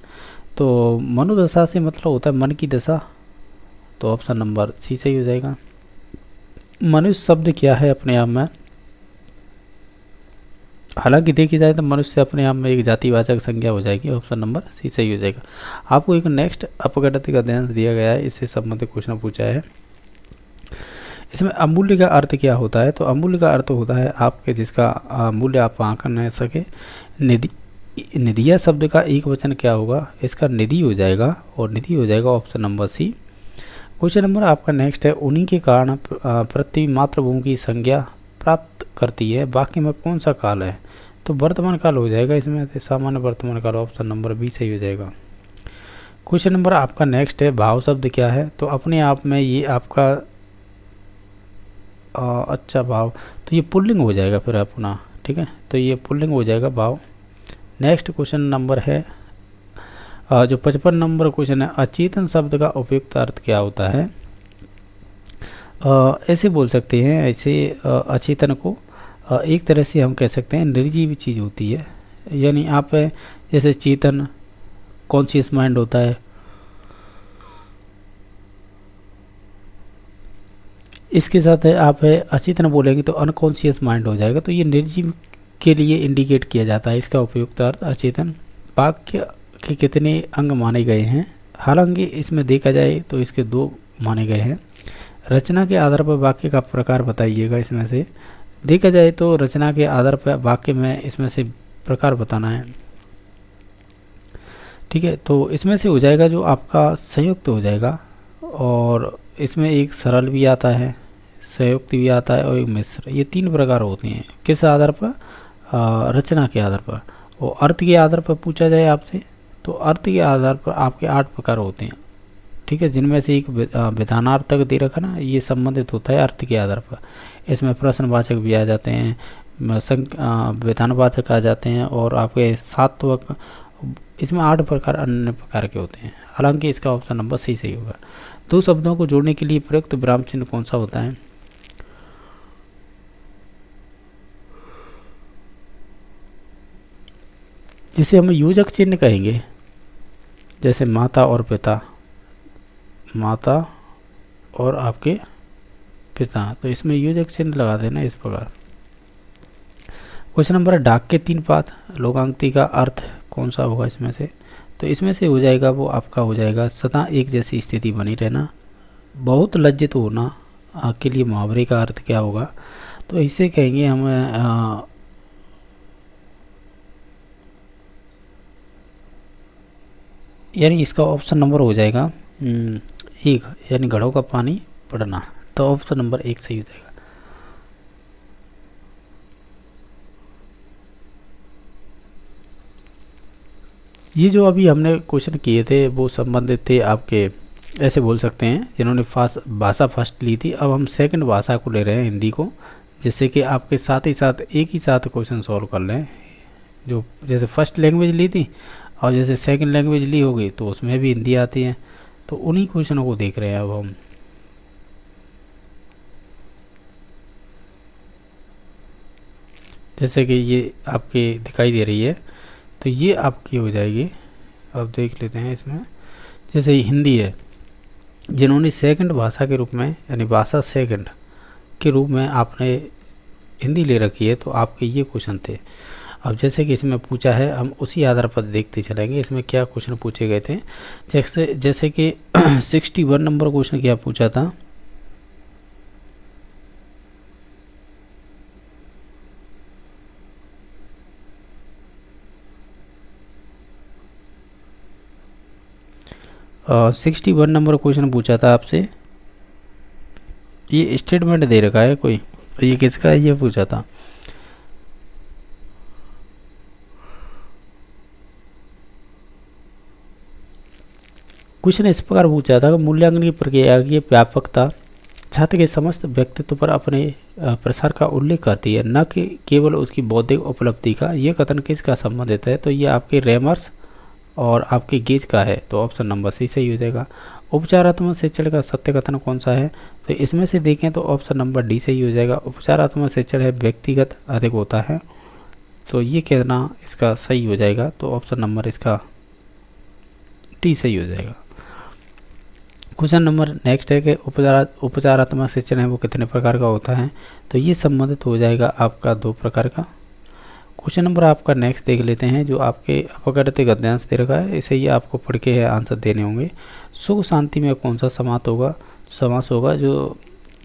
A: तो मनोदशा से मतलब होता है मन की दशा, तो ऑप्शन नंबर सी सही हो जाएगा। मनुष्य शब्द क्या है अपने आप में। हालांकि देखी जाए तो मनुष्य अपने आप में एक जातिवाचक संज्ञा हो जाएगी, ऑप्शन नंबर सी सही हो जाएगा। आपको एक नेक्स्ट अपघटित गद्यांश दिया गया है, इससे संबंधित क्वेश्चन पूछा है। इसमें अमूल्य का अर्थ क्या होता है। तो अमूल्य का अर्थ होता है आपके जिसका मूल्य आप आंक न सके। निधि, निधिया शब्द का एक वचन क्या होगा। इसका निधि हो जाएगा, और निधि हो जाएगा option number c. Question number आपका नेक्स्ट है उन्हीं के कारण पृथ्वी मातृभूमि की संज्ञा प्राप्त करती है, वाक्य में कौन सा काल है। तो वर्तमान काल हो जाएगा इसमें, तो सामान्य वर्तमान काल ऑप्शन नंबर बी सही हो जाएगा। क्वेश्चन नंबर आपका नेक्स्ट है भाव शब्द क्या है। तो अपने आप में ये आपका अच्छा भाव, तो ये पुल्लिंग हो जाएगा फिर अपना। ठीक है, तो ये पुल्लिंग हो जाएगा भाव। नेक्स्ट क्वेश्चन नंबर है जो 55 नंबर क्वेश्चन है अचेतन शब्द का उपयुक्त अर्थ क्या होता है। ऐसे बोल सकते हैं, ऐसे अचेतन को एक तरह से हम कह सकते हैं निर्जीव चीज़ होती है। यानी आप जैसे चेतन कॉन्शियस माइंड होता है, इसके साथ है आप अचेतन बोलेंगे तो अनकॉन्शियस माइंड हो जाएगा। तो ये निर्जीव के लिए इंडिकेट किया जाता है। इसका उपयुक्त अर्थ अचेतन। वाक्य के कितने अंग माने गए हैं? हालांकि इसमें देखा जाए तो इसके 2 माने गए हैं। रचना के आधार पर वाक्य का प्रकार बताइएगा। इसमें से देखा जाए तो रचना के आधार पर वाक्य में इसमें से प्रकार बताना है। ठीक है, तो इसमें से हो जाएगा जो आपका संयुक्त हो जाएगा, और इसमें एक सरल भी आता है, संयुक्त भी आता है और एक मिश्र। ये 3 प्रकार होते हैं। किस आधार पर? रचना के आधार पर। और अर्थ के आधार पर पूछा जाए आपसे तो अर्थ के आधार पर आपके 8 प्रकार होते हैं। ठीक है, जिनमें से एक विधानार्थक दे रखा ना, ये संबंधित होता है अर्थ के आधार पर। इसमें प्रश्नवाचक भी आ जाते हैं, विधानवाचक आ जाते हैं, और आपके सात्वक। इसमें 8 प्रकार अन्य प्रकार के होते हैं। हालांकि इसका ऑप्शन नंबर सी सही होगा। 2 शब्दों को जोड़ने के लिए प्रयुक्त विराम चिन्ह कौन सा होता है? जिसे हम योजक चिन्ह कहेंगे, जैसे माता और पिता, माता और आपके पिता, तो इसमें योजक चिन्ह लगा देना इस प्रकार। क्वेश्चन नंबर है, डाक के 3 पात लोकांकित का अर्थ कौन सा होगा इसमें से? तो इसमें से हो जाएगा वो आपका हो जाएगा सदा एक जैसी स्थिति बनी रहना। बहुत लज्जित होना के लिए मुहावरे का अर्थ क्या होगा? तो इसे कहेंगे हम यानी इसका ऑप्शन नंबर हो जाएगा 1, यानी घड़ों का पानी पड़ना। तो ऑप्शन नंबर 1 सही हो जाएगा। ये जो अभी हमने क्वेश्चन किए थे वो संबंधित थे आपके, ऐसे बोल सकते हैं, जिन्होंने भाषा फर्स्ट ली थी। अब हम सेकंड भाषा को ले रहे हैं, हिंदी को, जिससे कि आपके साथ ही साथ एक ही साथ क्वेश्चन सॉल्व कर लें। जो जैसे फर्स्ट लैंग्वेज ली थी और जैसे सेकंड लैंग्वेज ली होगी तो उसमें भी हिंदी आती है, तो उन्हीं क्वेश्चनों को देख रहे हैं अब हम। जैसे कि ये आपके दिखाई दे रही है, तो ये आपकी हो जाएगी। अब देख लेते हैं इसमें, जैसे हिंदी है, जिन्होंने सेकंड भाषा के रूप में, यानी भाषा सेकंड के रूप में आपने हिंदी ले रखी है, तो आपके ये क्वेश्चन थे। अब जैसे कि इसमें पूछा है, हम उसी आधार पर देखते चलेंगे इसमें क्या क्वेश्चन पूछे गए थे। जैसे कि 61 नंबर क्वेश्चन क्या पूछा था? और 61 नंबर क्वेश्चन पूछा था आपसे, ये स्टेटमेंट दे रखा है कोई, ये किसका है ये पूछा था। क्वेश्चन इस प्रकार पूछा था, मूल्यांकन की प्रक्रिया की व्यापकता छात्र के समस्त व्यक्तित्व पर अपने प्रसार का उल्लेख करती है, न कि केवल उसकी बौद्धिक उपलब्धि का। यह कथन किसका संबंधित है? तो ये आपके रेमर्स और आपके गेज का है, तो ऑप्शन नंबर सी सही हो जाएगा। उपचारात्मक शिक्षण का सत्य कथन कौन सा है? तो इसमें से देखें तो ऑप्शन नंबर डी सही हो जाएगा। उपचारात्मक शिक्षण है व्यक्तिगत अधिक होता है, तो ये कहना इसका सही हो जाएगा, तो ऑप्शन नंबर इसका डी सही हो जाएगा। क्वेश्चन नंबर नेक्स्ट है कि उपचारात्मक शिक्षण है वो कितने प्रकार का होता है? तो ये संबंधित हो जाएगा आपका 2 प्रकार का। क्वेश्चन नंबर आपका नेक्स्ट देख लेते हैं, जो आपके अपकृत्य गद्यांश दे रखा है, इसे ही आपको पढ़ के है आंसर देने होंगे। सुख शांति में कौन सा समास होगा? जो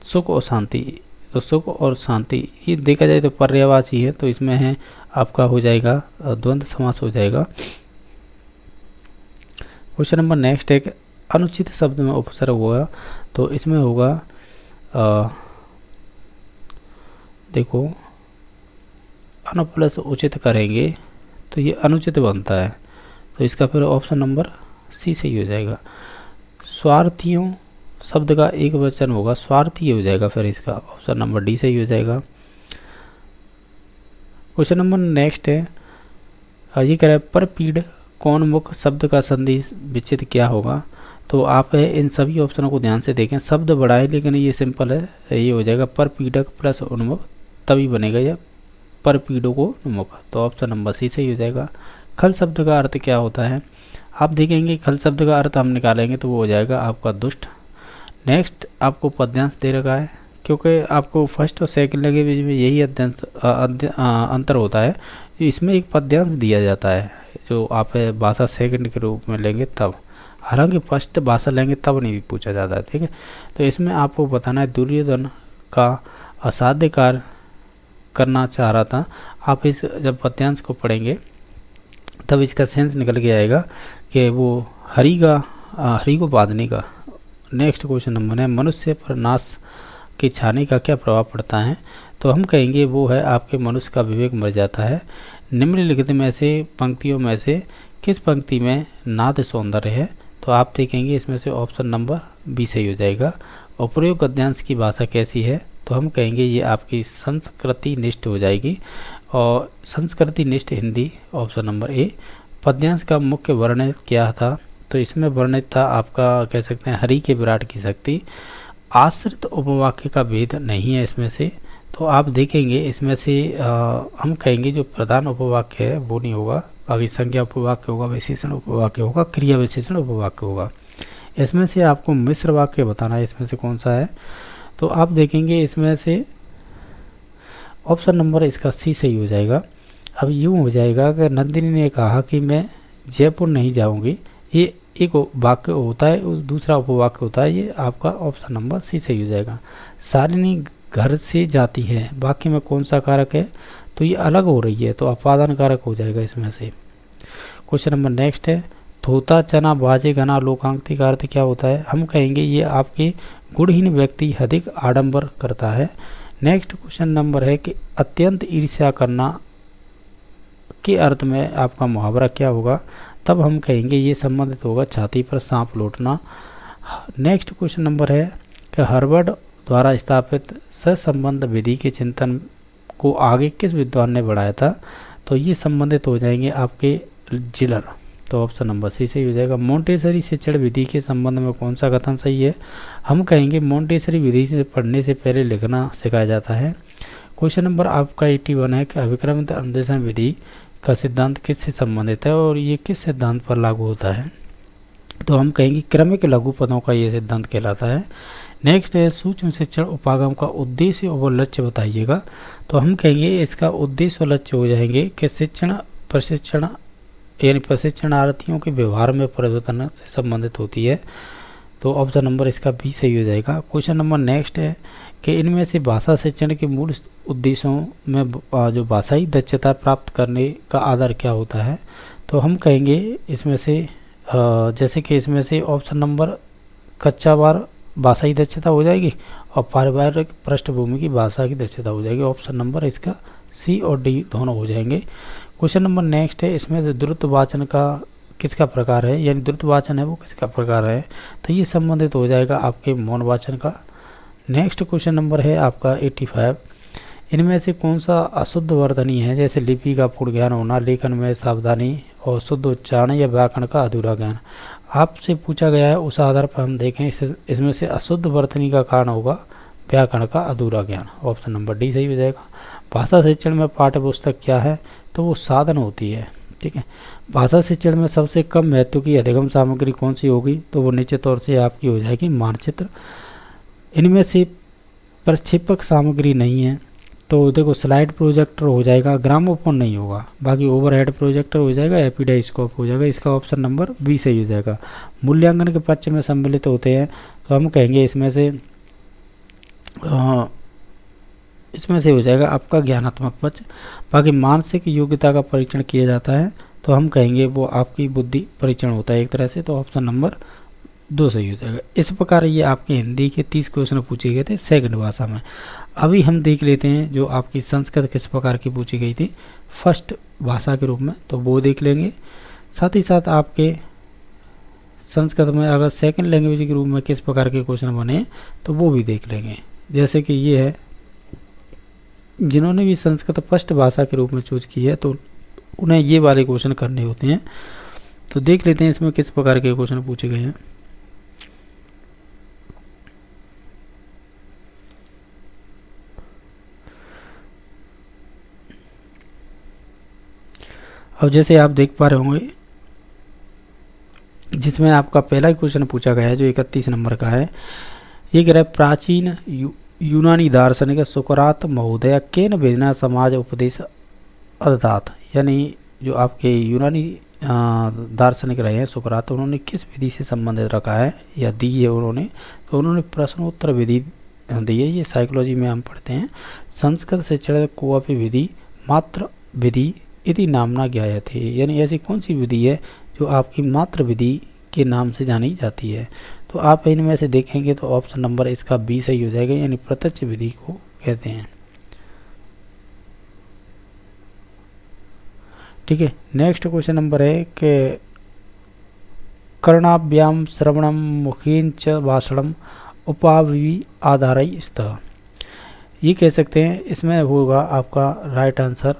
A: सुख और शांति, तो सुख और शांति ये देखा जाए तो पर्यायवाची है, तो इसमें है आपका हो जाएगा द्वंद्व समास हो जाएगा। क्वेश्चन नंबर नेक्स्ट है, अनुचित शब्द में उपसर्ग होगा, तो इसमें होगा देखो अनु प्लस उचित करेंगे तो ये अनुचित बनता है, तो इसका फिर ऑप्शन नंबर सी सही हो जाएगा। स्वार्थियों शब्द का एक वचन होगा, स्वार्थी हो जाएगा, फिर इसका ऑप्शन नंबर डी सही हो जाएगा। क्वेश्चन नंबर नेक्स्ट है, ये कह रहा है पर पीड़ कौन मुख शब्द का संधि विच्छेद क्या होगा? तो आप इन सभी ऑप्शनों को ध्यान से देखें, शब्द बड़ा है लेकिन ये सिंपल है, ये हो जाएगा पर पीड़क प्लस उन्मुख, तभी बनेगा यह पर पीड़ों को उन्मुख, तो ऑप्शन नंबर सी सही हो जाएगा। खल शब्द का अर्थ क्या होता है? आप देखेंगे खल शब्द का अर्थ हम निकालेंगे तो वो हो जाएगा आपका दुष्ट। नेक्स्ट आपको पद्यांश दे रखा है, क्योंकि आपको फर्स्ट और सेकंड के बीच में यही अंतर होता है। इसमें एक पद्यांश दिया जाता है, जो आप भाषा सेकंड के रूप में लेंगे तब, हालांकि फर्स्ट भाषा लेंगे तब नहीं पूछा जाता है, ठीक है। तो इसमें आपको बताना है दुर्योधन का असाध्य कार्य करना चाह रहा था। आप इस जब पद्यांश को पढ़ेंगे तब इसका सेंस निकल के आएगा कि वो हरि को बांधने का। नेक्स्ट क्वेश्चन नंबर है मनुष्य पर नाश के छाने का क्या प्रभाव पड़ता है। तो हम कहेंगे वो है आपके मनुष्य का विवेक मर जाता है। निम्नलिखित में से पंक्तियों में से किस पंक्ति में नाद सौंदर्य है। तो आप देखेंगे इसमें से ऑप्शन नंबर बी सही हो जाएगा। और प्रयोग गद्यांश की भाषा कैसी है, तो हम कहेंगे ये आपकी संस्कृति निष्ठ हो जाएगी, और संस्कृति निष्ठ हिंदी ऑप्शन नंबर ए। पद्यांश का मुख्य वर्णित क्या था, तो इसमें वर्णित था आपका कह सकते हैं हरि के विराट की शक्ति। आश्रित उपवाक्य का भेद नहीं है इसमें से, तो आप देखेंगे इसमें से हम कहेंगे जो प्रधान उपवाक्य है वो नहीं होगा, बाकी संज्ञा उपवाक्य होगा, विशेषण उपवाक्य होगा, क्रिया विशेषण उपवाक्य होगा। इसमें से आपको मिश्र वाक्य बताना है इसमें से कौन सा है। तो आप देखेंगे इसमें से ऑप्शन नंबर इसका सी सही हो जाएगा। अब यूँ हो जाएगा कि नंदिनी ने कहा कि मैं जयपुर नहीं जाऊंगी, ये एक वाक्य होता है, दूसरा उपवाक्य होता है, ये आपका ऑप्शन नंबर सी सही हो जाएगा। शालिनी घर से जाती है, वाक्य में कौन सा कारक है, तो ये अलग हो रही है, तो अपादान कारक हो जाएगा इसमें से। क्वेश्चन नंबर नेक्स्ट है धोता चना बाजे घना लोकांकित का अर्थ क्या होता है। हम कहेंगे ये आपके गुणहीन व्यक्ति अधिक आडंबर करता है। नेक्स्ट क्वेश्चन नंबर है कि अत्यंत ईर्ष्या करना के अर्थ में आपका मुहावरा क्या होगा। तब हम कहेंगे ये संबंधित होगा छाती पर सांप लौटना। नेक्स्ट क्वेश्चन नंबर है कि हार्वर्ड द्वारा स्थापित सहसंबंध विधि के चिंतन को आगे किस विद्वान ने बढ़ाया था। तो ये संबंधित हो जाएंगे आपके जिलर, तो ऑप्शन नंबर सी सही हो जाएगा। मोंटेसरी शिक्षण विधि के संबंध में कौन सा कथन सही है। हम कहेंगे मोंटेसरी विधि से पढ़ने से पहले लिखना सिखाया जाता है। क्वेश्चन नंबर आपका 81 है कि अभिक्रमित अनुदेशन विधि का सिद्धांत किससे संबंधित है और ये किस सिद्धांत पर लागू होता है। तो हम कहेंगे क्रमिक लघु पदों का ये सिद्धांत कहलाता है। नेक्स्ट है सूक्ष्म शिक्षण उपागम का उद्देश्य और लक्ष्य बताइएगा। तो हम कहेंगे इसका उद्देश्य और लक्ष्य हो जाएंगे कि शिक्षण प्रशिक्षण यानी प्रशिक्षणार्थियों के व्यवहार में परिवर्तन से संबंधित होती है, तो ऑप्शन नंबर इसका बी सही हो जाएगा। क्वेश्चन नंबर नेक्स्ट है कि इनमें से भाषा शिक्षण के मूल उद्देश्यों में जो भाषाई दक्षता प्राप्त करने का आधार क्या होता है। तो हम कहेंगे इसमें से जैसे कि इसमें से ऑप्शन नंबर कच्चावार भाषाई दक्षता हो जाएगी और पारिवारिक पृष्ठभूमि की भाषा की दक्षता हो जाएगी। ऑप्शन नंबर इसका सी और डी दोनों हो जाएंगे। क्वेश्चन नंबर नेक्स्ट है इसमें से द्रुत वाचन का किसका प्रकार है, यानी द्रुत वाचन है वो किसका प्रकार है। तो ये संबंधित हो जाएगा आपके मौन वाचन का। नेक्स्ट क्वेश्चन नंबर है आपका 85, इनमें से कौन सा अशुद्ध वर्तनी है, जैसे लिपि का पूर्ण ज्ञान होना, लेखन में सावधानी और शुद्ध उच्चारण या व्याकरण का अधूरा ज्ञान। आपसे पूछा गया है उस आधार पर हम देखें इसमें से अशुद्ध वर्तनी का कारण होगा व्याकरण का अधूरा ज्ञान। ऑप्शन नंबर डी सही हो जाएगा। भाषा शिक्षण में पाठ्य पुस्तक क्या है, तो वो साधन होती है, ठीक है। भाषा शिक्षण में सबसे कम महत्व की अधिगम सामग्री कौन सी होगी, तो वो निश्चित तौर से आपकी हो जाएगी मानचित्र। इनमें से प्रक्षेपक सामग्री नहीं है, तो देखो स्लाइड प्रोजेक्टर हो जाएगा, ग्रामोफोन नहीं होगा, बाकी ओवरहेड प्रोजेक्टर हो जाएगा, एपिडाइस्कोप हो जाएगा। इसका ऑप्शन नंबर बी सही हो जाएगा। मूल्यांकन के पक्ष में सम्मिलित होते हैं, तो हम कहेंगे इसमें से हो जाएगा आपका ज्ञानात्मक पक्ष। बाकी मानसिक योग्यता का परीक्षण किया जाता है, तो हम कहेंगे वो आपकी बुद्धि परीक्षण होता है एक तरह से, तो ऑप्शन नंबर 2 सही हो जाएगा। इस प्रकार ये आपके हिंदी के 30 क्वेश्चन पूछे गए थे सेकंड भाषा में। अभी हम देख लेते हैं जो आपकी संस्कृत किस प्रकार की पूछी गई थी फर्स्ट भाषा के रूप में, तो वो देख लेंगे। साथ ही साथ आपके संस्कृत में अगर सेकंड लैंग्वेज के रूप में किस प्रकार के क्वेश्चन बने तो वो भी देख लेंगे। जैसे कि ये है, जिन्होंने भी संस्कृत फर्स्ट भाषा के रूप में चूज की है तो उन्हें ये वाले क्वेश्चन करने होते हैं। तो देख लेते हैं इसमें किस प्रकार के क्वेश्चन पूछे गए हैं। अब जैसे आप देख पा रहे होंगे जिसमें आपका पहला क्वेश्चन पूछा गया है जो 31 नंबर का है। ये कह रहा है प्राचीन यूनानी दार्शनिक सुकरात महोदय केन विधिना समाज उपदेश अददात, यानी जो आपके यूनानी दार्शनिक रहे हैं सुकरात, उन्होंने किस विधि से संबंधित रखा है या दी है उन्होंने, तो उन्होंने प्रश्नोत्तर विधि दी है। ये साइकोलॉजी में हम पढ़ते हैं। संस्कृत शिक्षण कोअपि विधि मात्र विधि इति नामना ज्ञायते, यानी ऐसी कौन सी विधि है जो आपकी मात्र विधि के नाम से जानी जाती है। तो आप इनमें से देखेंगे तो ऑप्शन नंबर इसका बी सही हो जाएगा, यानी प्रत्यक्ष विधि को कहते हैं। ठीक है, नेक्स्ट क्वेश्चन नंबर है कि कर्णाभ्याम श्रवणम मुखेन च भाषणम उपावि आधारय स्तः, ये कह सकते हैं। इसमें होगा आपका राइट आंसर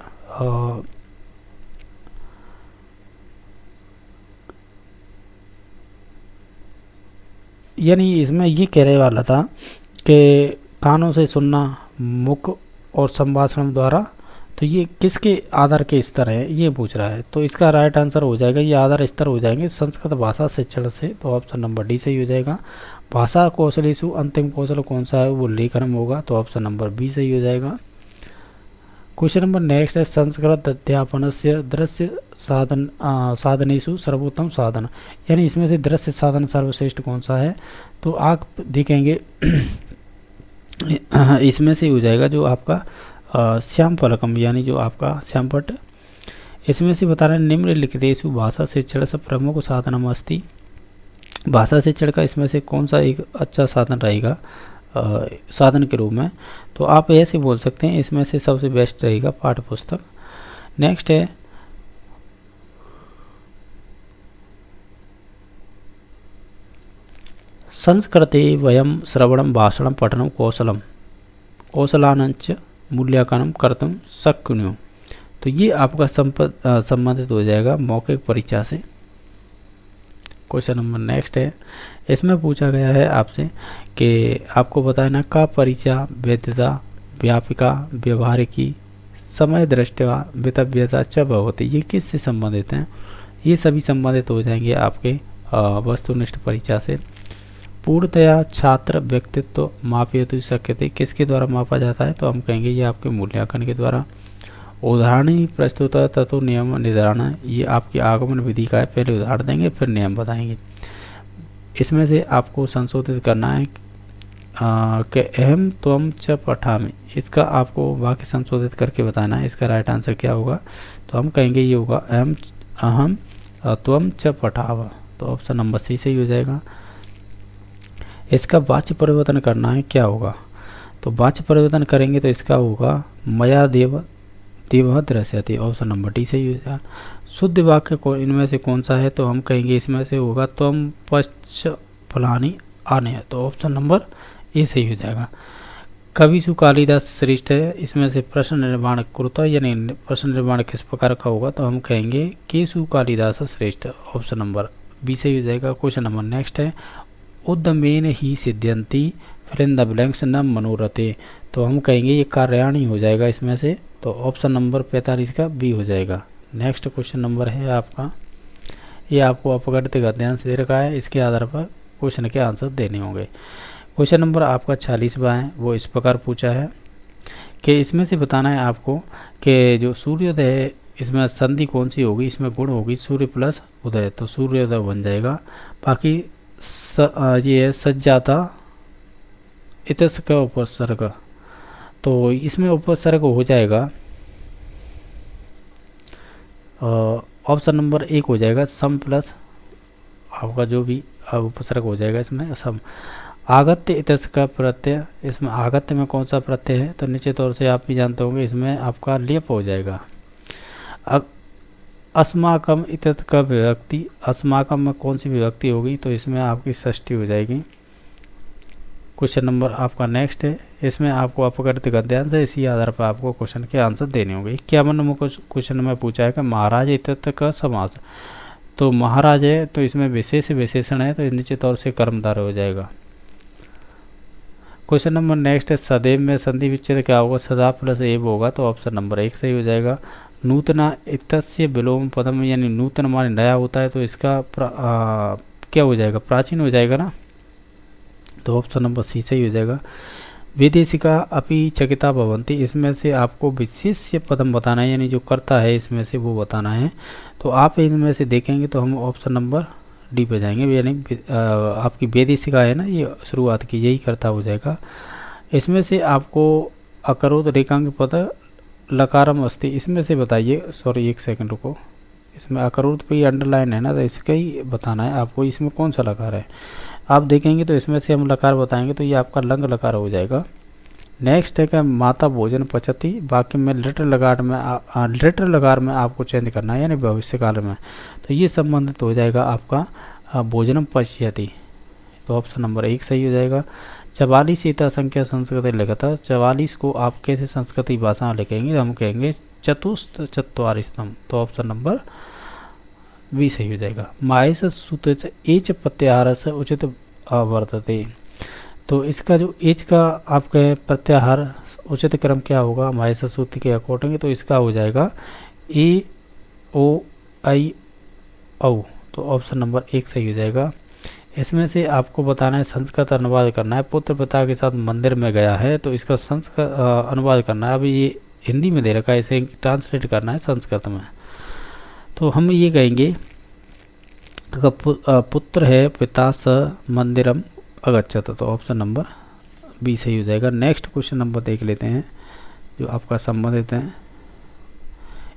A: यानी इसमें ये कहने वाला था कि कानों से सुनना, मुख और संभाषण द्वारा, तो ये किसके आधार के स्तर है ये पूछ रहा है। तो इसका राइट आंसर हो जाएगा, ये आधार स्तर हो जाएंगे संस्कृत भाषा शिक्षण से, तो ऑप्शन नंबर डी सही हो जाएगा। भाषा कौशलेषु अंतिम कौशल कौन सा है, वो लेखनम होगा, तो ऑप्शन नंबर बी सही हो जाएगा। क्वेश्चन नंबर नेक्स्ट है संस्कृत अध्यापन से दृश्य साधनेषु सर्वोत्तम साधन, यानी इसमें से दृश्य साधन सर्वश्रेष्ठ कौन सा है, तो आप देखेंगे इसमें से हो जाएगा जो आपका श्याम फलकम, यानी जो आपका श्यामपट। इसमें से बता रहे हैं निम्नलिखितेषु भाषा शिक्षण से प्रमुख साधनम अस्ति, भाषा शिक्षण का इसमें से कौन सा एक अच्छा साधन रहेगा साधन के रूप में, तो आप ऐसे बोल सकते हैं इसमें से सबसे बेस्ट रहेगा पाठ्य पुस्तक। नेक्स्ट है संस्कृते वयम श्रवणम भाषणम पठनम कौशलानंच मूल्यांकन कर्तुम शक्नुः, तो ये आपका संबंधित हो जाएगा मौखिक परीक्षा से। क्वेश्चन नंबर नेक्स्ट है, इसमें पूछा गया है आपसे कि आपको बताना का परीक्षा वैधता व्यापिका व्यवहारिकी समय दृष्टया वितव्यता च भवति, ये किससे संबंधित हैं, ये सभी संबंधित हो जाएंगे आपके वस्तुनिष्ठ परीक्षा से। पूर्णतया छात्र व्यक्तित्व मापयतु शक्यते, किसके द्वारा मापा जाता है, तो हम कहेंगे ये आपके मूल्यांकन के द्वारा। उदाहरण प्रस्तुत तत्व नियम निर्धारण, ये आपकी आगमन विधि का है, पहले उदाहरण देंगे फिर नियम बताएंगे। इसमें से आपको संशोधित करना है कि अहम त्वम च पठामि, इसका आपको वाक्य संशोधित करके बताना है, इसका राइट आंसर क्या होगा, तो हम कहेंगे ये होगा अहम त्वम च पठाव, तो ऑप्शन नंबर सी सही हो जाएगा। इसका वाच्य परिवर्तन करना है, क्या होगा, तो वाच्य परिवर्तन करेंगे तो इसका होगा मया देव दृश्यते, ऑप्शन नंबर डी सही हो जाएगा। शुद्ध वाक्य को इनमें से कौन सा है, तो हम कहेंगे इसमें से होगा त्वम पश्च फलानी आने, तो ऑप्शन नंबर ए सही हो जाएगा। कविषु कालिदास श्रेष्ठ है, इसमें से प्रश्न निर्माण कुरुता, यानी प्रश्न निर्माण किस प्रकार का होगा, तो हम कहेंगे केशु कालिदास श्रेष्ठ, ऑप्शन नंबर बी सही हो जाएगा। क्वेश्चन नंबर नेक्स्ट है उद्यमेन ही सिद्ध्यंती फिलिंग द ब्लैंक्स न मनोरथे, तो हम कहेंगे ये कार्याणी हो जाएगा इसमें से, तो ऑप्शन नंबर 45 का बी हो जाएगा। नेक्स्ट क्वेश्चन नंबर है आपका, ये आपको अपगढ़ गद्यांश दे रखा है, इसके आधार पर क्वेश्चन के आंसर देने होंगे। क्वेश्चन नंबर आपका 46वां है, वो इस प्रकार पूछा है कि इसमें से बताना है आपको कि जो सूर्योदय है इसमें संधि कौन सी होगी, इसमें गुण होगी सूर्य प्लस उदय, तो सूर्योदय बन जाएगा। बाकी ये सज्जाता इतस का उपसर्ग, तो इसमें उपसर्ग हो जाएगा ऑप्शन नंबर 1 हो जाएगा सम प्लस आपका जो भी उपसर्ग हो जाएगा इसमें सम। आगत्य इतस का प्रत्यय, इसमें आगत्य में कौन सा प्रत्यय है, तो निश्चित तौर से आप भी जानते होंगे इसमें आपका लेप हो जाएगा। अब अस्माकम इतत का विभक्ति, अस्माकम में कौन सी विभक्ति होगी, तो इसमें आपकी षष्ठी हो जाएगी। क्वेश्चन नंबर आपका नेक्स्ट है, इसमें आपको अपकृत गद्यांश है, इसी आधार पर आपको क्वेश्चन के आंसर देने होंगे। 51 नंबर क्वेश्चन में पूछा है कि महाराज इतत का समास, तो महाराज है तो इसमें विशेष विशेषण है, तो निश्चित तौर से कर्मधारय हो जाएगा। क्वेश्चन नंबर नेक्स्ट है सदैव में संधि विच्छेद क्या होगा, सदा प्लस एव होगा, तो ऑप्शन नंबर 1 सही हो जाएगा। नूतना इतस्य विलोम पदम, यानी नूतन माने नया होता है, तो इसका क्या हो जाएगा, प्राचीन हो जाएगा ना, तो ऑप्शन नंबर सी सही हो जाएगा। विदेशिका अपि चकिता भवन्ति, इसमें से आपको विशेष्य पदम बताना है, यानी जो करता है इसमें से वो बताना है। तो आप इनमें से देखेंगे तो हम ऑप्शन नंबर डी पे जाएंगे, यानी आपकी विदेशिका है ना, ये शुरुआत की यही करता हो जाएगा। इसमें से आपको अकरोत रेखांक पद लकारम अस्ति, इसमें से बताइए, सॉरी एक सेकंड रुको, इसमें अकरोत पे अंडरलाइन है ना, तो इसका ही बताना है आपको, इसमें कौन सा लकार है। आप देखेंगे तो इसमें से हम लकार बताएंगे तो ये आपका लंग लकार हो जाएगा। नेक्स्ट है कि माता भोजन पचती, बाकी में लिटर लकार में आपको चेंज करना है, यानी भविष्य काल में, तो ये संबंधित हो जाएगा आपका भोजनम पच्यति, तो ऑप्शन नंबर 1 सही हो जाएगा। 44 ईता संख्या संस्कृत लिखता, 44 को आप कैसे संस्कृति भाषा में लिखेंगे, हम कहेंगे चतुस्थ चत्वारिशतम, तो ऑप्शन नंबर बी सही हो जाएगा। माहेश सूत्र एच प्रत्याहार से उचित वर्तते, तो इसका जो एच का आपका प्रत्याहार उचित क्रम क्या होगा माहेश सूत्र के अकॉर्डिंग, तो इसका हो जाएगा ए ओ आई औ, तो ऑप्शन नंबर 1 सही हो जाएगा। इसमें से आपको बताना है संस्कृत अनुवाद करना है। पुत्र पिता के साथ मंदिर में गया है, तो इसका संस्कृत अनुवाद करना है। अभी ये हिंदी में दे रखा है, इसे ट्रांसलेट करना है संस्कृत में। तो हम ये कहेंगे पुत्र है पिता स मंदिरम अगच्छत, तो ऑप्शन नंबर बी सही हो जाएगा। नेक्स्ट क्वेश्चन नंबर देख लेते हैं जो आपका संबंधित है।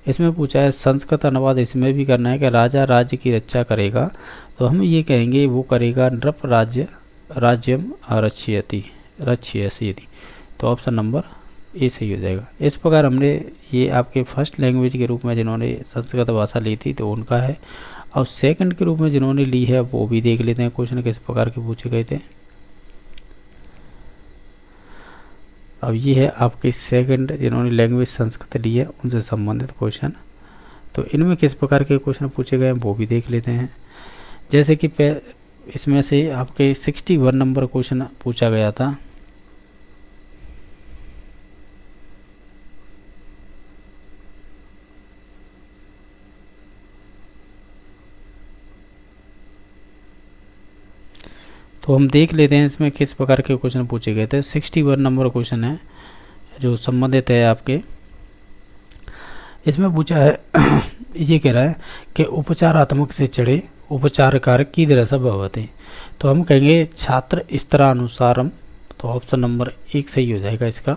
A: इसमें पूछा है संस्कृत अनुवाद, इसमें भी करना है कि राजा राज्य की रक्षा करेगा, तो हम ये कहेंगे वो करेगा नृप राज्यम रक्षयति, तो ऑप्शन नंबर ए सही हो जाएगा। इस प्रकार हमने ये आपके फर्स्ट लैंग्वेज के रूप में जिन्होंने संस्कृत भाषा ली थी तो उनका है, और सेकंड के रूप में जिन्होंने ली है वो भी देख लेते हैं क्वेश्चन किस प्रकार के पूछे गए थे। अब ये है आपकी सेकंड जिन्होंने लैंग्वेज संस्कृत ली है उनसे संबंधित क्वेश्चन, तो इनमें किस प्रकार के क्वेश्चन पूछे गए वो भी देख लेते हैं। जैसे कि इसमें से आपके 61 नंबर क्वेश्चन पूछा गया था। तो हम देख लेते हैं इसमें किस प्रकार के क्वेश्चन पूछे गए थे। 61 नंबर क्वेश्चन है जो संबंधित है आपके। इसमें पूछा है ये कह रहा है कि उपचारात्मक से चढ़े उपचार कारक की तरह से भवते, तो हम कहेंगे छात्र स्तरानुसारम, तो ऑप्शन नंबर 1 सही हो जाएगा इसका।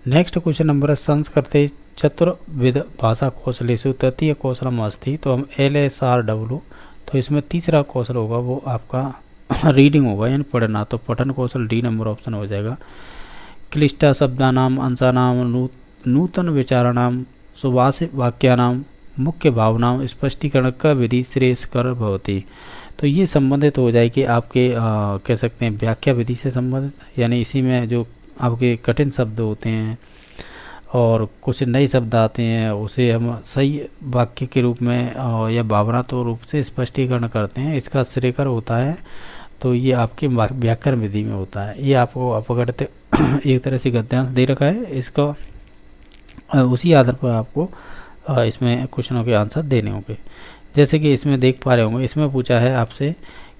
A: नेक्स्ट क्वेश्चन नंबर है संस्कृते चतुर्विध भाषा कौशलेषु तृतीय कौशलम अस्ति, तो हम LSRW, तो इसमें तीसरा कौशल होगा वो आपका रीडिंग होगा यानी पढ़ना, तो पठन कौशल डी नंबर ऑप्शन हो जाएगा। क्लिष्टा शब्दानाम अंशानाम नूतन विचाराणाम सुभाषित वाक्यानाम मुख्य भावनाओं स्पष्टीकरण का विधि श्रेयस्कर भवति, तो ये संबंधित हो जाएगी आपके कह सकते हैं व्याख्या विधि से संबंधित, यानी इसी में जो आपके कठिन शब्द होते हैं और कुछ नए शब्द आते हैं उसे हम सही वाक्य के रूप में या भावनात्मक रूप से स्पष्टीकरण करते हैं, इसका श्रेयकर होता है, तो ये आपके व्याकरण विधि में होता है। ये आपको अपगढ़ एक तरह से गद्यांश दे रखा है, इसका उसी आधार पर आपको इसमें क्वेश्चनों के आंसर देने होंगे। जैसे कि इसमें देख पा रहे होंगे, इसमें पूछा है आपसे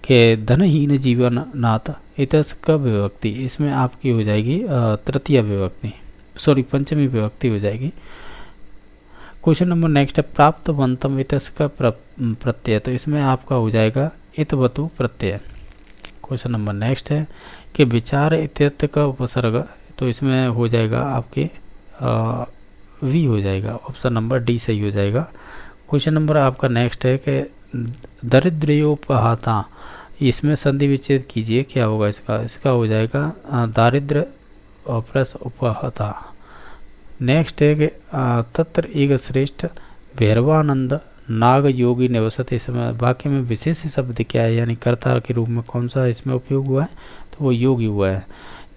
A: कि धनहीन जीवन नाथ इतस का विभक्ति, इसमें आपकी हो जाएगी तृतीय विभक्ति, सॉरी पंचमी विभक्ति हो जाएगी। क्वेश्चन नंबर नेक्स्ट है प्राप्तवंतम इतस का प्रत्यय, तो इसमें आपका हो जाएगा इतवतु प्रत्यय। क्वेश्चन नंबर नेक्स्ट है कि विचार इत्यर्थ का उपसर्ग, तो इसमें हो जाएगा आपके वी हो जाएगा, ऑप्शन नंबर डी सही हो जाएगा। क्वेश्चन नंबर आपका नेक्स्ट है कि दरिद्रयोपहाता, इसमें संधि विच्छेद कीजिए, क्या होगा इसका हो जाएगा दारिद्र और प्लस उपहता। नेक्स्ट है कि तत्र एक श्रेष्ठ भैरवानंद नाग योगी निवसत, इसमें वाक्य में विशेष शब्द क्या है यानी कर्ता के रूप में कौन सा इसमें उपयोग हुआ है, तो वो योगी हुआ है।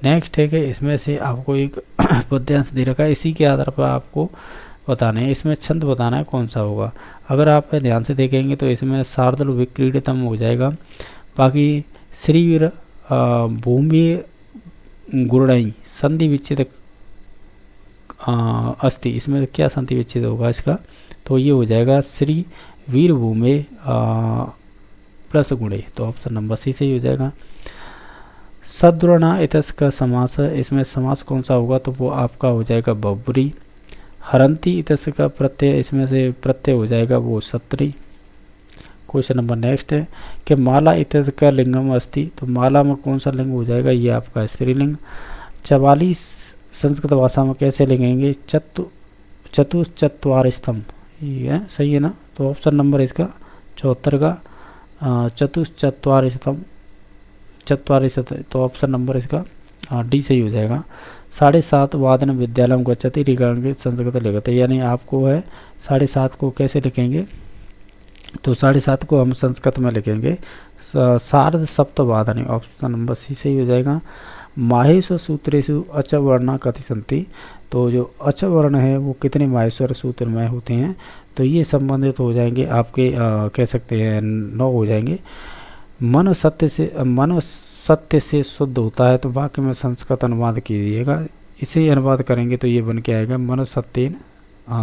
A: नेक्स्ट है कि इसमें से आपको एक पद्यांश दे रखा है, इसी के आधार पर आपको बताना है, इसमें छंद बताना है कौन सा होगा। अगर आप ध्यान से देखेंगे तो इसमें शार्दुल विक्रीडितम हो जाएगा, बाकी श्रीवीर भूमि गुरुड़ई संधि विच्छेद अस्ति, इसमें क्या संधि विच्छेद होगा इसका, तो ये हो जाएगा श्री वीर भूमि प्लस गुणे, तो ऑप्शन नंबर सी सही हो जाएगा। सद्वर्ण इतस का समास है, इसमें समास कौन सा होगा तो वो आपका हो जाएगा बहुब्री। हरंती इतस का प्रत्यय, इसमें से प्रत्यय हो जाएगा वो सत्री। क्वेश्चन नंबर नेक्स्ट है कि माला इतस का लिंगम अस्ति, तो माला में कौन सा लिंग हो जाएगा, ये आपका स्त्रीलिंग। 44 संस्कृत भाषा में कैसे लिखेंगे, चतुश्चत्वारिस्तम, ये है सही है ना, तो ऑप्शन नंबर इसका 74 का चतुश्चत्वारिस्तम, तो ऑप्शन नंबर इसका डी सही हो जाएगा। 7:30 वादन विद्यालय गच्छति लिखेंगे संस्कृत लिखते, यानी आपको है 7:30 को कैसे लिखेंगे, तो 7:30 को हम संस्कृत में लिखेंगे सार्ध सप्तवादने, ऑप्शन नंबर सी सही हो जाएगा। माहेश्वर सूत्रेषु अच वर्णा कति सन्ति, तो जो अच वर्ण है वो कितने माहेश्वर सूत्र में होते हैं, तो ये संबंधित हो जाएंगे आपके कह सकते हैं 9 हो जाएंगे। मन सत्य से शुद्ध होता है, तो वाक्य में संस्कृत अनुवाद कीजिएगा, इसे अनुवाद करेंगे तो ये बन के आएगा मन सत्येन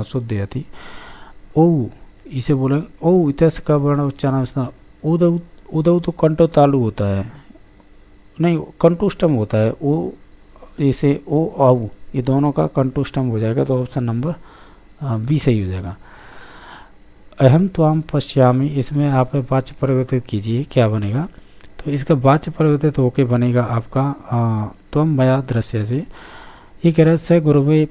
A: शुद्धयति। ओ इसे बोलेंगे ओ इतस का वर्ण उच्चारण, उदौ तो कंठो तालु होता है, नहीं कंठोष्टम होता है, ओ इसे ओ आऊ, ये दोनों का कंठोष्टम हो जाएगा, तो ऑप्शन नंबर बी सही हो जाएगा। अहम त्वाम पश्यामि, इसमें आप वाच्य परिवर्तित कीजिए क्या बनेगा, तो इसका वाच्य परिवर्तित होके बनेगा आपका त्वम मया दृश्य से। ये कह रहा है स गुरुवे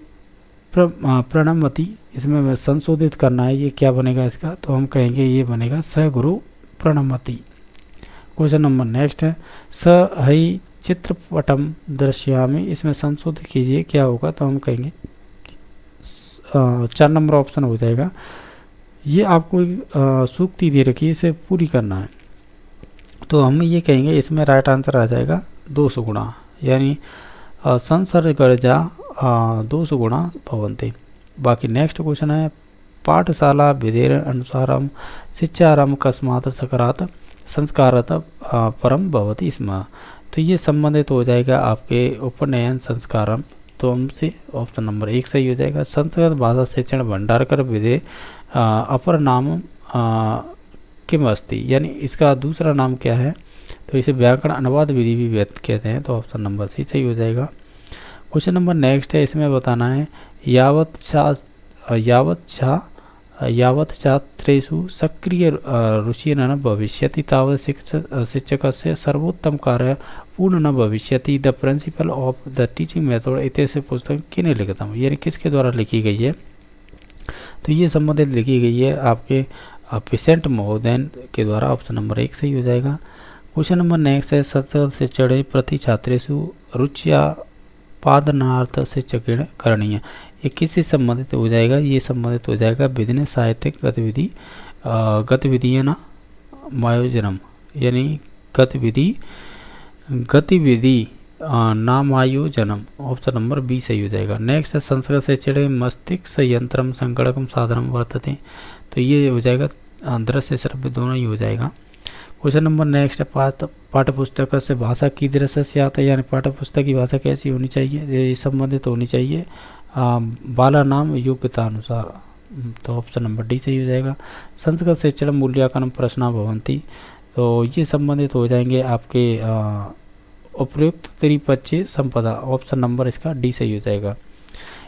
A: प्रणमति, इसमें संशोधित करना है, ये क्या बनेगा इसका, तो हम कहेंगे ये बनेगा स गुरु प्रणमति। क्वेश्चन नंबर नेक्स्ट है स हई चित्रपटम दृश्यामि, इसमें संशोधित कीजिए क्या होगा, तो हम कहेंगे 4 नंबर ऑप्शन हो जाएगा। ये आपको सूक्ति दे रखी है, इसे पूरी करना है, तो हम ये कहेंगे इसमें राइट आंसर आ जाएगा 200 गुणा, यानी संसर्गर्जा 200 गुणा भवन्ति। बाकी नेक्स्ट क्वेश्चन है पाठशाला विधेर अनुसारम शिक्षारम कस्मात् सकरात् संस्कारत परम भवति स्म, तो ये संबंधित हो जाएगा आपके उपनयन संस्कारम, तो हमसे ऑप्शन नंबर 1 सही हो जाएगा। संस्कृत भाषा शिक्षण भंडारकर विधे अपर नाम किम अस्ति, यानी इसका दूसरा नाम क्या है, तो इसे व्याकरण अनुवाद विधि भी व्यक्त कहते हैं, तो ऑप्शन नंबर सी सही हो जाएगा। क्वेश्चन नंबर नेक्स्ट है, इसमें बताना है यावत् छात्रेषु सक्रिय रुचि न भविष्यति तावत् शिक्षकस्य सर्वोत्तम कार्य पूर्ण न भविष्यति, the principle of the teaching method इत्यस्य पुस्तक किने लिखितम, यानी किसके द्वारा लिखी गई है, तो ये संबंधित लिखी गई है आपके पेशेंट महोदय के द्वारा, ऑप्शन नंबर 1 सही हो जाएगा। क्वेश्चन नंबर नेक्स्ट है संस्कृत शिक्षण प्रति छात्रेषु रुचिया पादनार्थ शिक्षकेण करणीय, ये किससे संबंधित हो जाएगा, ये संबंधित हो जाएगा बिजनेस साहित्यिक गतिविधियां मायोजनम, यानी गतिविधि नामायोजनम, ऑप्शन नंबर बी सही हो जाएगा। नेक्स्ट है संस्कृत शिक्षण मस्तिष्क यंत्रम संगणकम साधनम वर्तते, तो ये हो जाएगा दृश्य श्रव्य दोनों ही हो जाएगा। क्वेश्चन नंबर नेक्स्ट है पाठ्यपुस्तक से भाषा की दृश्य से आता है, यानी पाठ्यपुस्तक की भाषा कैसी होनी चाहिए, ये संबंधित होनी चाहिए बाला नाम योग्यता अनुसार, तो ऑप्शन नंबर डी सही हो जाएगा। संस्कृत शिक्षण मूल्यांकन प्रश्न भवंती, तो ये संबंधित हो जाएंगे आपके उपयुक्त त्रिपक्षीय संपदा, ऑप्शन नंबर इसका डी सही हो जाएगा।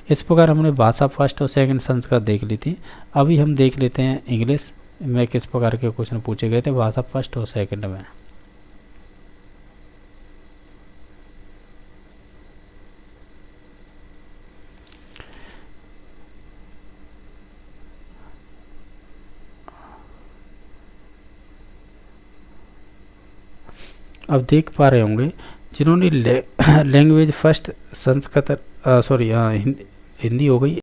A: इस प्रकार हमने भाषा फर्स्ट और सेकंड संस्कृत देख ली थी, अभी हम देख लेते हैं इंग्लिश में किस प्रकार के क्वेश्चन पूछे गए थे भाषा फर्स्ट और सेकंड में। अब देख पा रहे होंगे जिन्होंने लैंग्वेज फर्स्ट संस्कृत हिंदी हो गई,